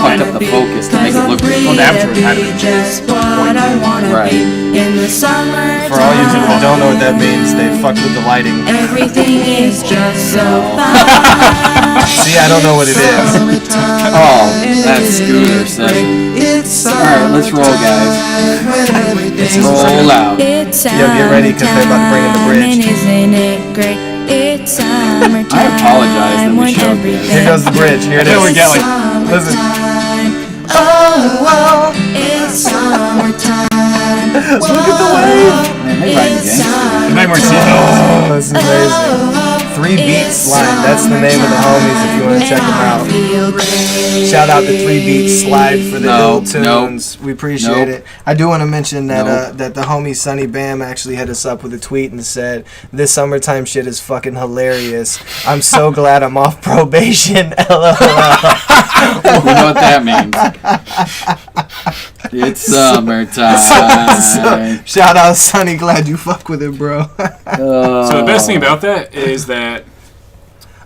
fucked up the focus to make it look good. Well, the aperture had to be just what I wanna Right. be in the summer. For all you people that don't know what that means, they fucked with the lighting. Everything is just so fun. See, I don't know what it is. Oh, that's Scooter session. Alright, let's roll, guys. Let's roll out. It's Yo, get ready, 'cause they're about to bring in the bridge. summertime, and isn't it great? It's summertime. I apologize that we when showed everything Here goes the bridge. Here it Here we is. get like Listen. Oh, it's summertime. Look at the wave. Man, they ride gangster. you might more seatbelts. Oh, that's amazing. 3 Beat Slide. That's the name of the homies if you want to check them out. Shout out to 3 Beat Slide for the No, little tunes. We appreciate Nope. it. I do want to mention that Nope. that the homie Sonny Bam actually hit us up with a tweet and said, "This summertime shit is fucking hilarious. I'm so glad I'm off probation." LOL. You know what that means. It's summertime. So, shout out Sonny, glad you fuck with it, bro. So the best thing about that is that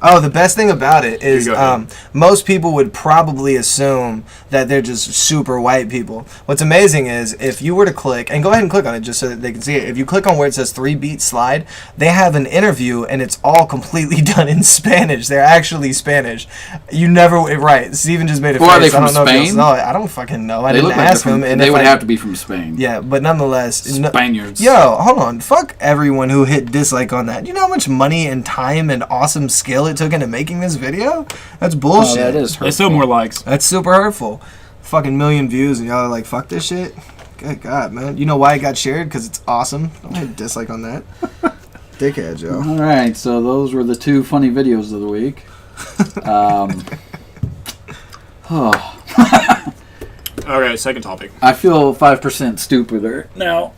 Oh, the best thing about it is You go ahead. most people would probably assume that they're just super white people. What's amazing is if you were to click, and go ahead and click on it just so that they can see it. If you click on where it says 3 Beat Slide, they have an interview and it's all completely done in Spanish. They're actually Spanish. You never, right, Steven just made a Well, face. are they from I don't know if Spain? you'll know it. I don't fucking know. I They didn't look like ask they're him. from, And they if would I- have to be from Spain. Yeah, but nonetheless. Spaniards. Yo, hold on. Fuck everyone who hit dislike on that. You know how much money and time and awesome skill it took into making this video? That's Oh, bullshit. that is there's hurtful. still more likes. That's super hurtful. Fucking million views and y'all are like, fuck this shit? Good God, man. You know why it got shared? Because it's awesome. Don't hit dislike on that. Dickhead, Joe. All right, so those were the 2 funny videos of the week. Okay, second topic. I feel 5% stupider now.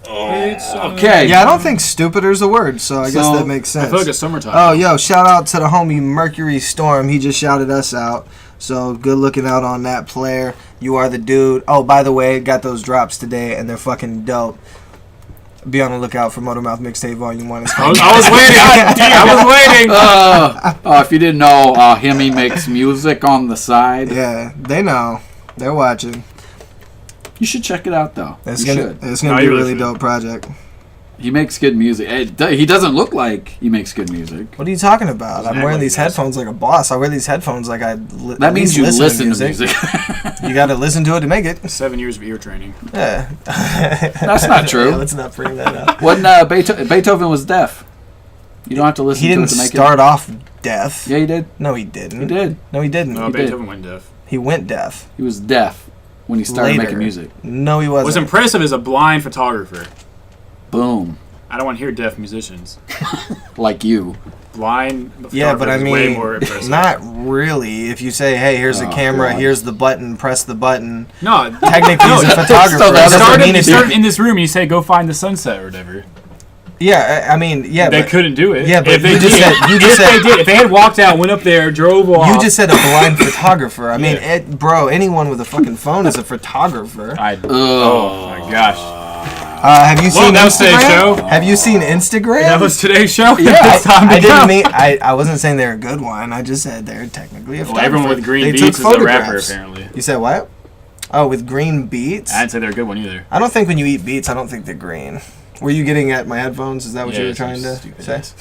Okay. Yeah, I don't think stupider's a word, so I guess So, that makes I sense. feel like it's summertime. Oh, yo, shout out to the homie Mercury Storm. He just shouted us out. So good looking out on that player. You are the dude. Oh, by the way, got those drops today, and they're fucking dope. Be on the lookout for Motormouth Mixtape Volume 1. I was waiting. I was waiting. If you didn't know, Hemi makes music on the side. Yeah, they know. They're watching. You should check it out, though. It's You gonna should. it's gonna No, be a you really really dope project. He makes good music. He doesn't look like he makes good music. What are you talking about? Doesn't I'm act wearing like these he does. headphones like a boss. I wear these headphones like I That means you listen to music. You got to listen to it to make it. 7 years of ear training. Yeah. That's not true. Yeah, let's not bring that up. When Beethoven was deaf, you don't have to listen He to didn't it to make start off deaf. it. Yeah, he did. No, he didn't. He did. No, he didn't. No, He did. Beethoven went deaf. He went deaf. He was deaf when he started Later. making music. No, he What's wasn't. impressive is a blind photographer. Boom. I don't want to hear deaf musicians. Like you. Blind Yeah, but I photographer is way mean, more impressive. not really. If you say, "Hey, here's a Oh, camera. God. Here's the button. Press the button." No, Technically, he's a photographer. So It that's doesn't mean you it's- start in this room and you say, go find the sunset or whatever. Yeah, I mean, yeah. They but couldn't do it. Yeah, but if they you just did, said- you just if they said- did, if they had walked out, went up there, drove off. You just said a blind photographer. I mean, Yeah. bro, anyone with a fucking phone is a photographer. Oh my gosh. Have you Well, seen that was today's Instagram? show. Have you seen Instagram? That was today's show. Yeah, It's time to I didn't go. mean. I wasn't saying they're a good one. I just said they're technically a Well, photographer. everyone with green They beats took is a rapper, photographs. apparently. You said what? Oh, with green beats? I didn't say they're a good one either. I don't think when you eat beets, I don't think they're green. Were you getting at my headphones? Is that what Yeah, you were it's trying to stupid say? ass.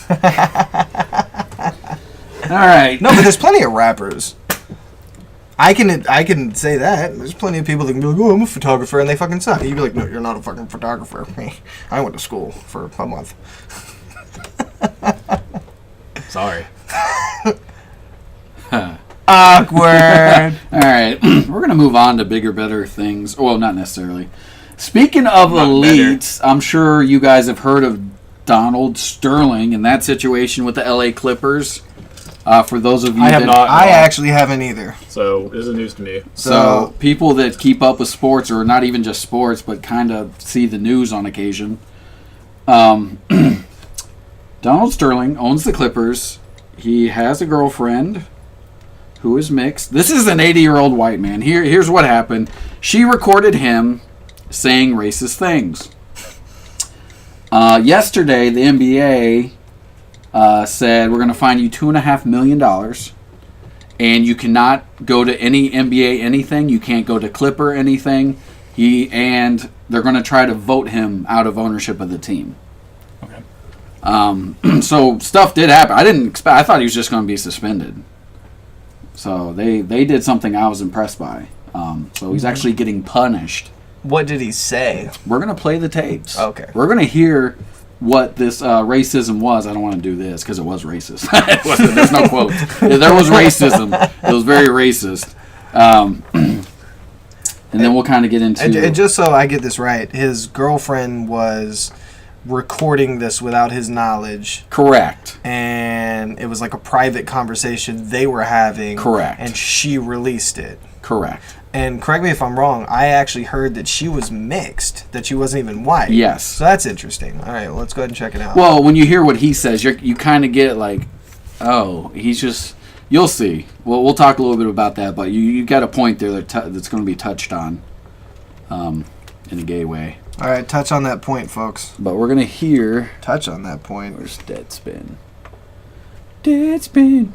All right. No, but there's plenty of rappers. I can say that. There's plenty of people that can be like, oh, I'm a photographer, and they fucking suck. And you'd be like, no, you're not a fucking photographer. I went to school for a month. Sorry. Awkward. All right. We're going to move on to bigger, better things. Well, not necessarily. Speaking of Not elites, I'm sure you guys have heard of Donald Sterling and that situation with the LA Clippers. For those of you I have that not. I actually haven't either. So this is news to me. So people that keep up with sports, or not even just sports, but kind of see the news on occasion. Donald Sterling owns the Clippers. He has a girlfriend who is mixed. This is an 80-year-old white man. Here's what happened. She recorded him saying racist things. Yesterday, the NBA said, we're going to fine you $2.5 million. and you cannot go to any NBA anything. You can't go to Clipper anything. And they're going to try to vote him out of ownership of the team. Okay. So stuff did happen. I didn't expect. I thought he was just going to be suspended. So they did something I was impressed by. So he's actually getting punished. What did he say? We're going to play the tapes. Okay. We're going to hear what this racism was. I don't want to do this because it was racist. There's no quote. There was racism. It was very racist. And then we'll kind of get into... And just so I get this right, his girlfriend was recording this without his knowledge. Correct. And it was like a private conversation they were having. Correct. And she released it. Correct. And correct me if I'm wrong, I actually heard that she was mixed, that she wasn't even white. Yes. So that's interesting. All right, well, let's go ahead and check it out. Well, when you hear what he says, you kind of get like, oh, he's just... You'll see. Well, we'll talk a little bit about that, but you got a point there that's going to be touched on in a gay way. All right, touch on that point, folks. But we're going to hear... Touch on that point. Where's Deadspin? Deadspin.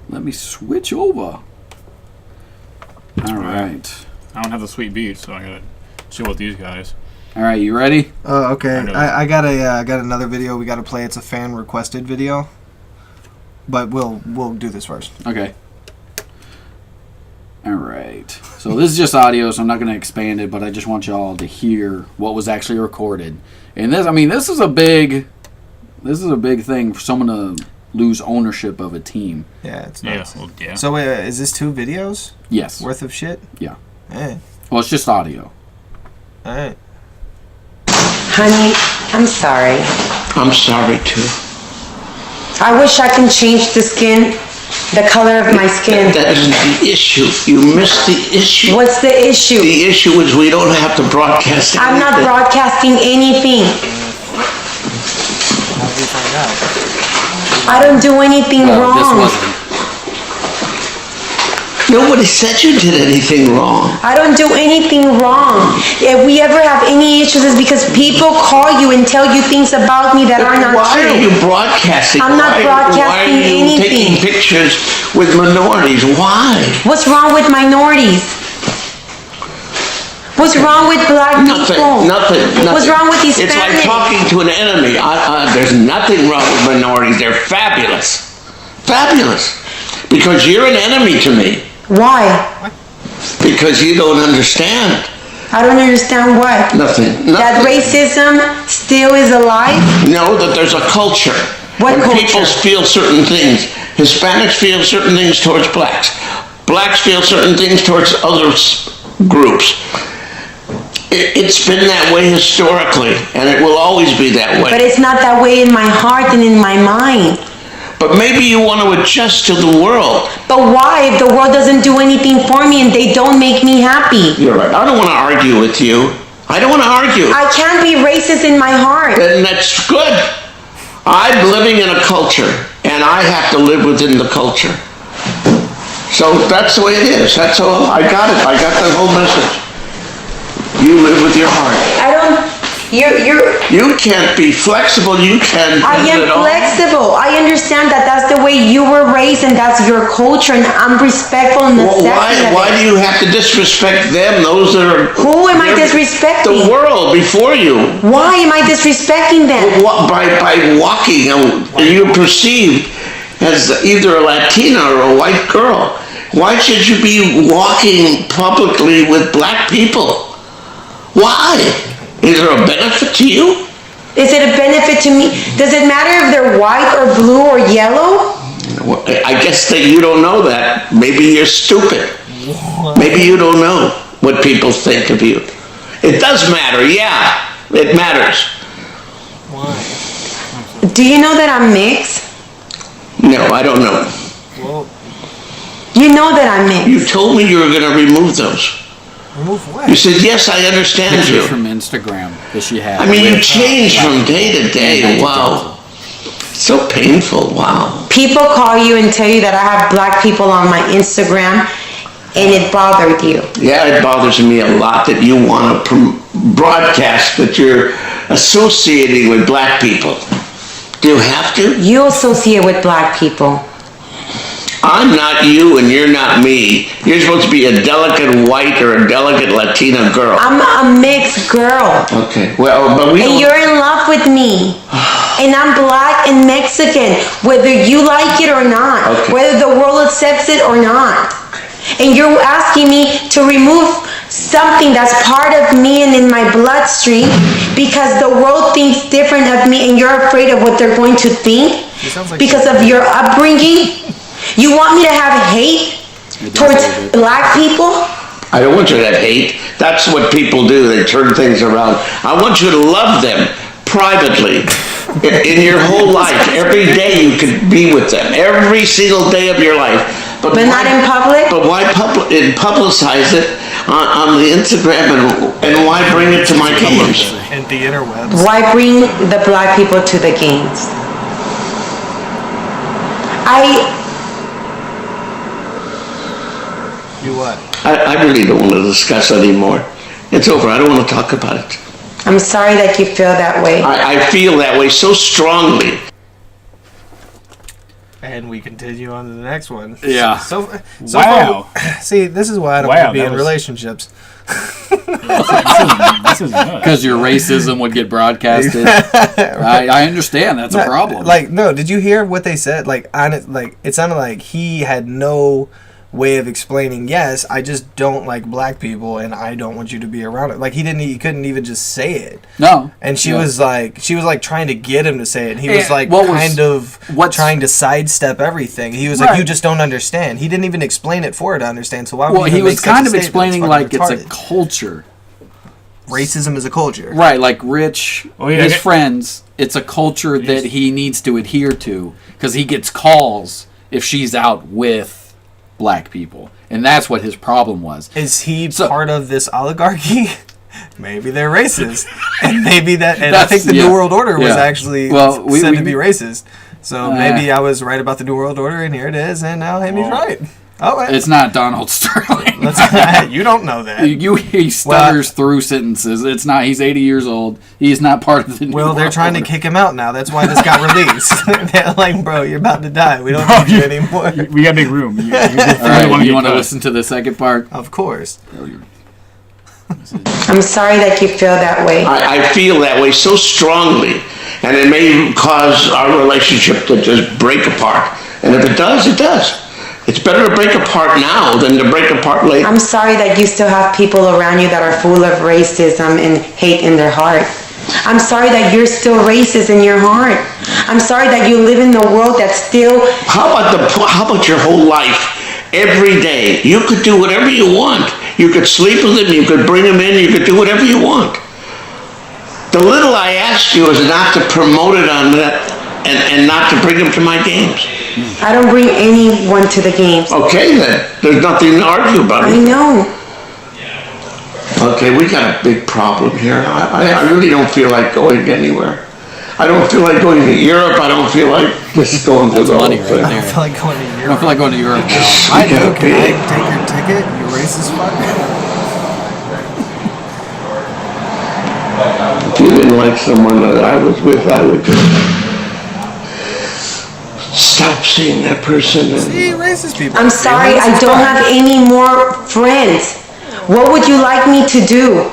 Let me switch over. All right. I don't have the sweet beat, so I gotta chill with these guys. All right, you ready? Oh, okay. I got another video we got to play. It's a fan requested video, but we'll do this first. Okay. All right. So this is just audio, so I'm not going to expand it, but I just want y'all to hear what was actually recorded. And this is a big thing for someone to lose ownership of a team. Yeah, it's nuts. Yeah, well, yeah. So is this 2 videos? Yes. Worth of shit? Yeah. Hey. Well, it's just audio. All right. Honey, I'm sorry. I'm sorry too. I wish I can change the color of my skin. That isn't the issue. You missed the issue. What's the issue? The issue is we don't have to broadcast anything. I'm not broadcasting anything. How did we find out? I don't do anything wrong. This wasn't. Nobody said you did anything wrong. I don't do anything wrong. If we ever have any issues, it's because people call you and tell you things about me that are not Why true. are you broadcasting? I'm not broadcasting anything. Why are you taking pictures with minorities? Why? What's wrong with minorities? What's wrong with black people? Nothing. What's wrong with Hispanics? It's like talking to an enemy. There's nothing wrong with minorities. They're fabulous. Fabulous. Because you're an enemy to me. Why? Because you don't understand. I don't understand what? Nothing. That racism still is alive? No, that there's a culture. What when culture? people feel certain things. Hispanics feel certain things towards blacks. Blacks feel certain things towards other groups. It's been that way historically, and it will always be that way. But it's not that way in my heart and in my mind. But maybe you want to adjust to the world. But why if the world doesn't do anything for me and they don't make me happy? You're right. I don't want to argue with you. I don't want to argue. I can't be racist in my heart. And that's good. I'm living in a culture, and I have to live within the culture. So that's the way it is. That's all. I got it. I got the whole message. You live with your heart. I don't... You can't be flexible. You can. I am flexible. I understand that that's the way you were raised and that's your culture, and I'm respectful and accepting of it. Why do you have to disrespect them? Those that are. Who am I disrespecting? The world before you. Why am I disrespecting them? By walking, you're perceived as either a Latina or a white girl. Why should you be walking publicly with black people? Why? Is there a benefit to you? Is it a benefit to me? Does it matter if they're white or blue or yellow? Well, I guess that you don't know that. Maybe you're stupid. Maybe you don't know what people think of you. It does matter, yeah. It matters. Why? Do you know that I'm mixed? No, I don't know. Well, you know that I'm mixed. You told me you were going to remove those. remove what? You said, yes, I understand you. Pictures from Instagram that she had. I mean, you change from day to day. Wow. So painful. Wow. People call you and tell you that I have black people on my Instagram, and it bothered you. Yeah, it bothers me a lot that you want to broadcast that you're associating with black people. Do you have to? You associate with black people. I'm not you and you're not me. You're supposed to be a delicate white or a delicate Latina girl. I'm a mixed girl. Okay, well, but we And don't... you're in love with me. And I'm black and Mexican, whether you like it or not. Okay. Whether the world accepts it or not. And you're asking me to remove something that's part of me and in my bloodstream because the world thinks different of me and you're afraid of what they're going to think because of your upbringing. You want me to have hate towards black people? I don't want you to have hate. That's what people do. They turn things around. I want you to love them privately. In your whole life, every day you could be with them. Every single day of your life. But not in public? But why publicize it on the Instagram and why bring it to my games? And the interwebs. Why bring the black people to the games? You what? I really don't want to discuss anymore. It's over. I don't want to talk about it. I'm sorry that you feel that way. I feel that way so strongly. And we continue on to the next one. Yeah. So Wow. See, this is why I don't Wow, want to be that in was- relationships. This is nuts. Because your racism would get broadcasted. I understand. That's a problem. Like, no, did you hear what they said? Like, it sounded like he had no way of explaining, yes, I just don't like black people and I don't want you to be around it. Like, he couldn't even just say it. No. And she Yeah. was like trying to get him to say it. And he was Yeah, like trying to sidestep everything. He was like, you just don't understand. He didn't even explain it for her to understand. So why would he he was make such kind a of statement? explaining It's like fucking it's a retarded. culture. Racism is a culture. Right, like Rich, Oh, yeah, his yeah. friends, it's a culture that he needs to adhere to because he gets calls if she's out with black people. And that's what his problem was. Is he part of this oligarchy? Maybe they're racist. And maybe I That's- think the yeah. New World Order was Yeah. actually said to be racist. So maybe I was right about the New World Order, and here it is, and now Amy's right. Oh, well. It's not Donald Sterling. You don't know that. He stutters through sentences. It's not. He's 80 years old. He's not part of the New Well, they're World trying to Order. kick him out now. That's why this got released. They're like, bro, you're about to die. We don't need you anymore. We got big room. All right, you want to listen to the second part? Of course. I'm sorry that you feel that way. I feel that way so strongly, and it may cause our relationship to just break apart. And if it does, it does. It's better to break apart now than to break apart later. I'm sorry that you still have people around you that are full of racism and hate in their heart. I'm sorry that you're still racist in your heart. I'm sorry that you live in the world that's still... How about your whole life? Every day, you could do whatever you want. You could sleep with him, you could bring him in, you could do whatever you want. The little I asked you is not to promote it on that and not to bring him to my games. I don't bring anyone to the games. Okay then, there's nothing to argue about. I know. Okay, we got a big problem here. I really don't feel like going anywhere. I don't feel like going to Europe. I don't feel like just going to the whole thing. I don't feel like going to I don't Europe. feel like going to Europe now. I do. Can I take your ticket, you racist fuck? If you didn't like someone that I was with, I would just stop seeing that person. See, racist people. I'm sorry, I don't have any more friends. What would you like me to do?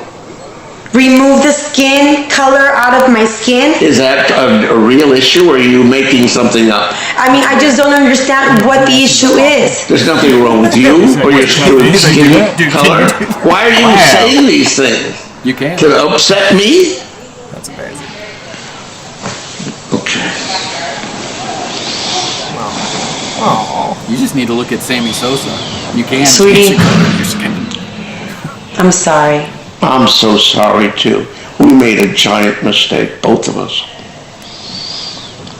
Remove the skin color out of my skin? Is that a real issue, or are you making something up? I mean, I just don't understand what the issue is. There's nothing wrong with you or your skin color. Why are you saying these things? You can. To upset me? That's amazing. Okay. Oh. You just need to look at Sammy Sosa. You can Sweetie. change the color of your skin. I'm sorry. I'm so sorry too. We made a giant mistake, both of us.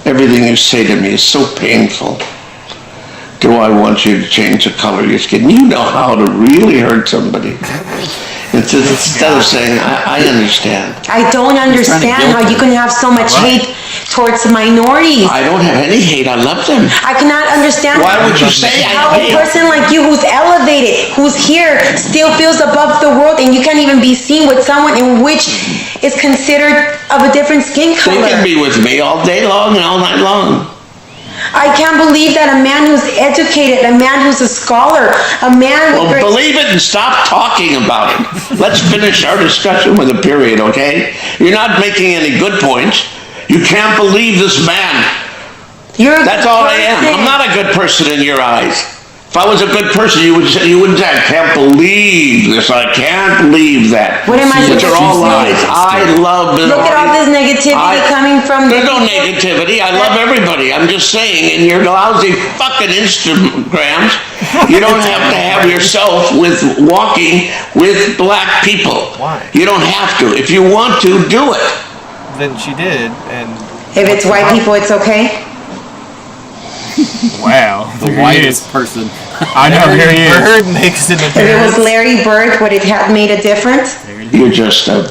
Everything you say to me is so painful. Do I want you to change the color of your skin? You know how to really hurt somebody. Instead of saying, I understand. I don't understand how you can have so much hate towards minorities. I don't have any hate. I love them. I cannot understand Why would you say how I a hate? person like you who's elevated, who's here, still feels above the world and you can't even be seen with someone in which is considered of a different skin They can color. be with me all day long and all night long. I can't believe that a man who's educated, a man who's a scholar, a man with Well, believe it and stop talking about it. Let's finish our discussion with a period, okay? You're not making any good points. You can't believe this man. That's all I am. I'm not a good person in your eyes. If I was a good person, you wouldn't say, I can't believe this. I can't believe that. What am I Which are all supposed to lies. say? I love this. Look at all this negativity coming from There's no negativity. I love everybody. I'm just saying, in your lousy fucking Instagrams, you don't have to have yourself with walking with black people. Why? You don't have to. If you want to, do it. Then she did, and If it's white people, it's okay? Wow. The whitest person. I know, here he is. Bird makes an If it appearance. was Larry Bird, would it have made a difference? You're just a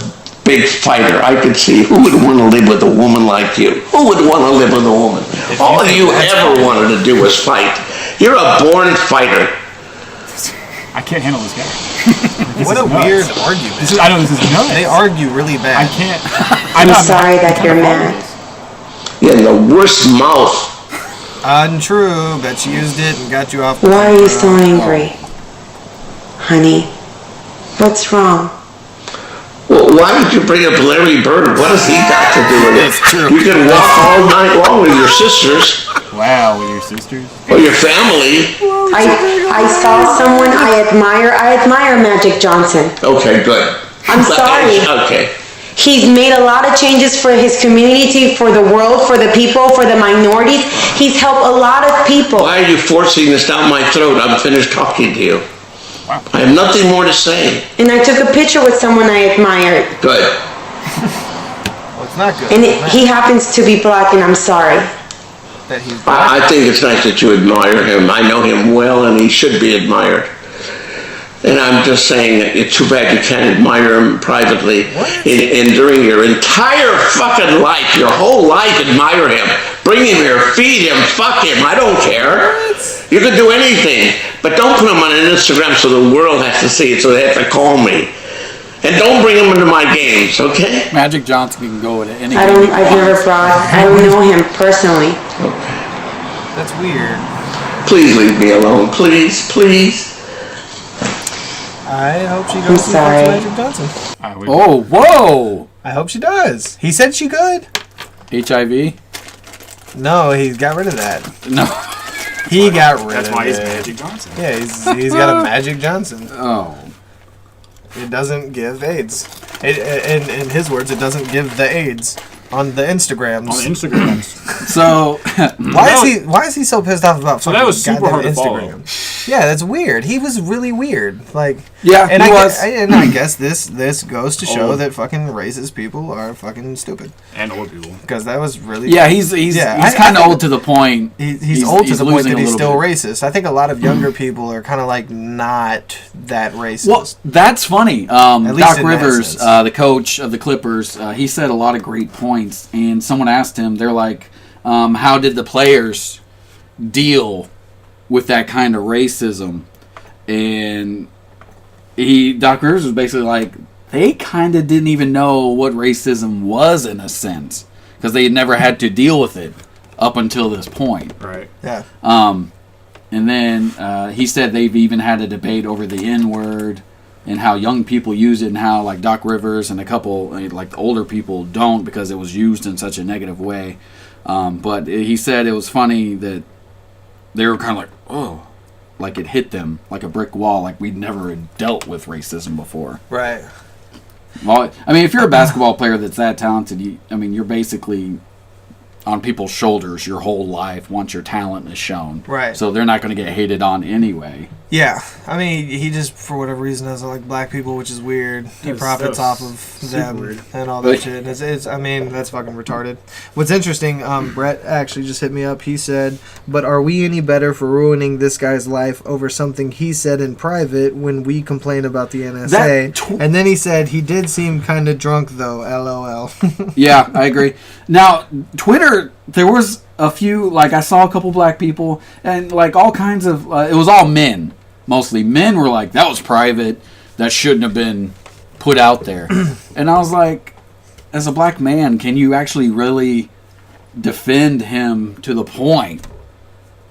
big fighter. I could see who would want to live with a woman like you. Who would want to live with a woman? All you ever wanted to do was fight. You're a born fighter. I can't handle this guy. What a weird argument. I know this is nuts. They argue really bad. I can't. I'm sorry that you're mad. You have the worst mouth. Untrue. Bet she used it and got you off. Why are you so angry? Honey, what's wrong? Well, why would you bring up Larry Bird? What has he got to do with it? It's true. You can walk all night long with your sisters Wow, with your sisters? or your family. I saw someone I admire. I admire Magic Johnson. Okay, good. I'm sorry. Okay. He's made a lot of changes for his community, for the world, for the people, for the minorities. He's helped a lot of people. Why are you forcing this down my throat? I'm finished talking to you. I have nothing more to say. And I took a picture with someone I admired. Good. Well, it's not good. And he happens to be black, and I'm sorry. That he's black. I think it's nice that you admire him. I know him well, and he should be admired. And I'm just saying, it's too bad you can't admire him privately. And during your entire fucking life, your whole life, admire him. Bring him here, feed him, fuck him, I don't care. You can do anything. But don't put him on an Instagram so the world has to see it, so they have to call me. And don't bring him into my games, okay? Magic Johnson can go to any. I don't know him personally. That's weird. Please leave me alone, please, please. I hope she I'm goes to sorry. Magic Johnson. Oh, whoa! I hope she does. He said she could. HIV? No, he got rid of that. No. He got rid That's of why he's it. Magic Johnson. Yeah, he's got a Magic Johnson. Oh. It doesn't give AIDS. In his words, it doesn't give the AIDS on the Instagrams. On Instagrams. So Why is he so pissed off about So that was super hard to Instagram? follow. Yeah, that's weird. He was really weird. Like, Yeah, and he I was. I guess this goes to show Old. that fucking racist people are fucking stupid. And old people. Because that was really yeah, he's I kind of think old to the point. he's old to the point losing that a he's little still bit. racist. I think a lot of younger people are kind of like not that racist. Well, that's funny. least Doc in that Rivers, sense. the coach of the Clippers, he said a lot of great points. And someone asked him, they're like, how did the players deal with that kind of racism? And Doc Rivers was basically like, they kind of didn't even know what racism was in a sense, because they had never had to deal with it up until this point. Right. yeah. And then he said they've even had a debate over the N-word and how young people use it, and how like Doc Rivers and a couple like the older people don't, because it was used in such a negative way. But he said it was funny that they were kind of like, oh, like it hit them like a brick wall, like we'd never had dealt with racism before. Right. Well, I mean, if you're a basketball player that's that talented, you're basically on people's shoulders your whole life once your talent is shown. Right. So they're not going to get hated on anyway. Yeah, I mean, he just, for whatever reason, doesn't like black people, which is weird. He profits off of them weird. and all that shit. It's, I mean, that's fucking retarded. What's interesting, Brett actually just hit me up. He said, but are we any better for ruining this guy's life over something he said in private when we complain about the NSA? And then he said, he did seem kind of drunk, though, LOL. Yeah, I agree. Now, Twitter, there was a few, like I saw a couple black people and like all kinds of, it was all men. Mostly men were like, that was private. That shouldn't have been put out there. And I was like, as a black man, can you actually really defend him to the point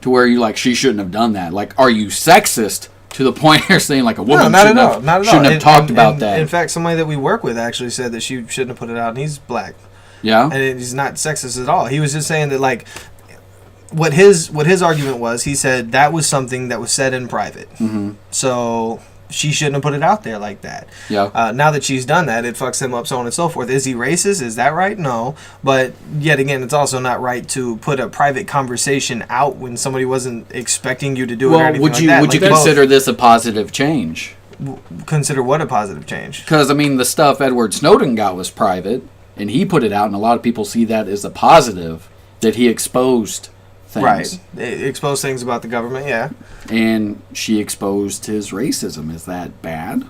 to where you like she shouldn't have done that? Like, are you sexist to the point you're saying like a woman shouldn't have talked about that? In fact, somebody that we work with actually said that she shouldn't have put it out, and he's black. Yeah, and he's not sexist at all. He was just saying that like what his argument was. He said that was something that was said in private, so she shouldn't have put it out there like that. Yeah. Now that she's done that, it fucks him up, so on and so forth. Is he racist? Is that right? No. But yet again, it's also not right to put a private conversation out when somebody wasn't expecting you to do it or anything would you like that. would you consider this a positive change? Consider what a positive change? Because I mean, the stuff Edward Snowden got was private, and he put it out, and a lot of people see that as a positive that he exposed things. Right. Expose things about the government, yeah. And she exposed his racism. Is that bad?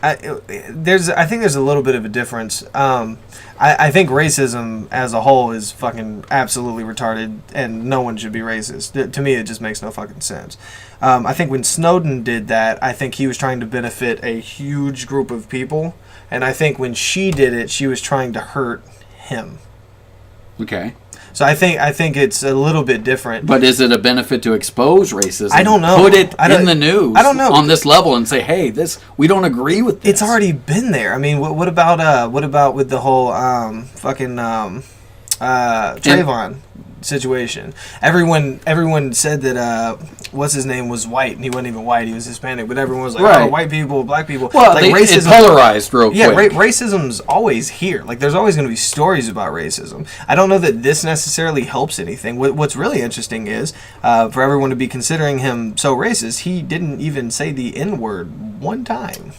I think there's a little bit of a difference. I think racism as a whole is fucking absolutely retarded, and no one should be racist. To me, it just makes no fucking sense. I think when Snowden did that, I think he was trying to benefit a huge group of people, and I think when she did it, she was trying to hurt him. Okay. So I think it's a little bit different. But is it a benefit to expose racism? I don't know. Put it in the news. I don't know. On this level and say, hey, we don't agree with this. It's already been there. I mean, what about with the whole Trayvon situation? Everyone said that what's his name was white, and he wasn't even white. He was Hispanic, but everyone was like, right. oh, white people, black people. Well, like racism, it polarized real quick. Yeah, racism's always here. Like, there's always going to be stories about racism. I don't know that this necessarily helps anything. What's really interesting is for everyone to be considering him so racist, he didn't even say the N-word one time.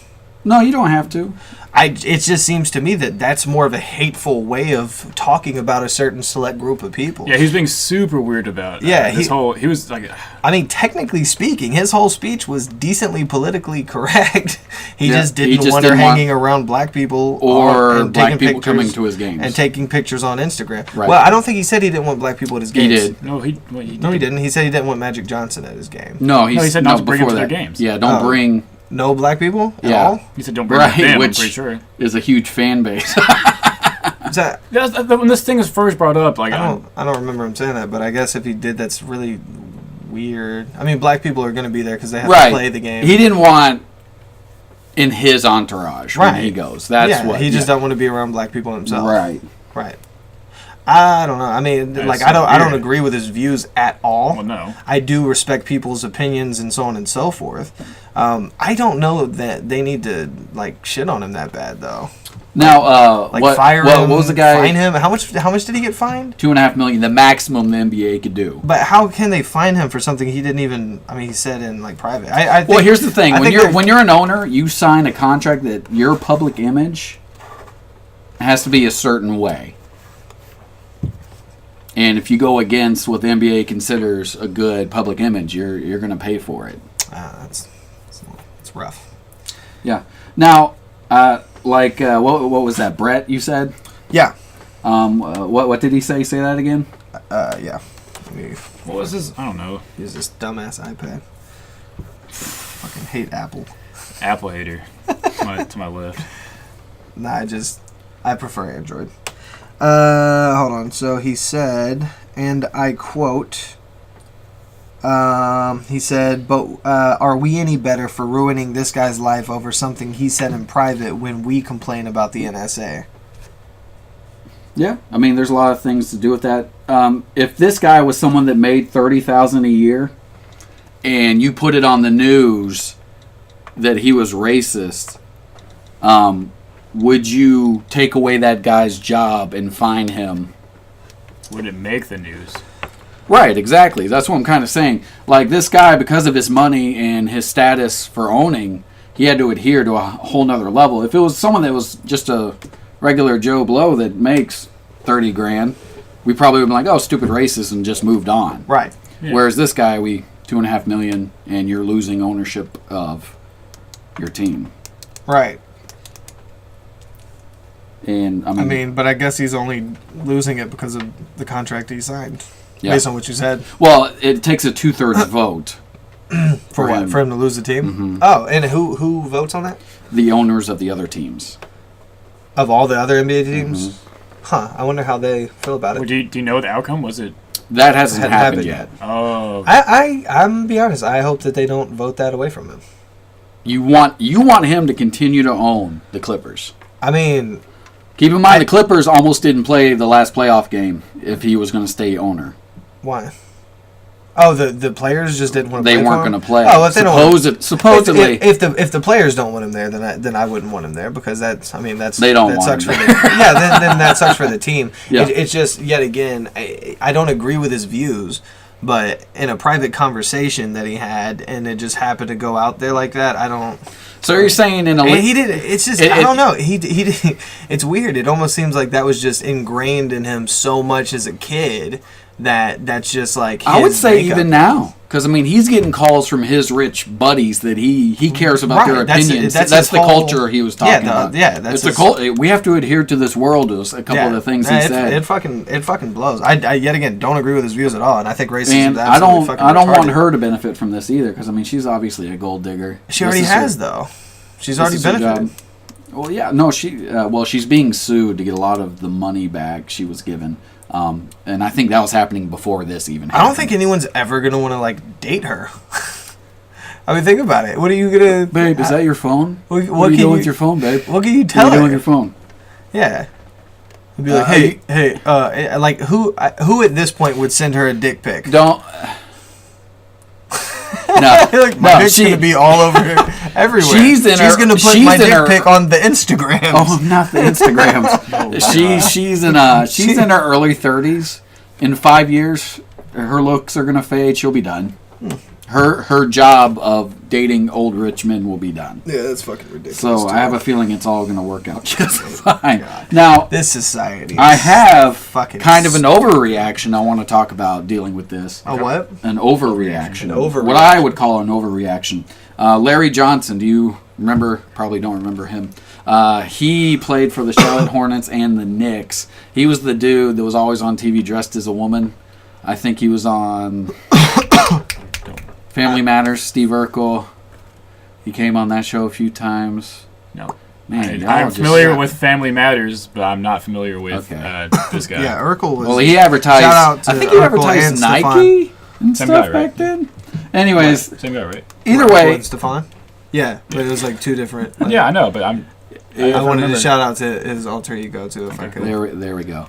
No, you don't have to. It just seems to me that that's more of a hateful way of talking about a certain select group of people. Yeah, he was being super weird about he was like... I mean, technically speaking, his whole speech was decently politically correct. He just didn't want her hanging around black people or black people coming to his games. And taking pictures on Instagram. Right. Well, I don't think he said he didn't want black people at his games. He did. No, he didn't. He said he didn't want Magic Johnson at his game. No, he said not to bring him to their games. Yeah, don't bring... No black people at all? He said don't bring them, I'm pretty sure. Is a huge fan base. When this thing was first brought up, like I don't remember him saying that, but I guess if he did, that's really weird. I mean, black people are going to be there because they have to play the game. He didn't want in his entourage when he goes. That's what he just don't want to be around black people himself. Right. I don't know. I mean, like I don't agree with his views at all. Well, no. I do respect people's opinions and so on and so forth. I don't know that they need to like shit on him that bad though. Now, fire him. What was the guy? Fine him. How much did he get fined? $2.5 million, the maximum the NBA could do. But how can they fine him for something he didn't even? I mean, he said in like private. I think, well, here's the thing: when you're an owner, you sign a contract that your public image has to be a certain way. And if you go against what the NBA considers a good public image, you're going to pay for it. It's rough. Yeah. Now, what was that? Brett, you said? Yeah. What did he say? Say that again. Yeah. What was his? I don't know. Use this dumbass iPad. Fucking hate Apple. Apple hater. to my left. Nah, I prefer Android. Hold on. So he said, and I quote, he said, but are we any better for ruining this guy's life over something he said in private when we complain about the NSA? Yeah, I mean, there's a lot of things to do with that. If this guy was someone that made $30,000 a year, and you put it on the news that he was racist, would you take away that guy's job and fine him? Would it make the news? Right, exactly. That's what I'm kind of saying. Like, this guy, because of his money and his status for owning, he had to adhere to a whole nother level. If it was someone that was just a regular Joe Blow that makes $30,000, we probably would have been like, oh, stupid racist, and just moved on. Right. Yeah. Whereas this guy, $2.5 million, and you're losing ownership of your team. Right. And I mean, but I guess he's only losing it because of the contract he signed. Yeah. Based on what you said. Well, it takes a 2/3 vote. For what? him. For him to lose the team? Mm-hmm. Oh, and who votes on that? The owners of the other teams. Of all the other NBA teams? Mm-hmm. Huh. I wonder how they feel about it. Well, do you know the outcome? Was it That hasn't happened yet. Oh. I'm gonna be honest. I hope that they don't vote that away from him. You want him to continue to own the Clippers. I mean, keep in mind the Clippers almost didn't play the last playoff game if he was going to stay owner. Why? Oh, the players just didn't want to play. They weren't going to play. Oh, if they don't supposedly, if the players don't want him there, then I wouldn't want him there because they don't want sucks him for the then that sucks for the team. Yeah. It's just yet again I don't agree with his views, but in a private conversation that he had and it just happened to go out there like that, I don't. So you're saying he did. It's just I don't know. He did. It's weird. It almost seems like that was just ingrained in him so much as a kid. That's just like his I would say makeup. even now, because I mean he's getting calls from his rich buddies that he cares about their opinions. That's the culture he was talking about. Yeah, that's it's a we have to adhere to this world. Was a couple of the things he said. It fucking blows. I yet again don't agree with his views at all, and I think racism. And is absolutely fucking I don't retarded. want her to benefit from this either, because I mean she's obviously a gold digger. She already has though. She's already benefited. Well, yeah, no, she's being sued to get a lot of the money back she was given. And I think that was happening before this even happened. I don't think anyone's ever going to want to, like, date her. I mean, think about it. What are you going to... Babe, is that your phone? What are you doing with your phone, babe? What can you tell her? What are you doing with your phone? Yeah. You'd be like, hey, like, who at this point would send her a dick pic? Don't... No, like my dick's gonna be all over her, everywhere. She's gonna put my dick pic on the Instagram. Oh, not the Instagrams. She's in her early 30s. In 5 years, her looks are gonna fade. She'll be done. Her job of dating old rich men will be done. Yeah, that's fucking ridiculous. So I have a feeling it's all gonna work out just fine. God. Now, this society. I have fucking kind of an overreaction I want to talk about dealing with this. A what? An overreaction. What I would call an overreaction. Larry Johnson, do you remember? Probably don't remember him. He played for the Charlotte Hornets and the Knicks. He was the dude that was always on TV dressed as a woman. I think he was on Family Matters, Steve Urkel. He came on that show a few times. No. Man, I'm familiar with Family Matters, but I'm not familiar with this guy. Yeah, Urkel was... Well, he advertised... Shout out to I think he Urkel advertised and Nike Stefan. and Same stuff guy, right? back then. Anyways... Same guy, right? Either Urkel way... and Stefan? Yeah, but it was like two different... Like, yeah, I know, but I wanted to shout out to his alter ego, too, if I could. There we go.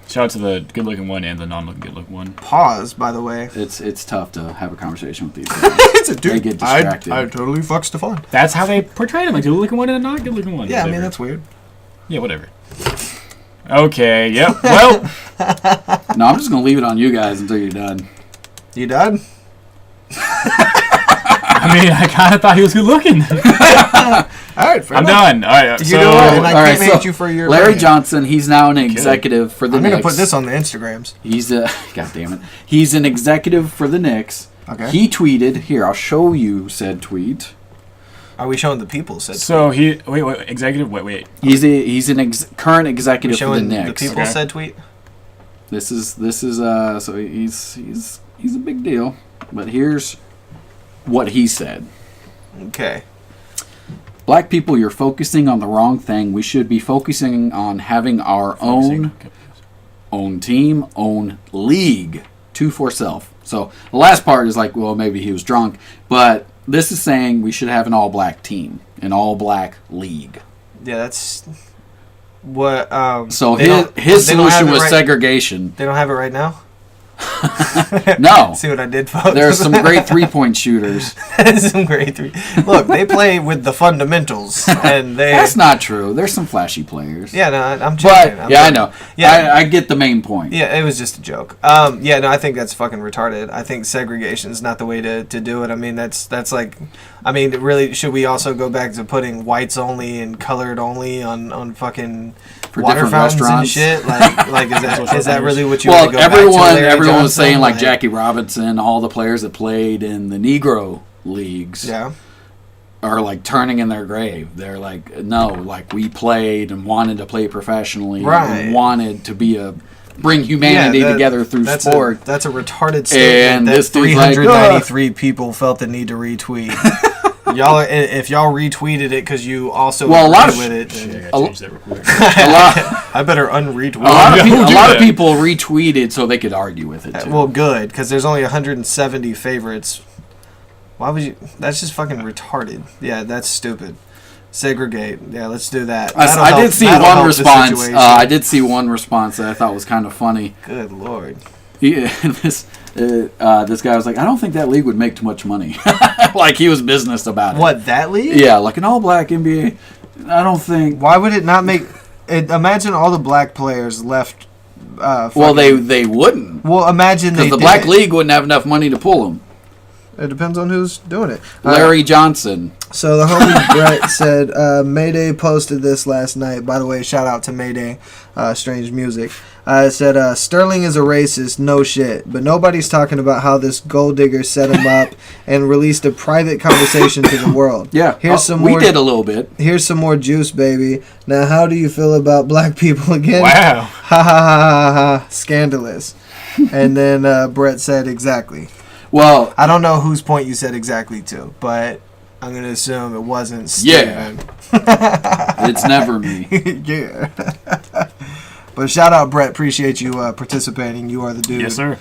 Shout out to the good-looking one and the non-good-looking one. Pause, by the way. It's tough to have a conversation with these guys. It's a dude. They get distracted. I totally fuck Stefan. That's how they portrayed him, like the good-looking one and the not-good-looking one. Yeah, whatever. I mean, that's weird. Yeah, whatever. Okay, yep, well... No, I'm just going to leave it on you guys until you're done. You done? I mean, I kind of thought he was good-looking. All right, fair I'm enough. done. All right, You so... know what? And I all right, can't hate you for your Larry opinion. Johnson, he's now an executive for the I'm Knicks. going to put this on the Instagrams. He's a... God damn it. He's an executive for the Knicks. Okay. He tweeted... Here, I'll show you said tweet. Are we showing the people said So he... Wait, executive? Wait. He's an current executive for the showing Knicks. the people said tweet? This is so he's a big deal. But here's what he said. Okay. Black people, you're focusing on the wrong thing. We should be focusing on having our own team, own league, two for self. So the last part is like, well, maybe he was drunk, but this is saying we should have an all-black team, an all-black league. Yeah, that's what. So they his don't have solution it was right- segregation. They don't have it right now. No. See what I did, folks? There are some great three-point shooters. Some great three. Look, they play with the fundamentals, and they. That's not true. There's some flashy players. Yeah, no, I'm But joking. I know. Yeah, I get the main point. Yeah, it was just a joke. Yeah, no, I think that's fucking retarded. I think segregation is not the way to do it. I mean, that's like, I mean, really, should we also go back to putting whites only and colored only on fucking For water different fountains restaurants? and shit? Like is that really what you Well, want to go back to? everyone was saying like Jackie Robinson, all the players that played in the Negro leagues. Yeah. Are like turning in their grave. They're like, no, like we played and wanted to play professionally, Right. and wanted to bring humanity together through sport. That's a retarded statement And that this dude's like, 393 people felt the need to retweet. Y'all, if y'all retweeted it because you also Well, a lot agreed of with it, Shit, then I gotta change that real quick. I better unretweet. a lot of people retweeted so they could argue with it too. Well, good, because there's only 170 favorites. Why would you? That's just fucking retarded. Yeah, that's stupid. Segregate. Yeah, let's do that. I did see one response. I did see one response that I thought was kind of funny. Good lord. This guy was like, I don't think that league would make too much money. Like he was business about it. What, that league? Yeah, like an all-black NBA. I don't think. Why would it not make? Imagine all the black players left. Well, they wouldn't. Well, imagine because the black league wouldn't have enough money to pull them. It depends on who's doing it. Larry Johnson. So the homie Brett said, Mayday posted this last night. By the way, shout out to Mayday, Strange Music. It said, Sterling is a racist, no shit. But nobody's talking about how this gold digger set him up and released a private conversation to the world. Yeah, we did a little bit. Here's some more juice, baby. Now, how do you feel about black people again? Wow. Ha ha ha ha ha. Scandalous. And then Brett said, exactly. Well, I don't know whose point you said exactly to, but I'm going to assume it wasn't Steven. Yeah. It's never me. Yeah. But shout out, Brett. Appreciate you participating. You are the dude. Yes, sir.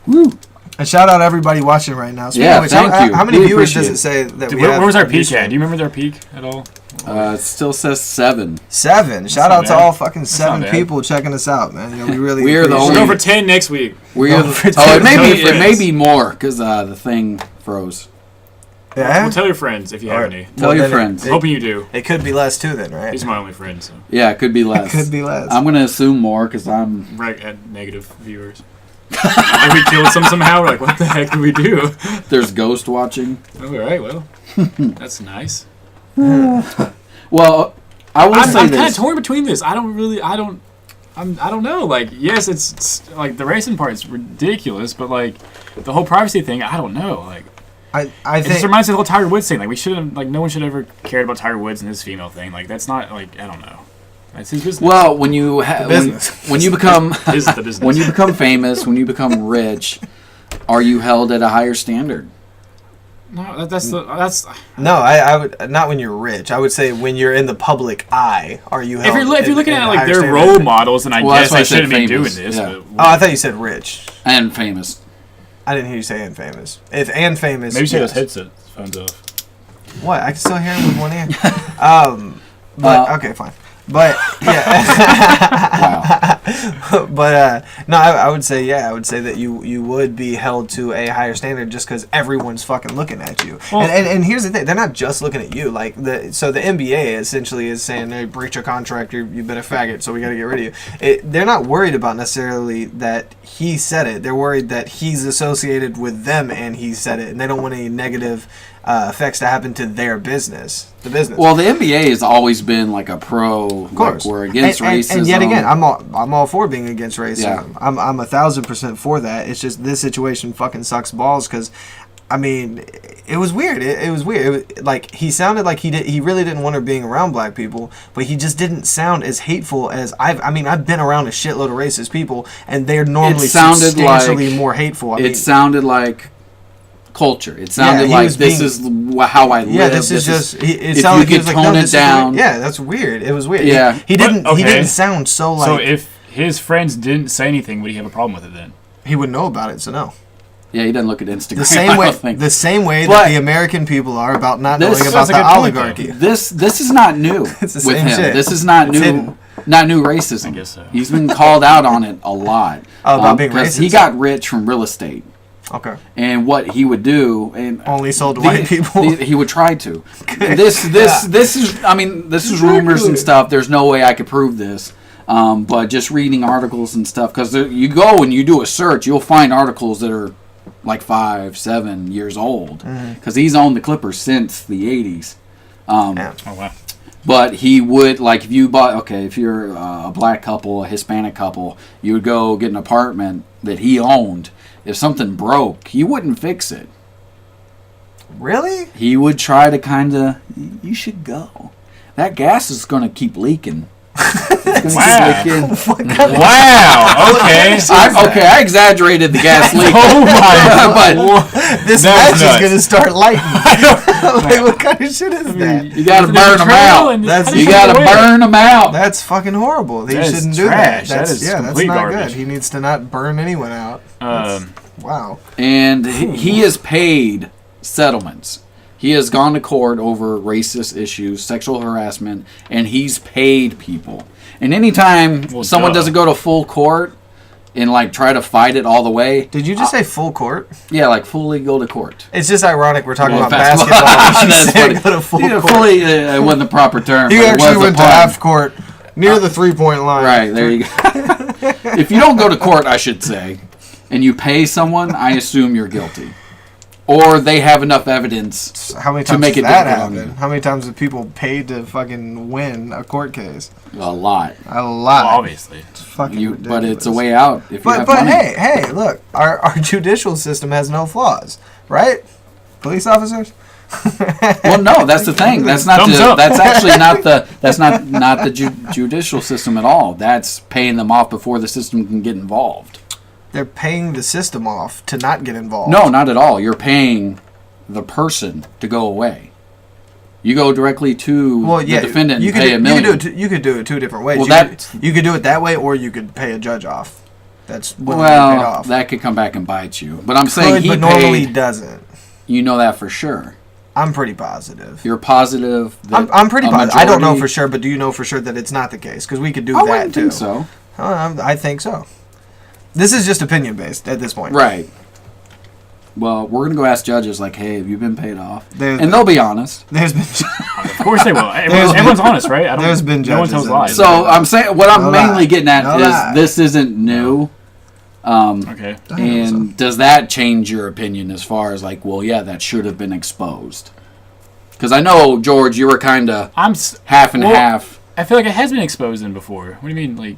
Woo. And shout out everybody watching right now. Yeah, thank you. How many We viewers does appreciate it say that Dude, we have? where was our on peak YouTube? at? Do you remember our peak at all? It still says 7. 7. Shout not out to bad. all fucking That's 7 not bad. people checking us out, man. You know, we really We are the We're only- going for 10 next week. It may be more because the thing froze. Yeah? Well, tell your friends if you have any. Tell your friends. I'm hoping you do. It could be less too, then, right? He's my only friend, so. Yeah, it could be less. Could be less. I'm gonna assume more because I'm Right at negative viewers. If we killed some somehow, we're like, what the heck do we do? there's ghost watching. All right, well, that's nice. Well, I will I'm say kind of this. torn between this. I don't know. Like, yes, it's like the racing part is ridiculous, but like the whole privacy thing, I don't know. Like, I it just think reminds me of the whole Tiger Woods thing. Like, we shouldn't, like, no one should ever cared about Tiger Woods and his female thing. Like, that's not like, I don't know. That's his business. Well, when you when you become His the business. when you become famous, when you become rich, are you held at a higher standard? No, that's no. I would not when you're rich. I would say when you're in the public eye. Are you? if you're held looking in at a like higher their standard? role models, then I Well, guess that's why I I said shouldn't be doing famous, this. yeah. But Oh, I thought you said rich. And famous. I didn't hear you say and famous. If and famous, maybe she yes. has headsets, phones off. What? I can still hear him with one ear. But okay, fine. But yeah. Wow. But no, I would say I would say that you would be held to a higher standard just because everyone's fucking looking at you. Well, and here's the thing: they're not just looking at you. Like the NBA essentially is saying, "Hey, breach your contract. You've been a faggot, so we got to get rid of you." They're not worried about necessarily that he said it. They're worried that he's associated with them and he said it, and they don't want any negative effects to happen to their business. The business. Well, the NBA has always been like a pro. Of course, like we're against racism. And yet again, I'm all for being against racism. Yeah. I'm 1,000% for that. It's just this situation fucking sucks balls because, I mean, it was weird. It was weird. Like he sounded like he really didn't want her being around black people, but he just didn't sound as hateful as I've been around a shitload of racist people, and they're normally substantially more hateful. It sounded like culture. It sounded he like was this is how I live. Yeah, this is just. It if sounded you like he could was like, tone no, it this is down. weird. Yeah, that's weird. It was weird. Yeah. he didn't. But, okay. He didn't sound so like. So if his friends didn't say anything, would he have a problem with it then? he would know about it, so no. Yeah, he doesn't look at Instagram. The same way But- that the American people are about not This- knowing about That's a the good point, oligarchy. This is not new It's the with same him. shit. This is not It's new. hidden. Not new racism. I guess so. He's been called out on it a lot. Oh, about being 'cause racist? He got rich from real estate. Okay. And what he would do, and Only sold to white people. he would try to. This is. I mean, this is rumors and stuff. There's no way I could prove this. But just reading articles and stuff, because you go and you do a search, you'll find articles that are like 5-7 years old, because he's owned the Clippers since the 80s. Yeah. Oh wow. But he would, like, if you bought, okay, if you're a black couple, a Hispanic couple, you would go get an apartment that he owned. If something broke, he wouldn't fix it. Really? He would try to kind of, you should go. That gas is going to keep leaking. Wow. Okay. I exaggerated the gas leak. Oh my! But This match is gonna start lighting. Like, what kind of shit is that? you got to burn them out. You got to burn them out. That's fucking horrible. He That is shouldn't do trash. that. That is that's complete not garbage. good. He needs to not burn anyone out. Wow. And he has paid settlements. He has gone to court over racist issues, sexual harassment, and he's paid people. And anytime someone doesn't go to full court and like try to fight it all the way. Did you just say full court? Yeah, like fully go to court. It's just ironic we're talking about basketball. basketball. That's funny. Go to full court. Fully wasn't the proper term. He but it actually was went a to pun. half court near the 3-point line. Right, there you go. If you don't go to court, I should say, and you pay someone, I assume you're guilty. Or they have enough evidence How many to times make has it that difficult on happen? you. How many times have people paid to fucking win a court case? A lot. A lot. Well, obviously. It's fucking ridiculous. But it's a way out if you have But money. hey, look, our judicial system has no flaws, right? Police officers. Well, no, that's the thing. That's not Thumbs the. up. That's actually not the. That's not the judicial system at all. That's paying them off before the system can get involved. They're paying the system off to not get involved. No, not at all. You're paying the person to go away. You go directly to the defendant and pay $1 million. You could do it two different ways. Well, you could do it that way, or you could pay a judge off. That's willing to be paid off. That could come back and bite you. But I'm saying he but normally doesn't. You know that for sure. I'm pretty positive. You're positive. I'm pretty positive. I don't know for sure, but do you know for sure that it's not the case? Because we could do that wouldn't too. think so. I think so. This is just opinion based at this point. Right. Well, we're gonna go ask judges like, "Hey, have you been paid off?" There's and they'll be honest. There's been. Of course they will. Everyone's honest, right? There's been no one tells judges lies. So I'm saying what I'm mainly getting at No is lie. this isn't new. Okay. And does that change your opinion as far as like, well, yeah, that should have been exposed? Because I know, George, you were kind of half and half. I feel like it has been exposed in before. What do you mean, like?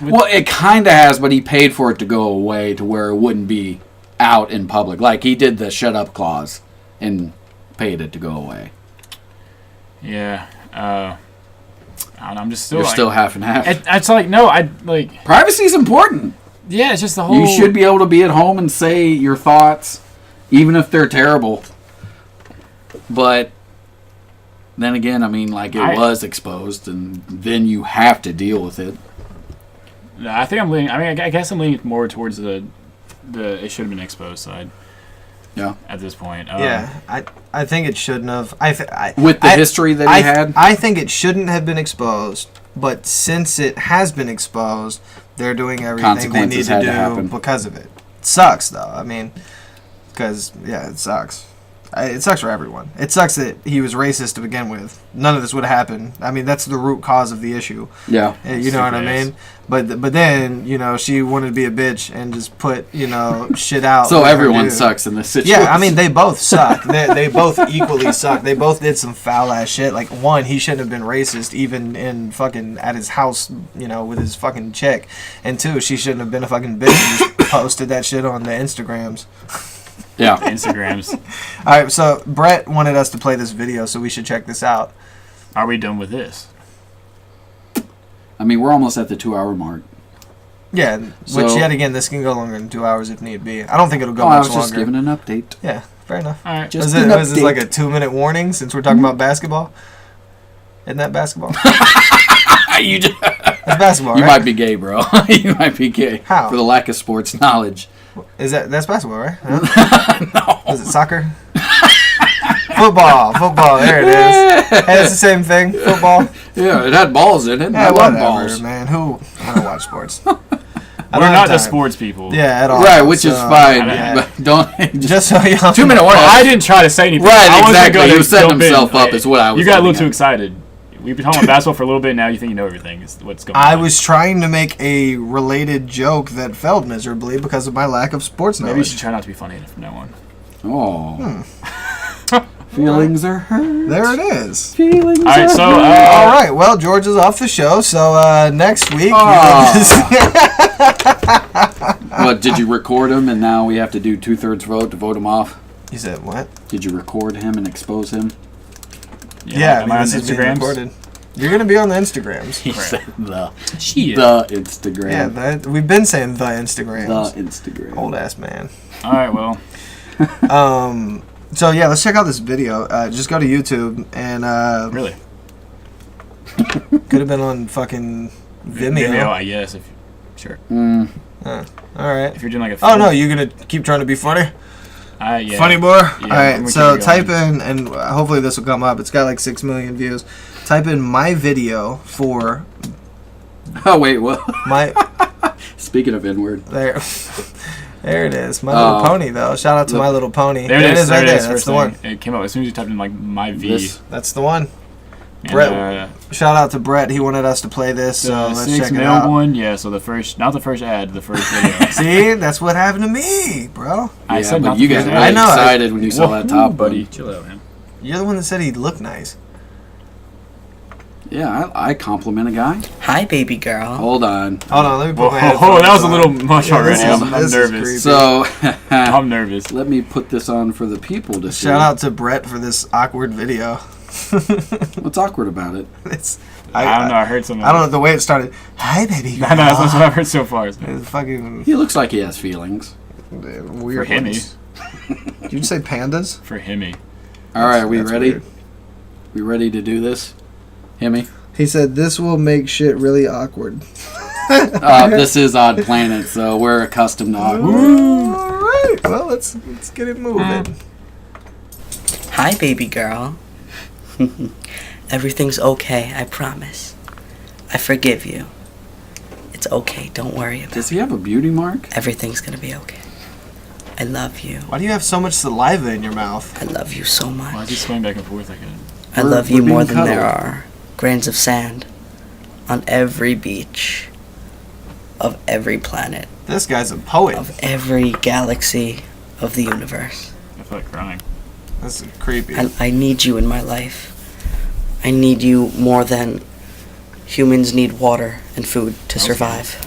Well, it kind of has, but he paid for it to go away to where it wouldn't be out in public. Like he did the shut up clause and paid it to go away. Yeah. I don't know, I'm just still. You're still half and half. It's like no, I like. Privacy is important. Yeah, it's just the whole. You should be able to be at home and say your thoughts, even if they're terrible. But then again, I mean, like it was exposed, and then you have to deal with it. No, I think I'm leaning. I mean, I guess I'm leaning more towards the it should have been exposed side. Yeah. At this point. Yeah, I think it shouldn't have. With the history that he had? I think it shouldn't have been exposed, but since it has been exposed, they're doing everything they need to do because of it. It sucks, though. I mean, because, yeah, it sucks. It sucks for everyone. It sucks that he was racist to begin with. None of this would have happened. I mean, that's the root cause of the issue. Yeah. You know what I mean? But then, you know, she wanted to be a bitch and just put, you know, shit out. So everyone sucks in this situation. Yeah, I mean, they both suck. They both equally suck. They both did some foul ass shit. Like, one, he shouldn't have been racist even in fucking at his house, you know, with his fucking chick. And two, she shouldn't have been a fucking bitch and just posted that shit on the Instagrams. Yeah. Instagrams. All right, so Brett wanted us to play this video, so we should check this out. Are we done with this? I mean, we're almost at the 2-hour mark. Yeah, which yet again, this can go longer than 2 hours if need be. I don't think it'll go much I was longer. just giving an update. Yeah, fair enough. All right. Just was this like a 2-minute warning since we're talking about basketball? Isn't that basketball? That's basketball, You right? might be gay, bro. You might be gay. How? For the lack of sports knowledge. That's basketball, right? Huh? No. Is it soccer? Football. There it is. Hey, it's the same thing. Football. Yeah, it had balls in it. Yeah, I love whatever, balls. man. I don't watch sports. We're not the sports people. Yeah, at all. Right, which is fine. Yeah. But don't just so you know. 2-minute warning. I didn't try to say anything. Right, I wasn't exactly. gonna He was setting jump in. himself up is what I was You got a little getting too at. excited. We've been talking about basketball for a little bit. Now you think you know everything. Is what's going on. I was trying to make a related joke that failed miserably because of my lack of sports knowledge. Maybe you should try not to be funny from now on. Oh. Feelings are hurt. There it is. Feelings All right, are so hurt. All right. Well, George is off the show, so next week. What, did you record him and now we have to do 2/3 vote to vote him off? You said what? Did you record him and expose him? Yeah, am I on this is being Instagrams? recorded. You're gonna be on the Instagrams. He said the Shit. the Instagram. Yeah, we've been saying the Instagrams. The Instagram. Old ass man. All right, well. So yeah, let's check out this video. Just go to YouTube and Really? could have been on fucking Vimeo. I guess. Sure. All right. If you're doing like a. Oh no, you're gonna keep trying to be funny. Yeah. Funny boy. Yeah, All right. I'm So gonna keep type going. in, and hopefully this will come up. It's got like 6 million views. Type in my video for Oh wait, what? my. Speaking of N-word. There. There it is. My Little Pony, though. Shout out to My Little Pony. There it is. right there. That's That's the one. It came up as soon as you typed in like my V. This. That's the one. And, Brett. Shout out to Brett. He wanted us to play this, so let's 6 check it male out. one. Yeah. So not the first ad, the first video. See, that's what happened to me, bro. I Yeah, said but not you the guys first were ad. really I know. excited when you saw that top buddy. one. Chill out, man. You're the one that said he looked nice. Yeah, I compliment a guy. Hi, baby girl. Hold on. Hold on, let me put Whoa, my headphones that was a on. little much Yeah, already. this is- I'm this is nervous. creepy. So, I'm nervous. let me put this on for the people to see. Shout out to Brett for this awkward video. What's awkward about it? It's, I don't know. I heard something. I don't know the way it started. Hi, baby girl. No, that's what I've heard so far. It's fucking He looks like he has feelings. weird. For himmy. ones. Did you say pandas? For himmy. All right, we That's ready? weird. We ready to do this? Himmy? He said this will make shit really awkward. This is Odd Planet, so we're accustomed to awkward. All right. Well, let's get it moving. Hi, baby girl. Everything's okay, I promise. I forgive you. It's okay, don't worry about it. Does he have a beauty mark? Everything's gonna be okay. I love you. Why do you have so much saliva in your mouth? I love you so Why is much. he swinging back and forth like that? I We're- love we're you more being than there cuddled. are grains of sand on every beach of every planet, This guy's a poet. of every galaxy of the universe. I feel like crying. This is creepy. I need you in my life. I need you more than humans need water and food to Okay. survive.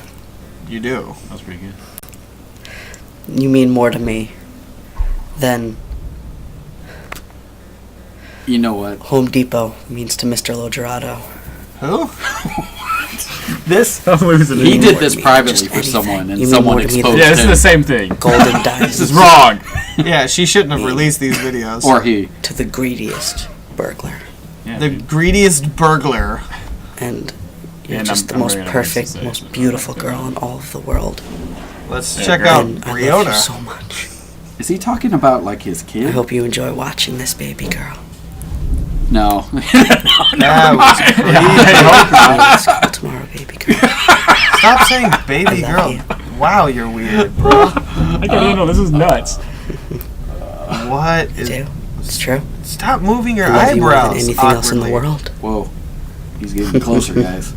You do. That was pretty good. You mean more to me than You know what? Home Depot means to Mr. Logerato. Who? This I'm losing he it. did this Just privately for anything. someone, and You mean someone more to me exposed Yeah, this is him. the same thing. Golden diamonds This is wrong. Yeah, she shouldn't have released these videos. Or he. to the greediest burglar. Yeah, the dude. greediest burglar. And you're And just I'm the most very perfect, embarrassed to say most it, but beautiful okay. girl in all of the world. Let's Yeah, check girl. out And I love you Briona. so much. Is he talking about like his I kid? hope you enjoy watching this, baby girl. No. That was creepy. Let's go tomorrow, baby girl. Stop saying baby I girl. love Wow, you're weird, bro. I can't handle this. Is nuts. What I is? do. It's true. Stop moving your I love you more eyebrows. than anything else in the awkwardly. world. Whoa. He's getting closer, guys.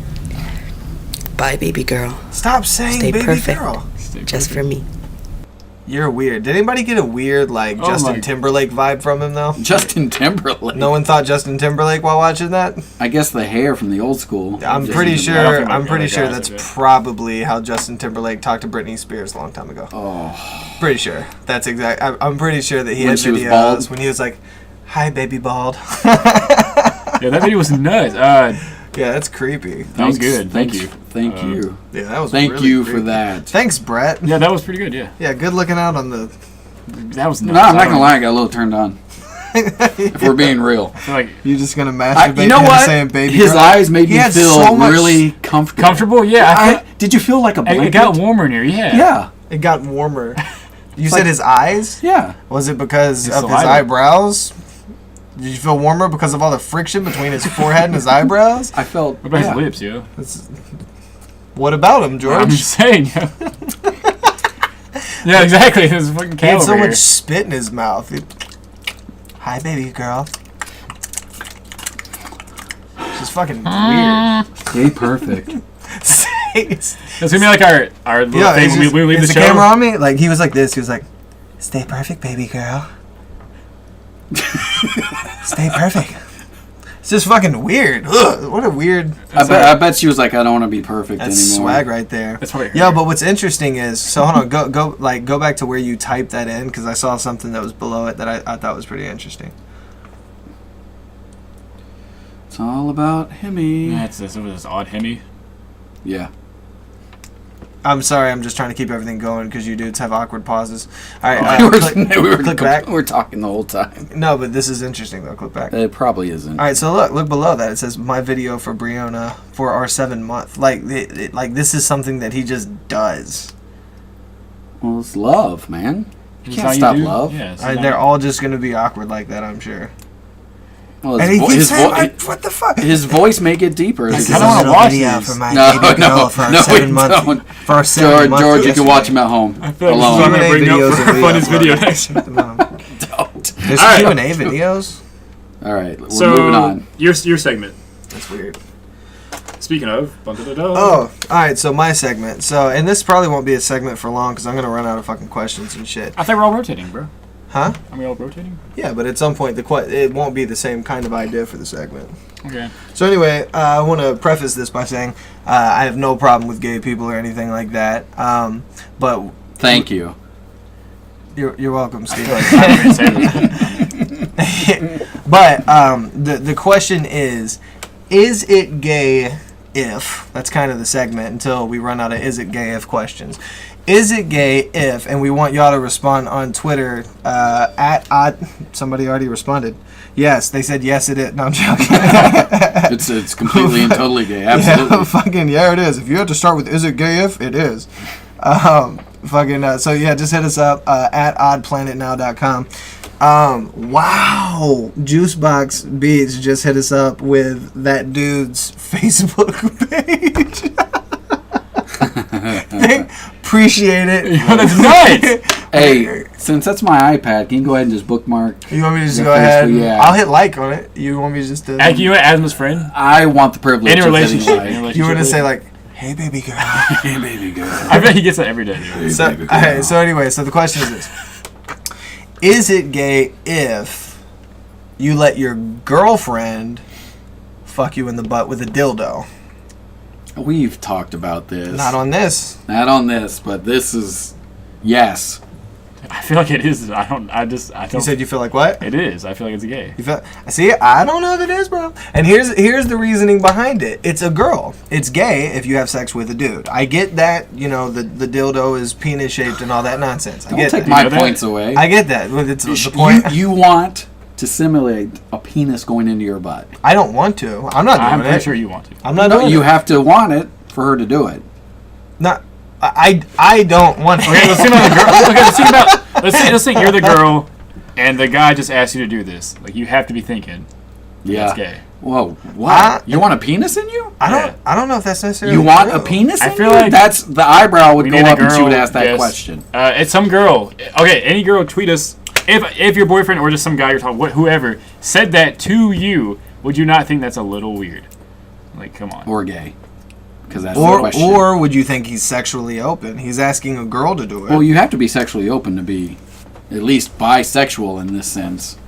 Bye, baby girl. Stop saying Stay baby perfect. girl. Just for me. You're weird. Did anybody get a weird like Oh Justin my- Timberlake vibe from him though? Justin Timberlake. No one thought Justin Timberlake while watching that. I guess the hair from the old school. I'm Justin pretty Timberlake. I don't sure. think I'm like pretty other sure guys that's like that. probably how Justin Timberlake talked to Britney Spears a long time ago. Oh. Pretty sure. That's exact. I'm pretty sure that he When had she was videos bald? when he was like, "Hi, baby bald." Yeah, that video was nuts. Yeah, that's creepy. That was good. Thank you. Thank you. Yeah, that was. Thank really you creepy. for that. Thanks, Brett. Yeah, that was pretty good. Yeah, Yeah, good looking out on the. that was nuts. No, I'm I not don't- gonna lie, I got a little turned on. If we're being real. I feel like You just gonna masturbate? You know him what? Saying baby His girl? eyes made He me had feel so much- really comfortable. comfortable. Yeah, Did you feel like a blanket? it got warmer in here. Yeah. Yeah. It got warmer. You like- said his eyes? Yeah. Was it because His of his saliva. eyebrows? Did you feel warmer because of all the friction between his forehead and his eyebrows? I felt. What about yeah. his lips, yo? That's- What about him, I'm George? just saying, yo. Yeah, exactly. There's a fucking He cat had so over here. much spit in his mouth. Hi, baby girl. She's fucking weird. Okay, perfect. It's gonna be like our little Yeah, thing it's when we leave the is show. the camera on me? Like he was like this. He was like, "Stay perfect, baby girl. Stay perfect." It's just fucking weird. Ugh, what a weird. I bet she was like, I don't want to be perfect That's anymore. swag right there. That's probably her. Yeah, but what's interesting is, so hold on, go back to where you typed that in because I saw something that was below it that I thought was pretty interesting. It's all about Hemi. Yeah, it's this odd Hemi. Yeah. I'm sorry, I'm just trying to keep everything going because you dudes have awkward pauses. All right, click back. We're talking the whole time. No, but this is interesting though. Click back. It probably isn't. All right, so look below that. It says my video for Brianna for our 7-month. Like, like this is something that he just does. Well, it's love, man. You Is that can't you stop do? love. Yeah, it's They're all just gonna be awkward like that, I'm sure. Well, And he keeps saying, what the fuck? His voice make it deeper. This is I a don't want to little watch video these. for my No, baby girl for our no, 7-month. For our 7 George, month George, you can watch yesterday. him at home I feel like alone. I'm gonna Q&A bring up videos for that we funniest video upload. next. Don't. There's All right. Q&A videos. All right, we're So moving on. your segment. That's weird. Speaking of, Oh, all right. So my segment. So, and this probably won't be a segment for long because I'm gonna run out of fucking questions and shit. I think we're all rotating, bro. Huh? Are we all rotating? Yeah, but at some point it won't be the same kind of idea for the segment. Okay. So anyway, I want to preface this by saying I have no problem with gay people or anything like that. But Thank you. you're welcome, Steve. I didn't say this. But the question is it gay if, that's kind of the segment until we run out of is it gay if questions. Is it gay if, and we want y'all to respond on Twitter somebody already responded. Yes, they said yes it is. No, I'm joking. It's completely and totally gay. Absolutely. Yeah, it is. If you have to start with is it gay if, it is. So yeah, just hit us up at oddplanetnow.com. Wow, Juicebox Beats just hit us up with that dude's Facebook page. Appreciate it. That's nice. Hey, since that's my iPad, can you go ahead and just bookmark? You want me to just your go ahead? Facebook? Yeah. I'll hit like on it. You want me to just to... Hey, can you add him as friend? I want the privilege Any of relationship. hitting like. You want to say like, hey baby girl. Hey, baby girl. I bet he gets that every day, dude. So, okay, so anyway, so the question is this. Is it gay if you let your girlfriend fuck you in the butt with a dildo? We've talked about this. Not on this. Not on this, but this is yes. I feel like it is. I don't. You said you feel like what? It is. I feel like it's gay. You feel? See, I don't know if it is, bro. And here's the reasoning behind it. It's a girl. It's gay if you have sex with a dude. I get that. You know, the dildo is penis shaped and all that nonsense. I Don't get take that. my points away. I get that. But it's the point. You want to simulate a penis going into your butt. I don't want to. I'm not doing I'm it. pretty sure you want to. I'm not No, doing you it. have to want it for her to do it. Not. I don't want it. Okay, let's think about the girl. Okay, let's think about. Let's think you're the girl, and the guy just asked you to do this. Like you have to be thinking. Yeah. That's gay. Whoa, what? You want a penis in you? I don't know if that's necessarily You want true. a penis in I feel you? like That's the eyebrow would We go need a up and she would girl, ask that yes. question. It's some girl. Okay, any girl tweet us if your boyfriend or just some guy you're talking whoever said that to you. Would you not think that's a little weird? Like, come on. Or gay. Because that's the question. Or would you think he's sexually open? He's asking a girl to do it. Well, you have to be sexually open to be at least bisexual in this sense.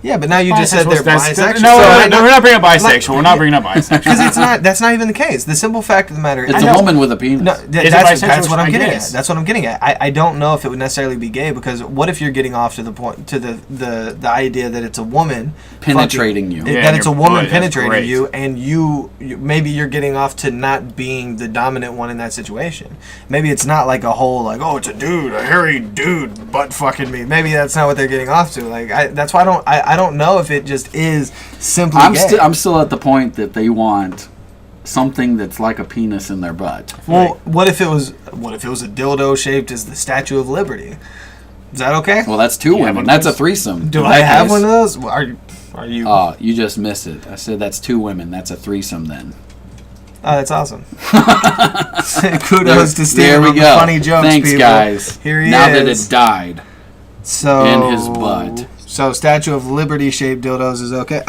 Yeah, but now you just said they're bisexual. No, So we're not bringing up bisexual. We're not bringing up bisexual. Because it's not. That's not even the case. The simple fact of the matter It's is, a woman with a penis. No, Is it that's bisexual? what I'm I getting at. guess. That's what I'm getting at. I don't know if it would necessarily be gay because what if you're getting off to the point to the idea that it's a woman Penetrating you. Yeah, that it's a your woman butt, that's penetrating great. you, and you maybe you're getting off to not being the dominant one in that situation. Maybe it's not like a whole like it's a dude, a hairy dude butt fucking me. Maybe that's not what they're getting off to. Like that's why I don't know if it just is simply gay. I'm still at the point that they want something that's like a penis in their butt. Well, what if it was a dildo shaped as the Statue of Liberty? Is that okay? Well, that's two Yeah, women. but That's a it's- threesome. Do In I that have case- one of those? Are you? Oh, you just missed it. I said that's two women. That's a threesome then. Oh, that's awesome. Kudos to Steve. There we on the go. Funny jokes, Thanks, people. guys. Here he now is. that it died So in his butt. So Statue of Liberty shaped dildos is okay.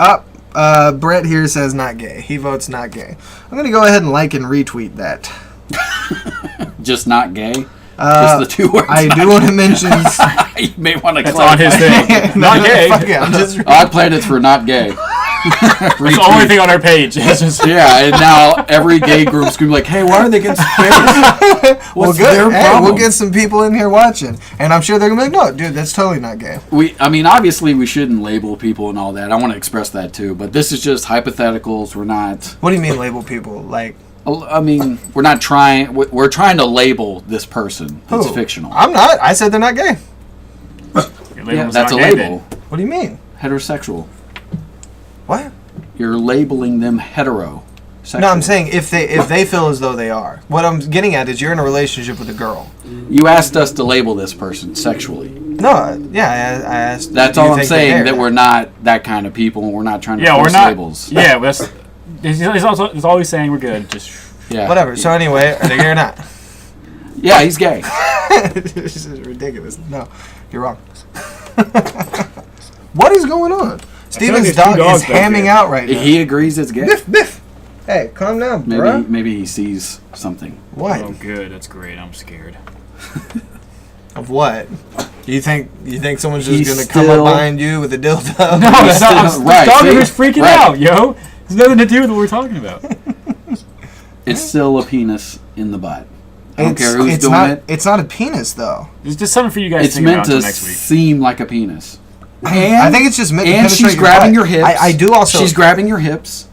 Brett here says not gay. He votes not gay. I'm gonna go ahead and like and retweet that. Just not gay. Just the two words. I do want to mention. You may want to That's clarify. on his thing. No, Not gay. fuck it, I'm just. Odd planets for not gay. It's the only thing on our page. It's just Yeah, and now every gay group's gonna be like, hey, why are they getting spared? What's their problem? We'll get some people in here watching, and I'm sure they're gonna be like, no, dude, that's totally not gay. I mean, obviously we shouldn't label people and all that. I want to express that too, but this is just hypotheticals. We're not. What do you mean label people? Like, I mean, we're not trying. We're trying to label this person that's who? fictional. I'm not. I said they're not gay. Yeah, that's a label. What do you mean? Heterosexual. What? You're labeling them hetero. No, I'm saying if they feel as though they are. What I'm getting at is you're in a relationship with a girl. You asked us to label this person sexually. No, yeah, I asked. That's all I'm saying. That we're not that kind of people, and we're not trying to we're force not, labels. Yeah, he's always saying we're good. Just whatever. So anyway, are they gay or not? Yeah, he's gay. This is ridiculous. No, you're wrong. What is going on? Steven's dog is hamming out right now. He agrees it's gay. Biff, biff. Hey, calm down, bro. Maybe he sees something. What? Oh, good. That's great. I'm scared. Of what? You think someone's just gonna come up behind you with a dildo? No, that's not. Right, dog is freaking out, yo. There's nothing to do with what we're talking about. It's still a penis in the butt. I don't care who's doing it. It's not a penis, though. It's just something for you guys to think about next week. It's meant to seem like a penis. And I think it's just meant to and she's grabbing your hips. I do also. She's grabbing your hips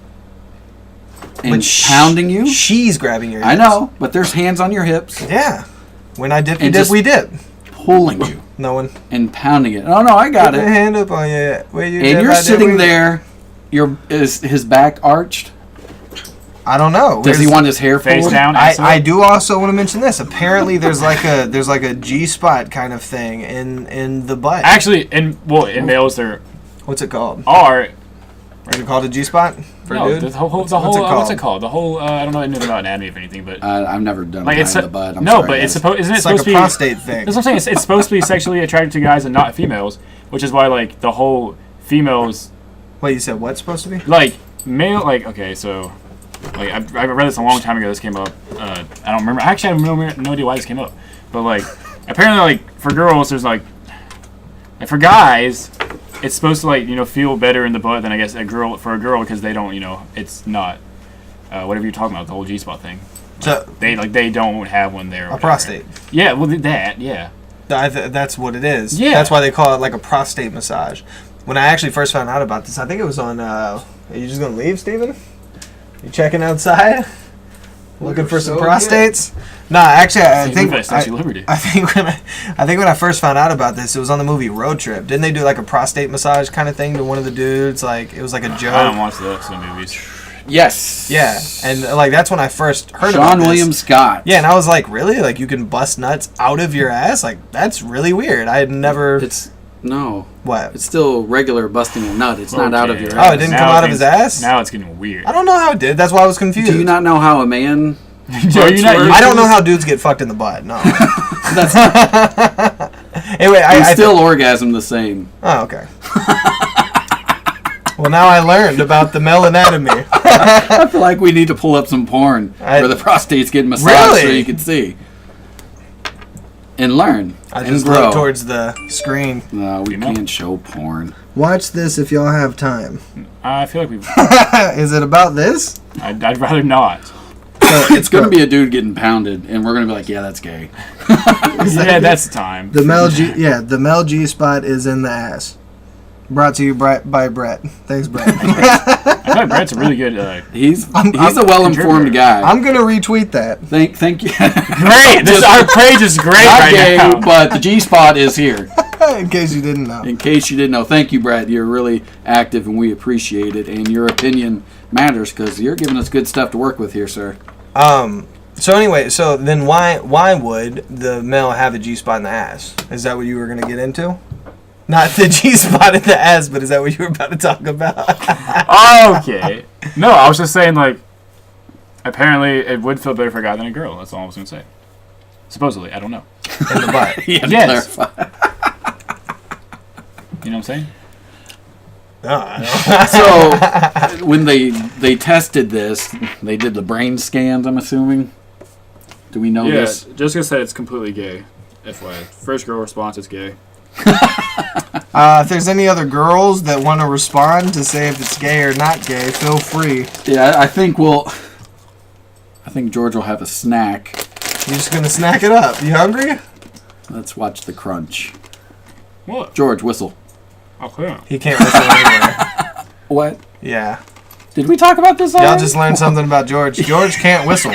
and pounding you. She's grabbing your hips. I know, but there's hands on your hips. Yeah. When I dip, you dip, we dip. Pulling you. No one. And pounding it. Oh, no, I got Put it. Your hand up on you. Where you and you're sitting there. Is his back arched? I don't know. Does he want his hair face down? I do also want to mention this. Apparently, there's like a G spot kind of thing in the butt. Actually, in males there. What's it called? Is it called a G spot for no, dude? The whole what's it called? The whole I don't know anything about anatomy of anything, but I've never done like it's the butt. It's supposed. Isn't it it's supposed like to a prostate thing? That's what I'm saying. It's supposed to be sexually attracted to guys and not females, which is why like the whole females. Wait, you said what's supposed to be? Like male, like okay, so. Like I read this a long time ago. This came up. I don't remember. Actually, I have no idea why this came up. But like, apparently, like for girls, there's like for guys, it's supposed to feel better in the butt than I guess a girl because they don't it's not whatever you're talking about, the whole G spot thing. So they don't have one there. A prostate. Yeah, well yeah. That's what it is. Yeah. That's why they call it like a prostate massage. When I actually first found out about this, I think it was on. Are you just gonna leave, Steven? You checking outside? Looking for some prostates? Nah, actually, I think when I first found out about this, it was on the movie Road Trip. Didn't they do like a prostate massage kind of thing to one of the dudes? Like it was like a joke. I don't watch those movies. Yes. Yeah, and like that's when I first heard about this. Sean William Scott. Yeah, and I was like, really? Like you can bust nuts out of your ass? Like that's really weird. I had never. No. What? It's still regular busting a nut. It's not out of your ass. Oh, it didn't come out of his ass? Now it's getting weird. I don't know how it did. That's why I was confused. Do you not know how a man... I don't know how dudes get fucked in the butt. No. That's... Anyway, I still orgasm the same. Oh, okay. Well, now I learned about the male anatomy. I feel like we need to pull up some porn where the prostate's getting massaged so you can see. And learn. I just look towards the screen. No, we can't show porn. Watch this if y'all have time. I feel like we've... Is it about this? I'd rather not. It's going to be a dude getting pounded, and we're going to be like, yeah, that's gay. Yeah, that's the time. The male G spot is in the ass. Brought to you by Brett. Thanks, Brett. I feel like Brett's a really good... He's a well-informed guy. I'm going to retweet that. Thank you. Great! Our page is great not right gay, now. But the G-spot is here. In case you didn't know. In case you didn't know. Thank you, Brett. You're really active, and we appreciate it. And your opinion matters, because you're giving us good stuff to work with here, sir. So anyway, so then why would the male have a G-spot in the ass? Is that what you were going to get into? Not the G-spot in the ass, but is that what you were about to talk about? Okay. No, I was just saying, like, apparently it would feel better for a guy than a girl. That's all I was going to say. Supposedly. I don't know. In the butt. Yes. You know what I'm saying? No, I don't. So, when they tested this, they did the brain scans, I'm assuming? Do we know this? Jessica said it's completely gay. FYI. First girl response is gay. If there's any other girls that want to respond to say if it's gay or not gay, feel free. Yeah, I think George will have a snack. You're just gonna snack it up. You hungry? Let's watch the crunch. What? George, whistle. Okay. He can't whistle anywhere. What? Yeah. Did we talk about this already? Y'all just learned something about George. George can't whistle.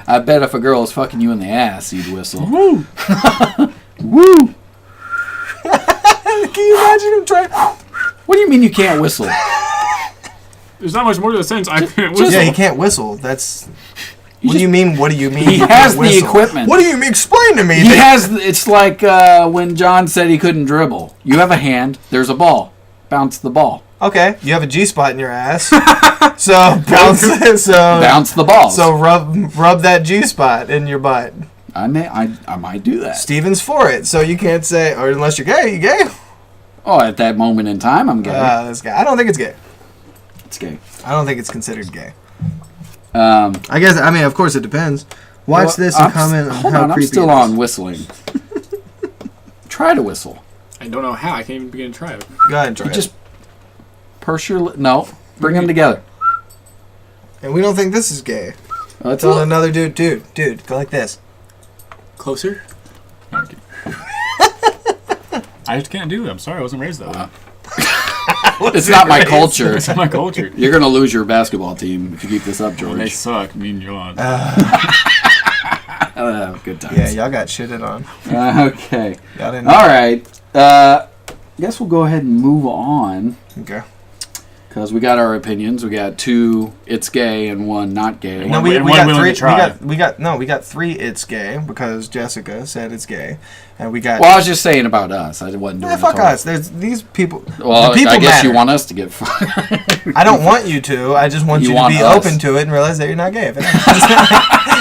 I bet if a girl was fucking you in the ass, you'd whistle. Woo! Woo! Can you imagine him trying? What do you mean you can't whistle? There's not much more to the sentence. I can't whistle. Yeah, he can't whistle. That's. What do you mean? What do you mean? He has the equipment. What do you mean? Explain to me. He has. It's like when John said he couldn't dribble. You have a hand. There's a ball. Bounce the ball. Okay, you have a G spot in your ass. So bounce. Bounce the ball. So rub that G spot in your butt. I might do that. Steven's for it, so you can't say, or unless you're gay, you gay? Oh, at that moment in time, I'm gay. That's gay. I don't think it's gay. It's gay. I don't think it's considered gay. I guess. I mean, of course, it depends. Watch this and comment on how creepy. I'm still on whistling. Try to whistle. I don't know how. I can't even begin to try it. Go ahead and try it. Just purse your no. Bring them together. And we don't think this is gay. Let's Tell another dude, go like this. Closer? No, I'm kidding. I just can't do it. I'm sorry. I wasn't raised that way. It's not my culture. It's not my culture. You're going to lose your basketball team if you keep this up, George. They suck. Me and John. Good times. Yeah, y'all got shitted on. Okay. Y'all didn't. All right. I guess we'll go ahead and move on. Okay. Because we got our opinions. We got 2 it's gay and 1 not gay. No, we got 3. We got 3 it's gay because Jessica said it's gay, and we got. Well, I was just saying about us. I wasn't doing fuck us. There's these people. Well, the people I guess matter. you want us to get fucked. I don't want you to. I just want you to be open to it and realize that you're not gay.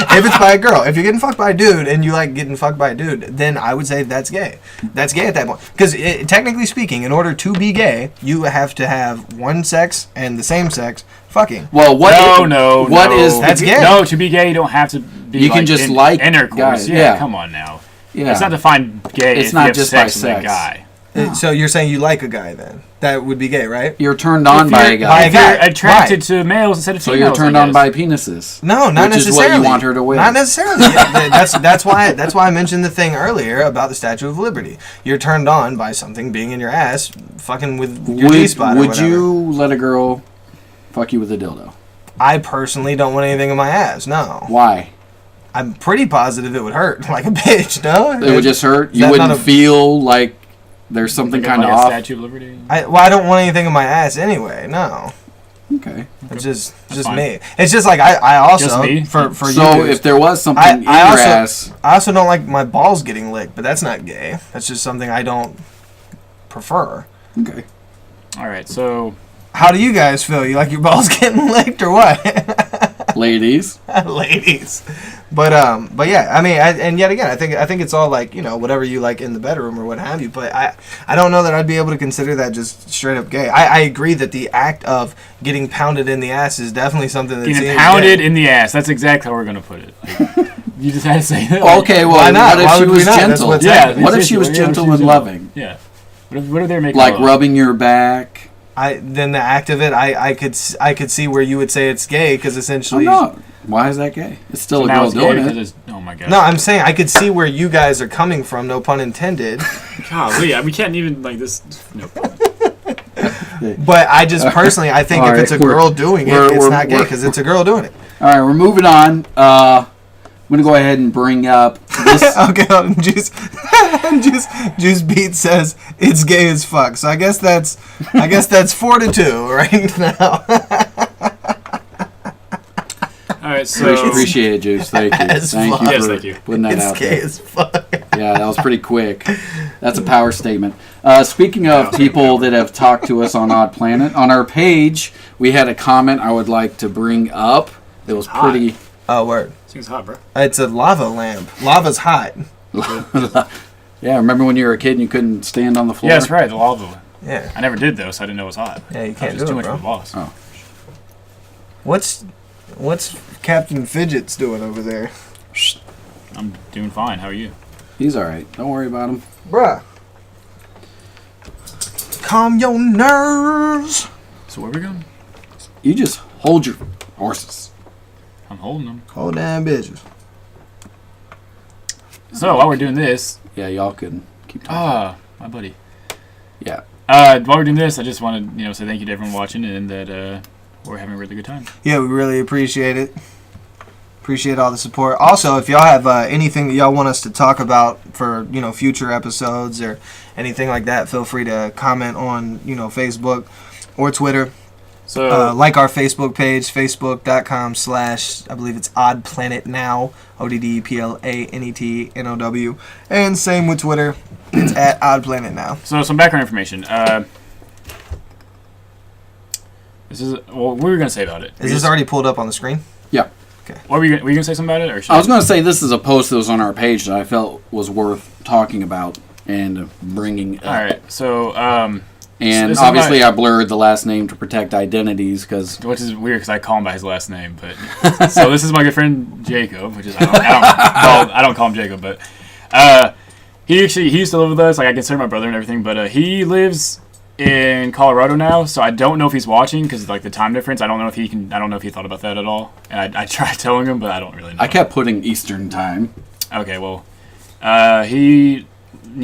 If it's by a girl, if you're getting fucked by a dude and you like getting fucked by a dude, then I would say that's gay. That's gay at that point. Because technically speaking, in order to be gay, you have to have one sex and the same sex fucking. Well, What is that's gay? No, to be gay, you don't have to be. You can just like intercourse. guys. Yeah, come on now. Yeah. It's not defined gay. It's if not you have just sex by with a guy. So you're saying you like a guy then? That would be gay, right? You're turned on by a guy. If you're attracted to males instead of So females. you're turned on by penises. No, not which necessarily. Which is what you want her to win. Not necessarily. That's why I mentioned the thing earlier about the Statue of Liberty. You're turned on by something being in your ass, fucking with your G-spot or Would whatever. you let a girl fuck you with a dildo? I personally don't want anything in my ass. No. Why? I'm pretty positive it would hurt like a bitch. No. It would just hurt. You wouldn't feel like there's something kind of off. Statue of Liberty. I don't want anything in my ass anyway. No. Okay. It's just me. It's just like I also Just me? for so you. If there was something in your ass, I also don't like my balls getting licked, but that's not gay. That's just something I don't prefer. Okay. All right. So how do you guys feel? You like your balls getting licked or what? Ladies. Ladies. But yeah, I mean, and yet again, I think it's all like, whatever you like in the bedroom or what have you. But I don't know that I'd be able to consider that just straight up gay. I agree that the act of getting pounded in the ass is definitely something that's getting pounded in the ass. That's exactly how we're gonna put it. Like, you just had to say that. Okay, well, why not? What if she was gentle? What if she was Yeah, gentle and loving? Yeah. What if they're making like rubbing your back? Then the act of it, I could see where you would say it's gay because essentially. Oh, no. Why is that gay? It's still a girl doing it. Oh my god. No, I'm saying I could see where you guys are coming from. No pun intended. Golly, we can't even like this. No. But I just personally, I think if it's a girl doing it, it's not gay because it's a girl doing it. All right, we're moving on. I'm gonna go ahead and bring up this. Okay, Juice Beat says it's gay as fuck. So I guess that's 4-2 right now. All right, so appreciate it, Juice. Thank you. Thank you for putting that out there. It's gay as fuck. Yeah, that was pretty quick. That's a power statement. Speaking of people that have talked to us on Odd Planet, on our page, we had a comment I would like to bring up. It was pretty. Oh, word. Seems hot, bro. It's a lava lamp. Lava's hot. Yeah, remember when you were a kid and you couldn't stand on the floor? Yeah, that's right. The lava. Yeah. I never did though, so I didn't know it was hot. Yeah, you can't do too it, much bro. of a boss. Oh. What's Captain Fidget's doing over there? I'm doing fine. How are you? He's all right. Don't worry about him. Bruh. Calm your nerves. So where we going? You just hold your horses. I'm holding them. Hold damn bitches. So while we're doing this, Yeah, y'all can keep talking. my buddy. Yeah. While we're doing this, I just want to say thank you to everyone watching and that we're having a really good time. Yeah, we really appreciate it. Appreciate all the support. Also, if y'all have anything that y'all want us to talk about for future episodes or anything like that, feel free to comment on Facebook or Twitter. So like our Facebook page, facebook.com/ I believe it's Odd Planet Now, OddPlanetNow, and same with Twitter. It's at Odd Planet Now. So some background information. This is what we were gonna say about it. Is this already pulled up on the screen? Yeah. Okay. What were you gonna say something about it, or should I was going to say this is a post that was on our page that I felt was worth talking about and bringing up. All right. So And so obviously I blurred the last name to protect identities because... Which is weird because I call him by his last name. But so this is my good friend Jacob, which is I don't call him Jacob, but he used to live with us. Like I consider my brother and everything, but he lives in Colorado now, so I don't know if he's watching because like the time difference. I don't know if he thought about that at all. And I tried telling him, but I don't really know. I kept putting Eastern time. Okay, well, he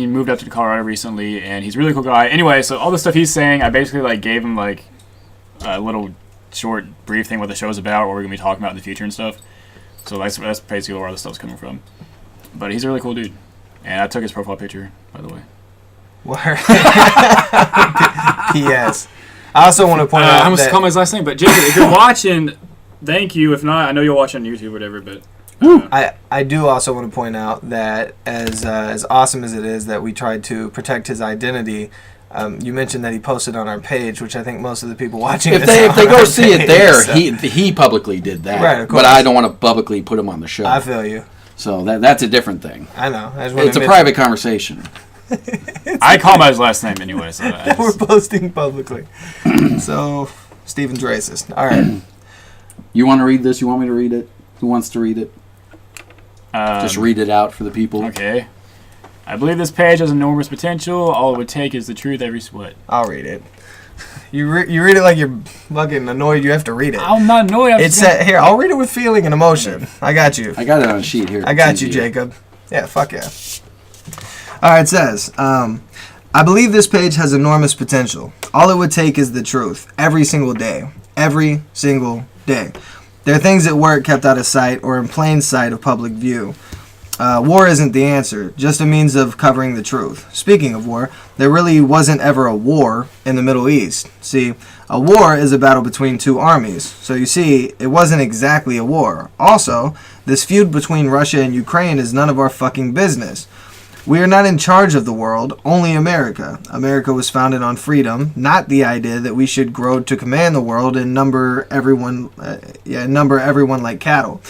moved up to Colorado recently, and he's a really cool guy. Anyway, so all the stuff he's saying, I basically like gave him like a little short, brief thing what the show's about, what we're gonna be talking about in the future and stuff. So that's basically where all the stuff's coming from. But he's a really cool dude, and I took his profile picture, by the way. P.S. I also want to point out I almost call him his last name, but Jacob, if you're watching, thank you. If not, I know you'll watch on YouTube or whatever, but. I do also want to point out that as awesome as it is that we tried to protect his identity, you mentioned that he posted on our page, which I think most of the people watching If they go see it there, he publicly did that. Right, of course. But I don't want to publicly put him on the show. I feel you. So that's a different thing. I know. It's a private conversation. I call him by his last name anyway. So we're posting publicly. So Steven's racist. All right. You want to read this? You want me to read it? Who wants to read it? Just read it out for the people. Okay. I believe this page has enormous potential. All it would take is the truth every split. I'll read it. You read it like you're fucking annoyed you have to read it. I'm not annoyed. Here, I'll read it with feeling and emotion. I got you. I got it on a sheet here. I got you, Jacob. Yeah, fuck yeah. All right, it says, I believe this page has enormous potential. All it would take is the truth. Every single day. Every single day. There are things at work kept out of sight or in plain sight of public view. War isn't the answer, just a means of covering the truth. Speaking of war, there really wasn't ever a war in the Middle East. See, a war is a battle between two armies. So you see, it wasn't exactly a war. Also, this feud between Russia and Ukraine is none of our fucking business. We are not in charge of the world, only America. America was founded on freedom, not the idea that we should grow to command the world and number everyone like cattle.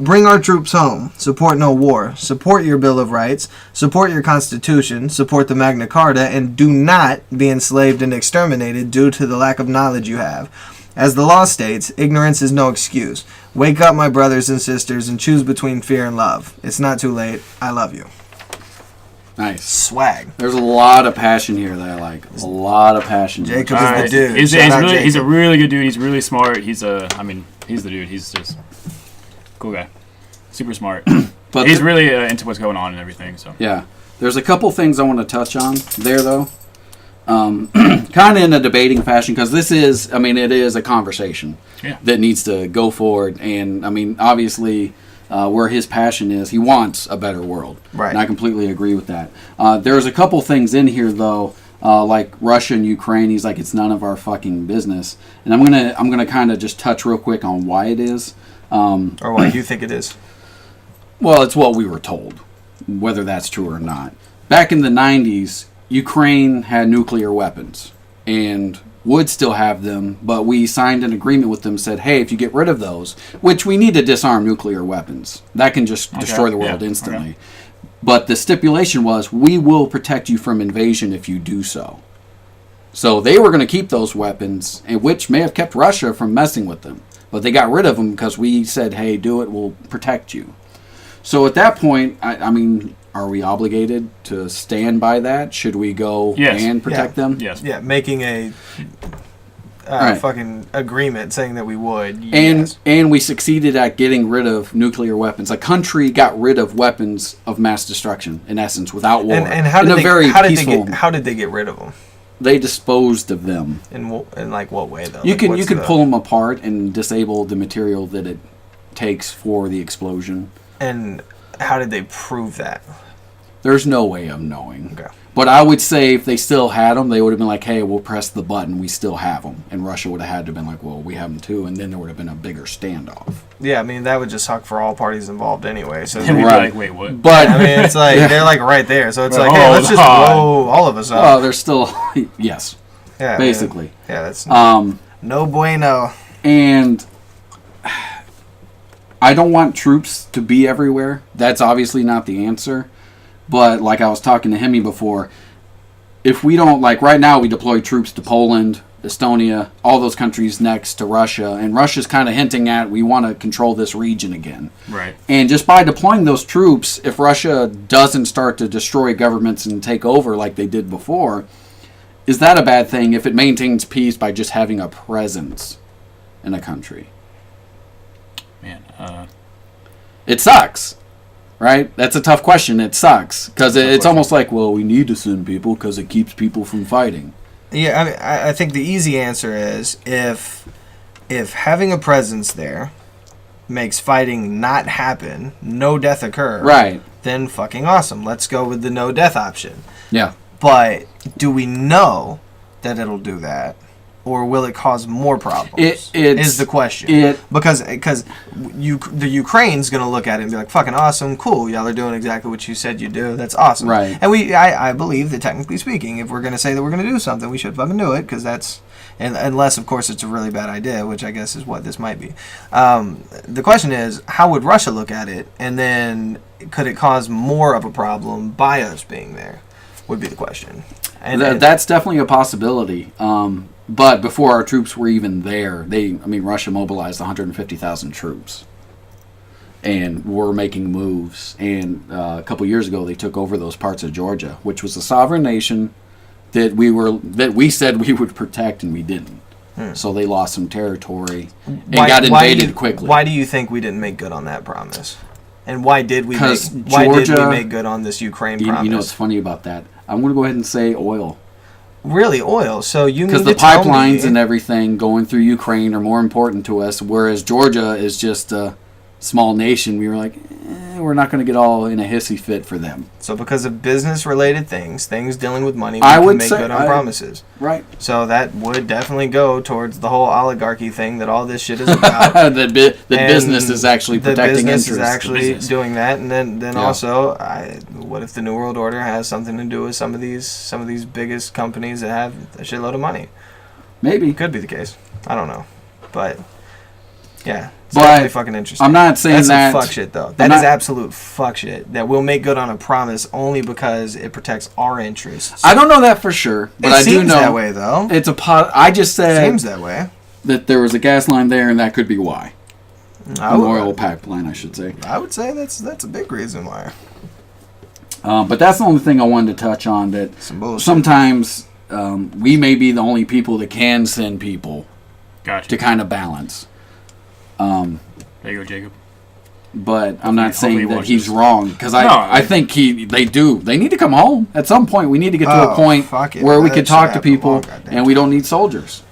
Bring our troops home. Support no war. Support your Bill of Rights. Support your Constitution. Support the Magna Carta. And do not be enslaved and exterminated due to the lack of knowledge you have. As the law states, ignorance is no excuse. Wake up, my brothers and sisters, and choose between fear and love. It's not too late. I love you. Nice. Swag. There's a lot of passion here that I like. A lot of passion. Jacob is the dude. He's a really good dude. He's really smart. He's the dude. He's just cool guy. Super smart. But he's really into what's going on and everything. So yeah. There's a couple things I want to touch on there, though. Kind of in a debating fashion, because it is a conversation that needs to go forward. And, obviously... where his passion is, he wants a better world. Right. And I completely agree with that. There's a couple things in here though, like Russia and Ukraine. He's like, it's none of our fucking business. And I'm gonna kind of just touch real quick on why it is. Or why you think it is. Well, it's what we were told, whether that's true or not. Back in the 90s, Ukraine had nuclear weapons and would still have them, but we signed an agreement with them, said, hey, if you get rid of those, which we need to disarm nuclear weapons. That can just destroy the world instantly. Okay. But the stipulation was, we will protect you from invasion if you do so. So they were going to keep those weapons, and which may have kept Russia from messing with them. But they got rid of them because we said, hey, do it, we'll protect you. So at that point, are we obligated to stand by that? Should we go and protect them? Yes. Yeah, making a fucking agreement saying that we would. And we succeeded at getting rid of nuclear weapons. A country got rid of weapons of mass destruction, in essence, without war. And how did they get rid of them? They disposed of them. In like what way though? You could pull them apart and disable the material that it takes for the explosion. And how did they prove that? There's no way of knowing. Okay. But I would say if they still had them, they would have been like, hey, we'll press the button. We still have them. And Russia would have had to have been like, well, we have them too. And then there would have been a bigger standoff. Yeah, I mean, that would just suck for all parties involved anyway. So we'd be like, wait, what? But I mean, it's like, they're like right there. So it's like, hey, let's just blow all of us up. Well, they're still, yes. Yeah. Basically. Yeah, that's no bueno. And I don't want troops to be everywhere. That's obviously not the answer. But like I was talking to Hemi before, if we don't, like right now we deploy troops to Poland, Estonia, all those countries next to Russia, and Russia's kind of hinting at we want to control this region again. Right. And just by deploying those troops, if Russia doesn't start to destroy governments and take over like they did before, is that a bad thing if it maintains peace by just having a presence in a country? Man, it sucks. Right? That's a tough question. It sucks. Because it's almost like, well, we need to send people because it keeps people from fighting. Yeah, I mean, I think the easy answer is if having a presence there makes fighting not happen, no death occur, right? Then fucking awesome. Let's go with the no death option. Yeah. But do we know that it'll do that? Or will it cause more problems? Is the question. Because the Ukraine's going to look at it and be like, fucking awesome, cool, y'all are doing exactly what you said you do, that's awesome. Right. And I believe that technically speaking, if we're going to say that we're going to do something, we should fucking do it, because that's, unless of course it's a really bad idea, which I guess is what this might be. The question is, how would Russia look at it, and then could it cause more of a problem by us being there, would be the question. And that's definitely a possibility. But before our troops were even there, Russia mobilized 150,000 troops, and were making moves. And a couple years ago, they took over those parts of Georgia, which was a sovereign nation that we said we would protect, and we didn't. So they lost some territory and got invaded quickly. Why do you think we didn't make good on that promise? And why did we make good on this Ukraine promise? You know what's funny about that? I'm going to go ahead and say oil. Really, oil. So you mean because the pipelines and everything going through Ukraine are more important to us, whereas Georgia is just a small nation. We were like, we're not going to get all in a hissy fit for them. So because of business-related things dealing with money, we can make good on promises. Right. So that would definitely go towards the whole oligarchy thing that all this shit is about. The business is actually protecting interests. The business is actually doing that, and then also, what if the New World Order has something to do with some of these biggest companies that have a shitload of money? Maybe. Could be the case. I don't know, but yeah. It's but definitely fucking interesting. I'm not saying that's that. That's fuck shit, though. That is absolute fuck shit. That we'll make good on a promise only because it protects our interests. I don't know that for sure, but I do know that way, though. It's I just said it seems that way. That there was a gas line there, and that could be why. An oil pipeline, I should say. I would say that's a big reason why. But that's the only thing I wanted to touch on. That sometimes we may be the only people that can send people to kind of balance. There you go, Jacob. But I'm not saying that he's wrong, because I think they do. They need to come home at some point. We need to get to a point where we can talk to people, and we don't need soldiers.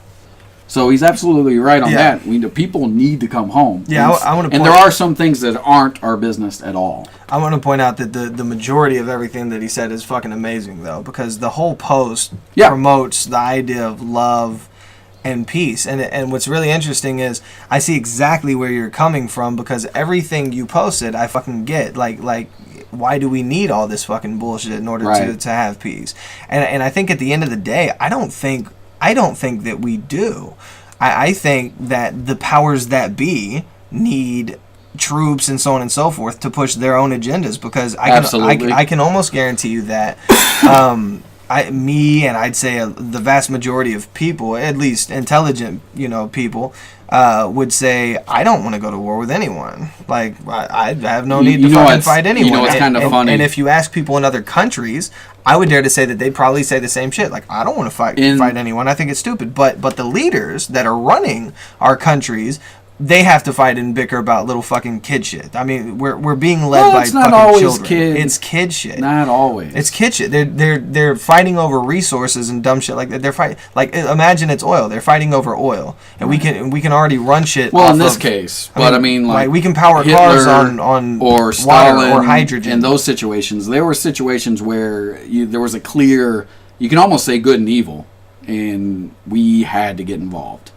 So he's absolutely right on that. The people need to come home. Yeah, I want to. And there are some things that aren't our business at all. I want to point out that the majority of everything that he said is fucking amazing, though, because the whole post promotes the idea of love and peace. And what's really interesting is I see exactly where you're coming from, because everything you posted I fucking get. Like why do we need all this fucking bullshit in order to have peace? And I think at the end of the day, I don't think that we do. I think that the powers that be need troops and so on and so forth to push their own agendas, because I can almost guarantee you that I'd say the vast majority of people, at least intelligent, people, would say, I don't want to go to war with anyone. Like, I have no need to fucking fight anyone. You know what's kind of funny? And if you ask people in other countries, I would dare to say that they'd probably say the same shit. Like, I don't want to fight anyone. I think it's stupid. But the leaders that are running our countries, they have to fight and bicker about little fucking kid shit. I mean, we're being led by fucking children. It's kid shit. Not always. It's kid shit. They're fighting over resources and dumb shit like that. They're fighting, like, imagine it's oil. They're fighting over oil, and we can already run shit. Well, in this case, I mean, like we can power Hitler cars on or water Stalin or hydrogen. In those situations, there were situations where there was a clear, you can almost say good and evil, and we had to get involved.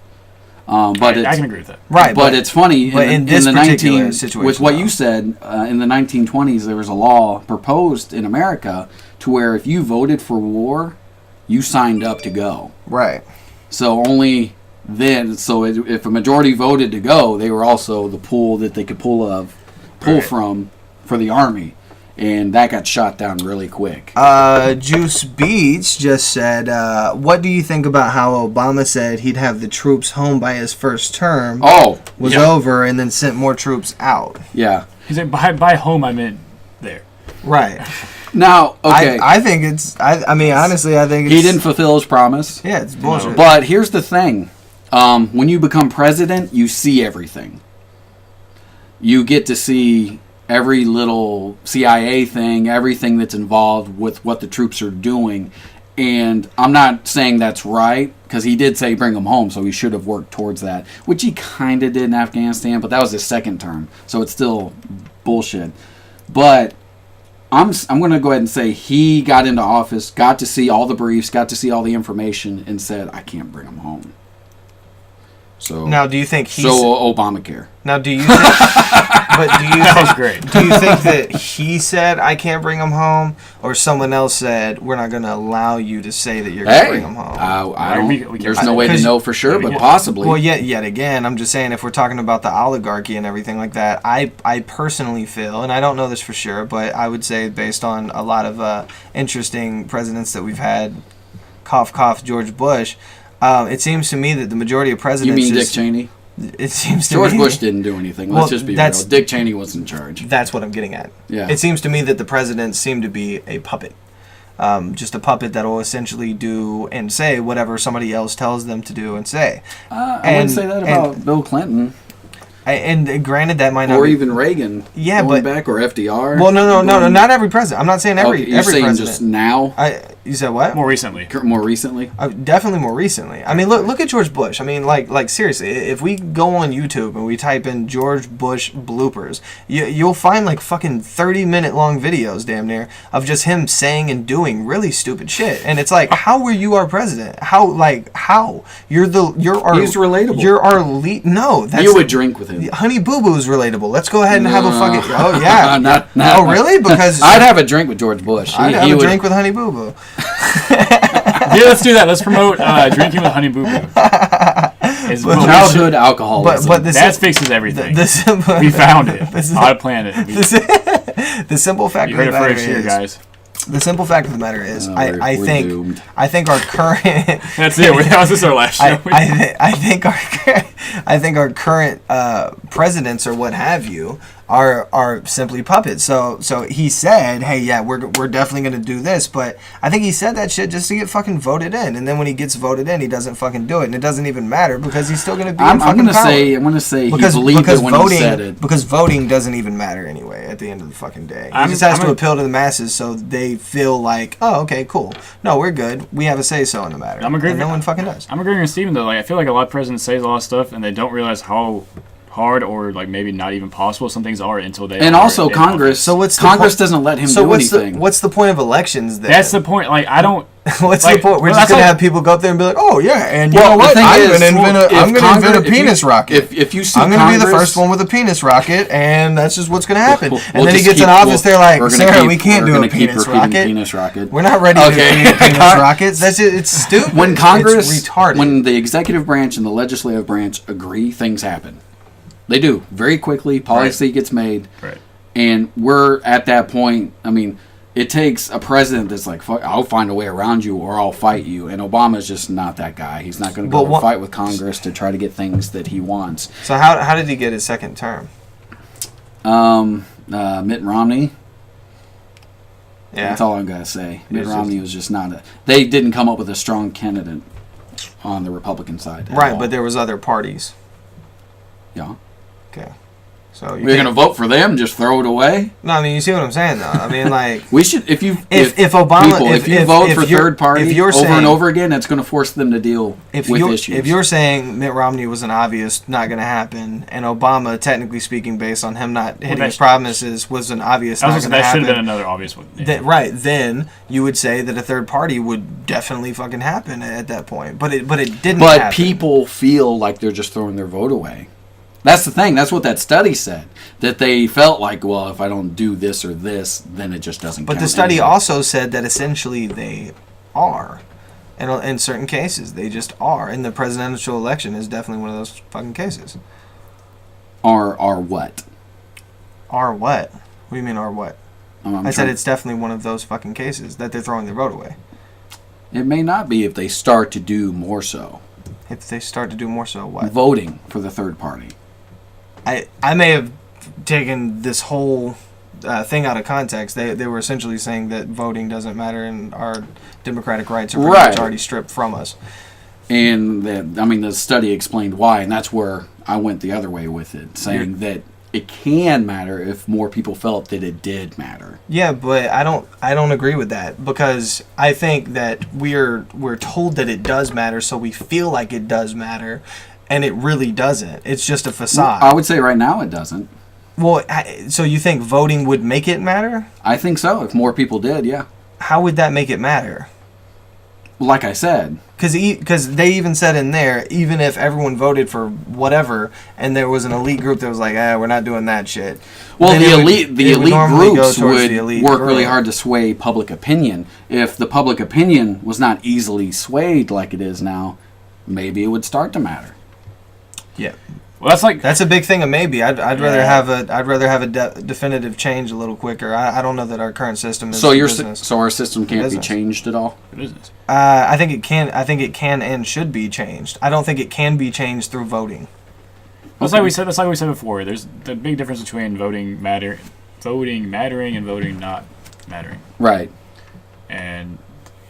But I can agree with that. Right, but it's funny. But in this particular situation, with what you said, in the 1920s, there was a law proposed in America to where if you voted for war, you signed up to go. Right. So only then, if a majority voted to go, they were also the pool that they could pull from for the army. And that got shot down really quick. Juice Beats just said, what do you think about how Obama said he'd have the troops home by his first term was over and then sent more troops out? Yeah. He said by home I meant there. Right. Now, okay. I think it's, I mean, honestly, I think it's... He didn't fulfill his promise. Yeah, it's bullshit. But here's the thing. When you become president, you see everything. You get to see every little CIA thing, everything that's involved with what the troops are doing. And I'm not saying that's right, because he did say bring them home, so he should have worked towards that, which he kind of did in Afghanistan, but that was his second term, so it's still bullshit. But I'm going to go ahead and say he got into office, got to see all the briefs, got to see all the information, and said, I can't bring them home. So now, do you think he's... So Obamacare. Now, do you think... But do you think that he said, I can't bring him home, or someone else said, we're not going to allow you to say that you're going to bring him home? There's no way to know for sure, but possibly. Well, yet again, I'm just saying, if we're talking about the oligarchy and everything like that, I personally feel, and I don't know this for sure, but I would say based on a lot of interesting presidents that we've had, cough, cough, George Bush, it seems to me that the majority of presidents... You mean Dick Cheney? It seems to George me... Bush didn't do anything. Let's just be real. Dick Cheney was in charge. That's what I'm getting at. Yeah. It seems to me that the presidents seem to be a puppet. Just a puppet that will essentially do and say whatever somebody else tells them to do and say. I wouldn't say that about Bill Clinton. And granted, that might not or be... even Reagan. Yeah, going back, or FDR. Well, no, not every president. I'm not saying every you're saying president. Just now? You said what? More recently. More recently? Definitely more recently. I mean, look at George Bush. I mean, like seriously, if we go on YouTube and we type in George Bush bloopers, you'll find like fucking 30-minute long videos, damn near, of just him saying and doing really stupid shit. And it's like, how were you our president? How? You're our... He's relatable. You're our lead... No, that's... You would drink with him. Honey Boo Boo's relatable. Let's go ahead and have a fucking... Oh, yeah. not, oh, really? Because... I'd have a drink with George Bush. I'd have a drink with Honey Boo Boo. Yeah, let's do that. Let's promote drinking with Honey Boo Boo. Childhood alcoholism. But that fixes everything. We found it. I planned it. The simple fact of the matter is... You heard it first here, guys. The simple fact of the matter is, I think our current... That's it. This is our last show. I think our current presidents or what have you are simply puppets. So he said, hey, yeah, we're definitely going to do this, but I think he said that shit just to get fucking voted in, and then when he gets voted in, he doesn't fucking do it, and it doesn't even matter because he's still going to be in fucking power. I'm going to say he believed it when he said it. Because voting doesn't even matter anyway at the end of the fucking day. He just has to appeal to the masses so they feel like, oh, okay, cool. No, we're good. We have a say-so in the matter. I'm agreeing. No one fucking does. I'm agreeing with Steven, though. Like, I feel like a lot of presidents say a lot of stuff, and they don't realize how hard or like maybe not even possible some things are until they and also Congress. So Congress doesn't let him do anything. What's the point of elections then? That's the point. Like I don't. What's the point? We're just gonna have people go up there and be like, oh yeah, and you know what? I'm gonna invent a penis rocket. If you see, I'm gonna be the first one with a penis rocket, and that's just what's gonna happen. And then he gets in office, they're like, Sarah, we can't do a penis rocket. We're not ready to do penis rockets. That's it. It's stupid. When Congress, it's retarded. When the executive branch and the legislative branch agree, things happen. They do very quickly. Policy gets made, right. And we're at that point. I mean, it takes a president that's like, fuck, I'll find a way around you or I'll fight you. And Obama's just not that guy. He's not going to go fight with Congress to try to get things that he wants. So how did he get his second term? Mitt Romney. Yeah. That's all I'm going to say. Mitt Romney was just not they didn't come up with a strong candidate on the Republican side. Right, but there was other parties. Yeah. Okay. So you're going to vote for them? Just throw it away? No, I mean, you see what I'm saying, though. I mean, like we should. If Obama, people, if you vote for third party over and over again, it's going to force them to deal with issues. If you're saying Mitt Romney was an obvious not going to happen, and Obama, technically speaking, based on him not hitting his promises, was an obvious not going to happen. That should have been another obvious one. Yeah. Then you would say that a third party would definitely fucking happen at that point. But it didn't. But people feel like they're just throwing their vote away. That's the thing. That's what that study said. That they felt like, well, if I don't do this or this, then it just doesn't count. But the study also said that essentially they are. And in certain cases, they just are. And the presidential election is definitely one of those fucking cases. Are what? Are what? What do you mean, are what? I said it's definitely one of those fucking cases that they're throwing their vote away. It may not be if they start to do more so. If they start to do more so, what? Voting for the third party. I may have taken this whole thing out of context. They were essentially saying that voting doesn't matter and our democratic rights are pretty much already stripped from us. And the study explained why, and that's where I went the other way with it, saying that it can matter if more people felt that it did matter. Yeah, but I don't agree with that, because I think that we're told that it does matter, so we feel like it does matter. And it really doesn't. It's just a facade. I would say right now it doesn't. Well, so you think voting would make it matter? I think so. If more people did, yeah. How would that make it matter? Like I said. Because they even said in there, even if everyone voted for whatever, and there was an elite group that was like, we're not doing that shit. Well, the elite groups would work really hard to sway public opinion. If the public opinion was not easily swayed like it is now, maybe it would start to matter. Yeah, well, that's a big thing. Of maybe I'd rather have a definitive change a little quicker. I don't know that our current system is. So our system can't be changed at all. Business. I think it can. I think it can and should be changed. I don't think it can be changed through voting. That's like we said before. There's the big difference between voting mattering and voting not mattering. Right. And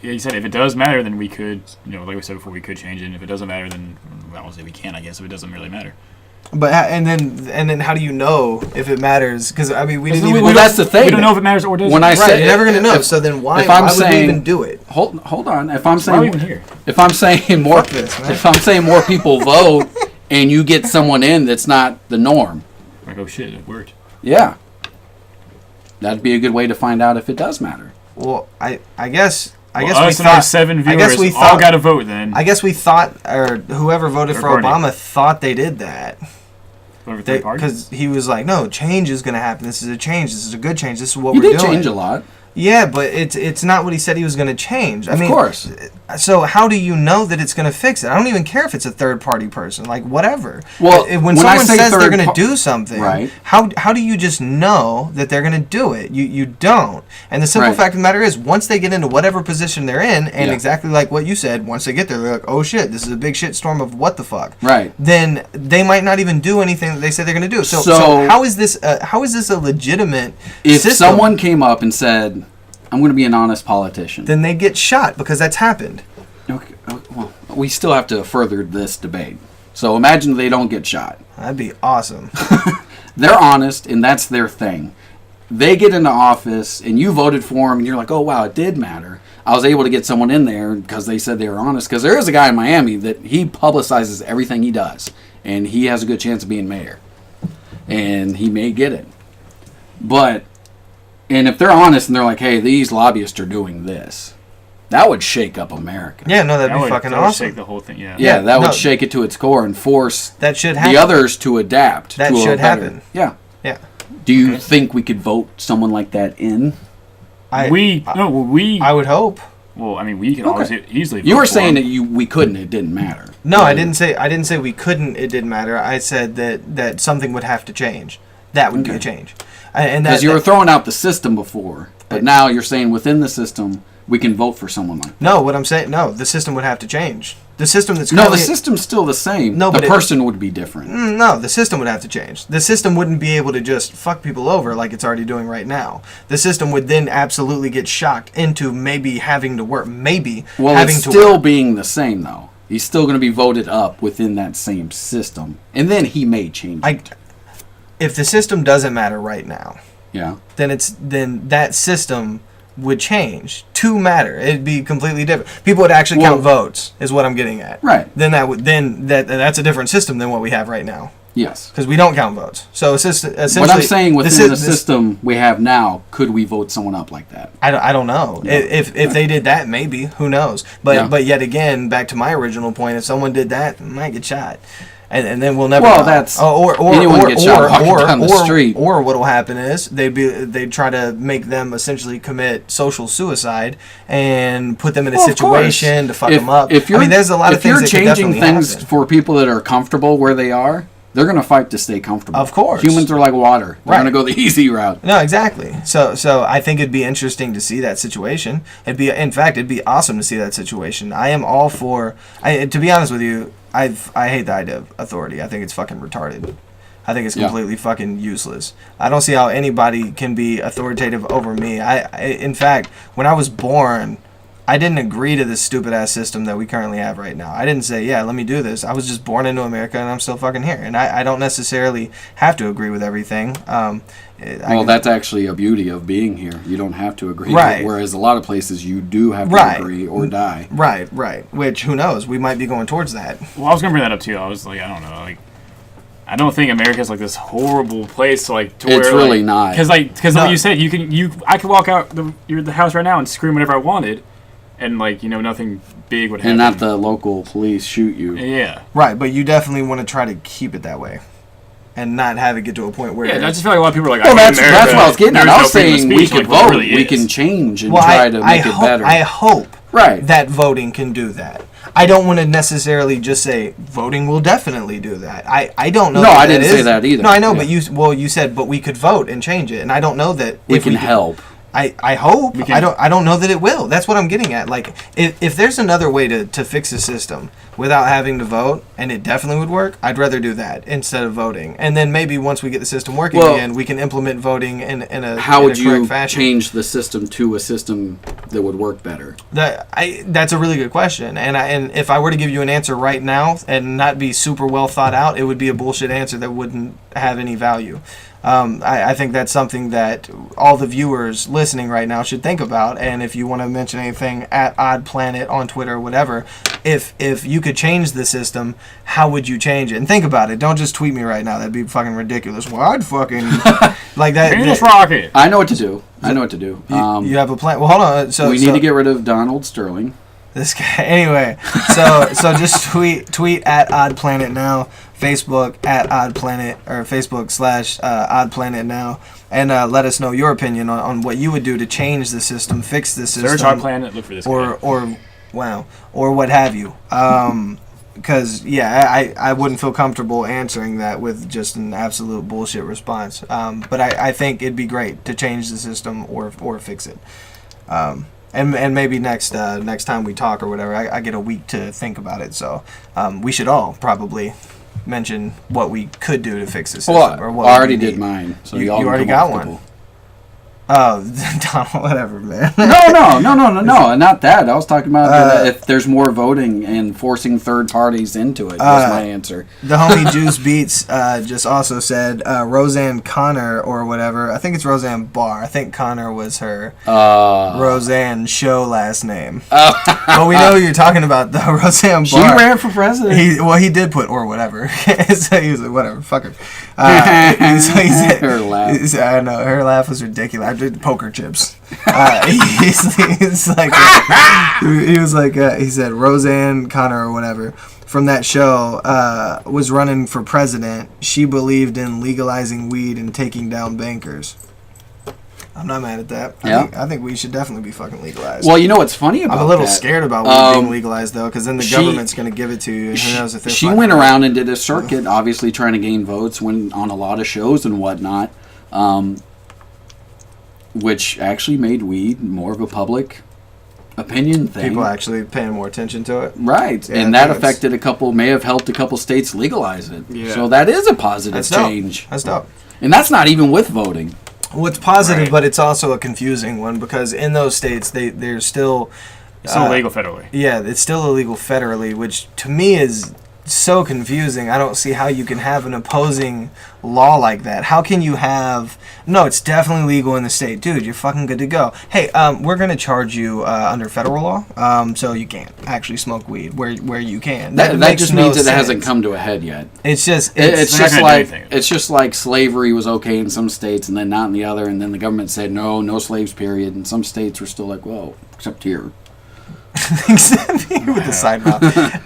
yeah, you said if it does matter, then we could, like we said before, we could change it. And if it doesn't matter, then I won't say we can, I guess, if it doesn't really matter. But and then how do you know if it matters? Because I mean, we didn't even. Well, that's the thing. We don't know if it matters or doesn't. When I say you're never going to know. So then why would we even do it? Hold on. If I'm saying why are we even here? If I'm saying more, if I'm saying more people vote, and you get someone in that's not the norm. Like, oh shit, it worked. Yeah. That'd be a good way to find out if it does matter. Well, I guess we us and thought our 7 viewers all got to vote then. I guess we thought, or whoever voted for Obama thought they did that. Because he was like, no, change is going to happen. This is a change. This is a good change. This is what we're doing. He did change a lot. Yeah, but it's not what he said he was going to change. Of course. So how do you know that it's going to fix it? I don't even care if it's a third-party person. Like, whatever. Well, when someone says they're going to do something, right. how do you just know that they're going to do it? You don't. And the simple fact of the matter is, once they get into whatever position they're in, and exactly like what you said, once they get there, they're like, oh shit, this is a big shit storm of what the fuck. Right. Then they might not even do anything that they say they're going to do. So how is this a legitimate if system? Someone came up and said, I'm going to be an honest politician, then they get shot because that's happened. Okay, well, we still have to further this debate. So imagine they don't get shot. That'd be awesome. They're honest, and that's their thing. They get into office, and you voted for them, and you're like, oh, wow, it did matter. I was able to get someone in there because they said they were honest. Because there is a guy in Miami that he publicizes everything he does, and he has a good chance of being mayor. And he may get it. And if they're honest and they're like, hey, these lobbyists are doing this, that would shake up America. Yeah, no, that'd be fucking awesome. Shake the whole thing, yeah. Yeah, that would shake it to its core and force the others to adapt. That should happen. Yeah. Yeah. Do you think we could vote someone like that in? I would hope. Well, I mean, we can always easily vote You were for saying them. that we couldn't, it didn't matter. No, I didn't say we couldn't, it didn't matter. I said that something would have to change. That would be a change. And because you were throwing out the system before, but now you're saying within the system we can vote for someone like that. No, what I'm saying, the system would have to change. The system that's the system's still the same. No, but the person would be different. No, the system would have to change. The system wouldn't be able to just fuck people over like it's already doing right now. The system would then absolutely get shocked into maybe having to work. It's still being the same though. He's still going to be voted up within that same system, and then he may change it. If the system doesn't matter right now, then that system would change to matter. It'd be completely different. People would actually count votes, is what I'm getting at. Right. Then that's a different system than what we have right now. Yes. Because we don't count votes. So essentially, what I'm saying within the system we have now, could we vote someone up like that? I don't know. No. If they did that, maybe. Who knows? But yet again, back to my original point, if someone did that, might get shot. And then we'll never. Well, know. That's anyone gets shot walking down the street. Or what'll happen is they'd try to make them essentially commit social suicide and put them in a situation to fuck them up. There's a lot of things. If you're changing things for people that are comfortable where they are, they're going to fight to stay comfortable. Of course, humans are like water. They're going to go the easy route. No, exactly. So I think it'd be interesting to see that situation. It'd be awesome to see that situation. I am all for. To be honest with you, I hate the idea of authority. I think it's fucking retarded. I think it's completely fucking useless. I don't see how anybody can be authoritative over me. In fact, when I was born, I didn't agree to this stupid ass system that we currently have right now. I didn't say, yeah, let me do this. I was just born into America and I'm still fucking here. And I don't necessarily have to agree with everything. That's actually a beauty of being here. You don't have to agree. Right. Whereas a lot of places you do have to agree or die. Right. Which, who knows? We might be going towards that. Well, I was going to bring that up too. I was like, I don't know. I don't think America's like this horrible place to it's really not. Because like you said, I could walk out the house right now and scream whatever I wanted. And, nothing big would happen. And not the local police shoot you. Yeah. Right, but you definitely want to try to keep it that way. And not have it get to a point where... Yeah, I just feel like a lot of people are like, that's what I was getting at. I was saying we can vote. Really we can change and try to make it better. I hope that voting can do that. I don't want to necessarily just say voting will definitely do that. I don't know. No, I didn't say that either. No, I know, but you said, but we could vote and change it. And I don't know that... We can help. I hope. I don't know that it will. That's what I'm getting at. Like, if there's another way to fix a system without having to vote, and it definitely would work, I'd rather do that instead of voting. And then maybe once we get the system working again, we can implement voting in a correct fashion. How would you change the system to a system that would work better? That's a really good question. And if I were to give you an answer right now and not be super well thought out, it would be a bullshit answer that wouldn't have any value. I think that's something that all the viewers listening right now should think about. And if you want to mention anything at Odd Planet on Twitter or whatever, if you could change the system, how would you change it? And think about it. Don't just tweet me right now. That'd be fucking ridiculous. Well, I'd fucking like that. Venus rocket. I know what to do. You have a plan. Well, hold on. So we need to get rid of Donald Sterling. This guy. Anyway, so just tweet at Odd Planet now. Facebook at Odd Planet or Facebook/Odd Planet now, and let us know your opinion on what you would do to change the system, fix the system. Search Odd Planet, look for this or what have you. Because I wouldn't feel comfortable answering that with just an absolute bullshit response. But I think it'd be great to change the system or fix it. And maybe next time we talk or whatever, I get a week to think about it. So we should all probably mention what we could do to fix the system. Or what I already did mine. So you already got one. Oh, Donald, whatever, man. No, not that. I was talking about if there's more voting and forcing third parties into it. Was my answer. The homie Juice Beats just also said Roseanne Connor or whatever. I think it's Roseanne Barr. I think Connor was her Roseanne show last name. But we know who you're talking about, though. Roseanne Barr. She ran for president. He did put or whatever. So he was like, whatever, fuck her. So he said, her laugh. I know, her laugh was ridiculous. Poker chips. He said Roseanne Connor or whatever from that show was running for president. She believed in legalizing weed and taking down bankers. I'm not mad at that. Yeah. I think we should definitely be fucking legalized. Well, you know what's funny about I'm a little that? scared about weed being legalized, though, because then the government's going to give it to you, and who knows if they're She went around and did a circuit, obviously trying to gain votes, went on a lot of shows and whatnot, which actually made weed more of a public opinion thing. People actually paying more attention to it. Right, Yeah, and that affected may have helped a couple states legalize it. Yeah. So that is a positive That's dope. change. That's dope. And that's not even with voting. Well, it's positive, but it's also a confusing one because in those states, they're still... It's still illegal federally. Yeah, it's still illegal federally, which to me is so confusing. I don't see how you can have an opposing law like that. How can you have... No, it's definitely legal in the state. Dude, you're fucking good to go. Hey, we're going to charge you under federal law, so you can't actually smoke weed where you can. That makes just no means that it sense. hasn't come to a head yet. It's just... It's just like slavery was okay in some states and then not in the other, and then the government said no slaves, period, and some states were still like, well, except here. With the side mouth.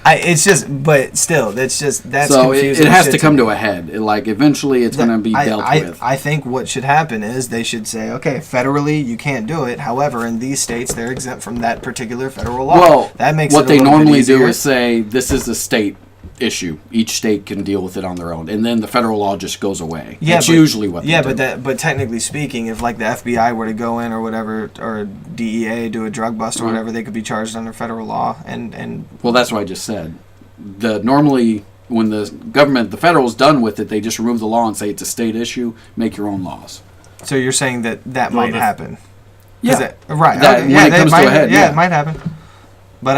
It's just, but still, that's so confusing. it has to come to a head. Eventually it's going to be dealt with. I think what should happen is they should say, okay, federally you can't do it. However, in these states they're exempt from that particular federal law. Well, that makes what it a they little bit normally do easier. is say this is a state issue. Each state can deal with it on their own, and then the federal law just goes away. That's usually what they do. But technically speaking, if like the FBI were to go in or whatever, or DEA do a drug bust or whatever, they could be charged under federal law. And well, that's what I just said. Normally when the federal's done with it, they just remove the law and say it's a state issue. Make your own laws. So you're saying that might happen? Yeah, right. When it comes to a head, it might happen. But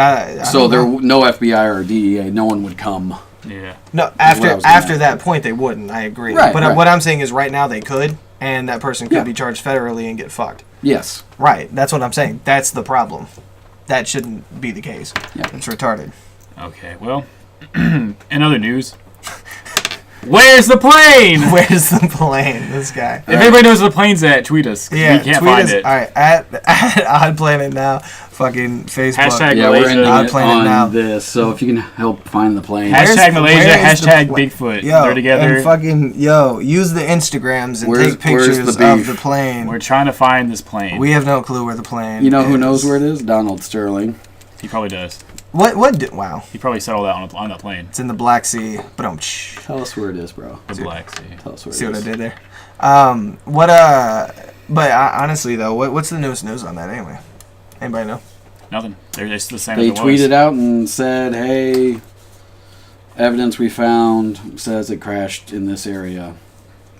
no FBI or DEA, no one would come. Yeah. No, after that point they wouldn't. I agree. Right, but what I'm saying is right now they could, and that person could be charged federally and get fucked. Yes. Right. That's what I'm saying. That's the problem. That shouldn't be the case. Yeah. It's retarded. Okay. Well, in other news. Where's the plane? Where's the plane? This guy. If anybody knows where the plane's at, tweet us. Yeah, we can't tweet find us. it. All right, at Odd Planet Now, fucking Facebook. Hashtag yeah, Malaysia. we're ending Odd it Planet on Now. this. So if you can help find the plane. Hashtag Malaysia. where's the Hashtag pla- Bigfoot. Yo, They're together. and fucking use the Instagrams and take pictures of the plane. We're trying to find this plane. We have no clue where the plane. You know who is. knows where it is? Donald Sterling. He probably does. Wow. He probably settled out on that plane. It's in the Black Sea. But Tell us where it is, bro. The Black Sea. Tell us where it is. See what I did there? But honestly though, what's the newest news on that anyway? Anybody know? Nothing. They're just the same They as it tweeted was. out and said, "Hey, evidence we found says it crashed in this area.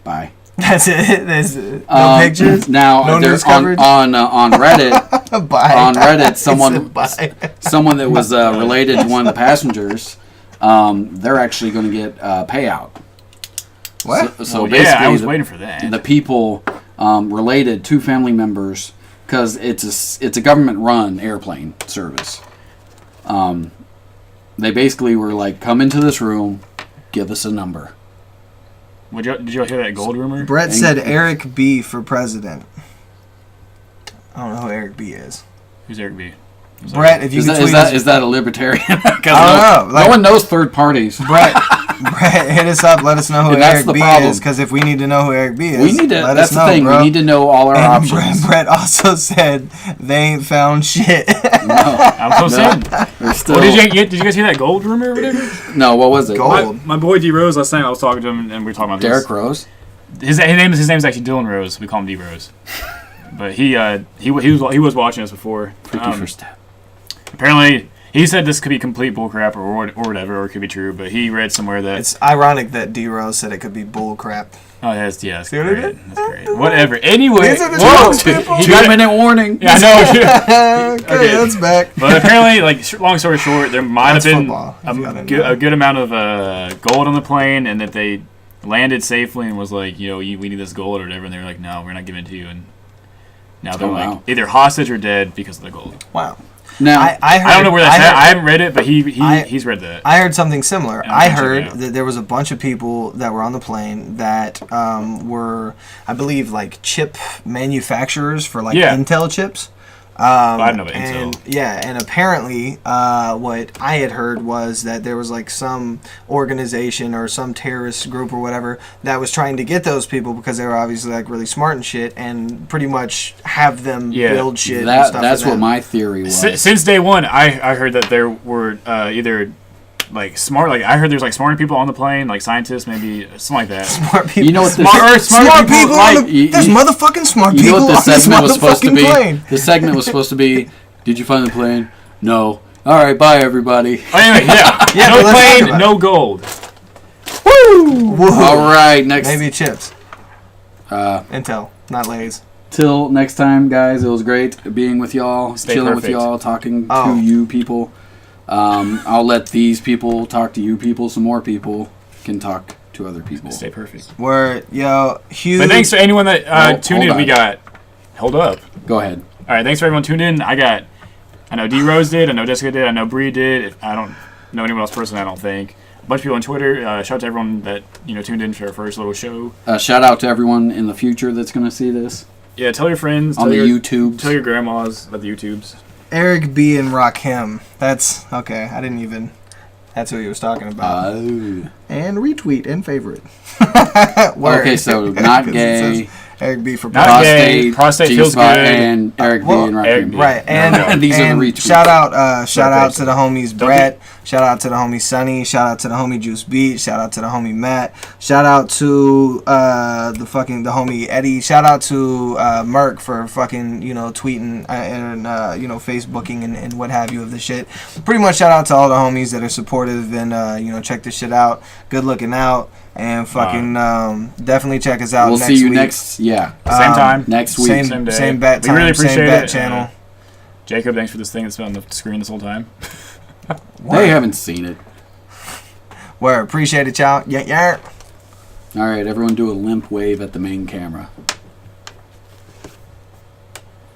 Bye." That's it. There's no pictures. Now no news coverage. on Reddit. Bye. On Reddit, someone that was related to one of the passengers, they're actually going to get payout. What? So Well, basically, yeah, I was waiting for that. The people related to family members, because it's a government-run airplane service. They basically were like, "Come into this room, give us a number." Did you hear that gold rumor? Brett said Eric B for president. I don't know who Eric B is. Who's Eric B? Brett, if you is can that, tweet is that, us, is that a libertarian? I don't know. No one knows third parties. Brett, hit us up. Let us know who And that's Eric the B problem. is. Because if we need to know who Eric B is, We need to. let That's us the know, thing. bro. We need to know all our And options. Brett also said they ain't found shit. No, I'm so sad. They're still, Well, did you guys hear that gold rumor or whatever? no, what was it? Gold. My boy D Rose last night, I was talking to him and we were talking about Derek this. Rose. His name's actually Dylan Rose. We call him D Rose. But he was watching us before. Freaky first step. Apparently, he said this could be complete bullcrap or whatever, or it could be true. But he read somewhere that It's ironic that D Rose said it could be bull crap. that's See what I great. did? That's great. Whatever. Anyway, These are the whoa, jokes, people. 2-minute warning. Yeah, I know. Okay, that's back. But apparently, long story short, there might That's have been football, if you wanna know. a good amount of gold on the plane, and that they landed safely and was like, we need this gold or whatever, and they were like, no, we're not giving it to you, and now they're wow. either hostage or dead because of the gold. Wow. Now, I heard, I don't know where that's at. I haven't read it, but he's read that. I heard something similar. Yeah, I check it heard out. that there was a bunch of people that were on the plane that were, I believe, like chip manufacturers for like Yeah. Intel chips. I don't know about and intel. yeah, and apparently, what I had heard was that there was like some organization or some terrorist group or whatever that was trying to get those people because they were obviously like really smart and shit, and pretty much have them build shit. and stuff That's for them. what my theory was. Since day one, I heard that there were either like smart, like I heard there's like smarter people on the plane, like scientists, maybe something like that. Smart people. You know what smart people like? on the, there's motherfucking smart You people know what the on this segment was supposed to motherfucking be? plane. The segment was supposed to be, did you find the plane? No. All right, bye everybody. Anyway, yeah, Yeah, no but let's talk plane, about no gold. Woo! All right, next. Maybe chips. Intel, not Lay's. Till next time, guys. It was great being with y'all, Stay chilling with perfect. y'all, talking Oh. to you people. I'll let these people talk to you people. Some more people can talk to other people. Stay perfect. Word, yo, huge. But thanks to anyone that tuned hold in. We on. got. Hold up. Go ahead. All right, thanks for everyone tuned in. I know D Rose did. I know Jessica did. I know Bree did. I don't know anyone else personally. I don't think. A bunch of people on Twitter. Shout out to everyone that tuned in for our first little show. Shout out to everyone in the future that's going to see this Yeah, tell your friends. on tell the your, YouTubes. Tell your grandmas about the YouTubes. Eric B. and Rakim. That's okay. I didn't even. That's who he was talking about. Oh. And retweet and favorite. Word. Okay, so not 'Cause it gay. says Eric B. for Not gay. Prostate feels G-spot, good. and Eric B. Well, and Rakim Eric B. B. Right, and These are and the retweets. shout out to the homies Don't Brett, shout out to the homie Sonny, shout out to the homie Juice Beat, shout out to the homie Matt, shout out to the homie Eddie, shout out to Merc for fucking tweeting and Facebooking and what have you of the shit. Pretty much shout out to all the homies that are supportive and check this shit out. Good looking out. And fucking definitely check us out. We'll next see you week. next. Yeah, Same time. next week. Same day. same bat We time. really appreciate same bat it. channel. Jacob, thanks for this thing that's been on the screen this whole time. They haven't seen it. Word, appreciate it, y'all. Yeah. All right, everyone, do a limp wave at the main camera.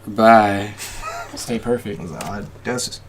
Bye. Stay perfect. Doses.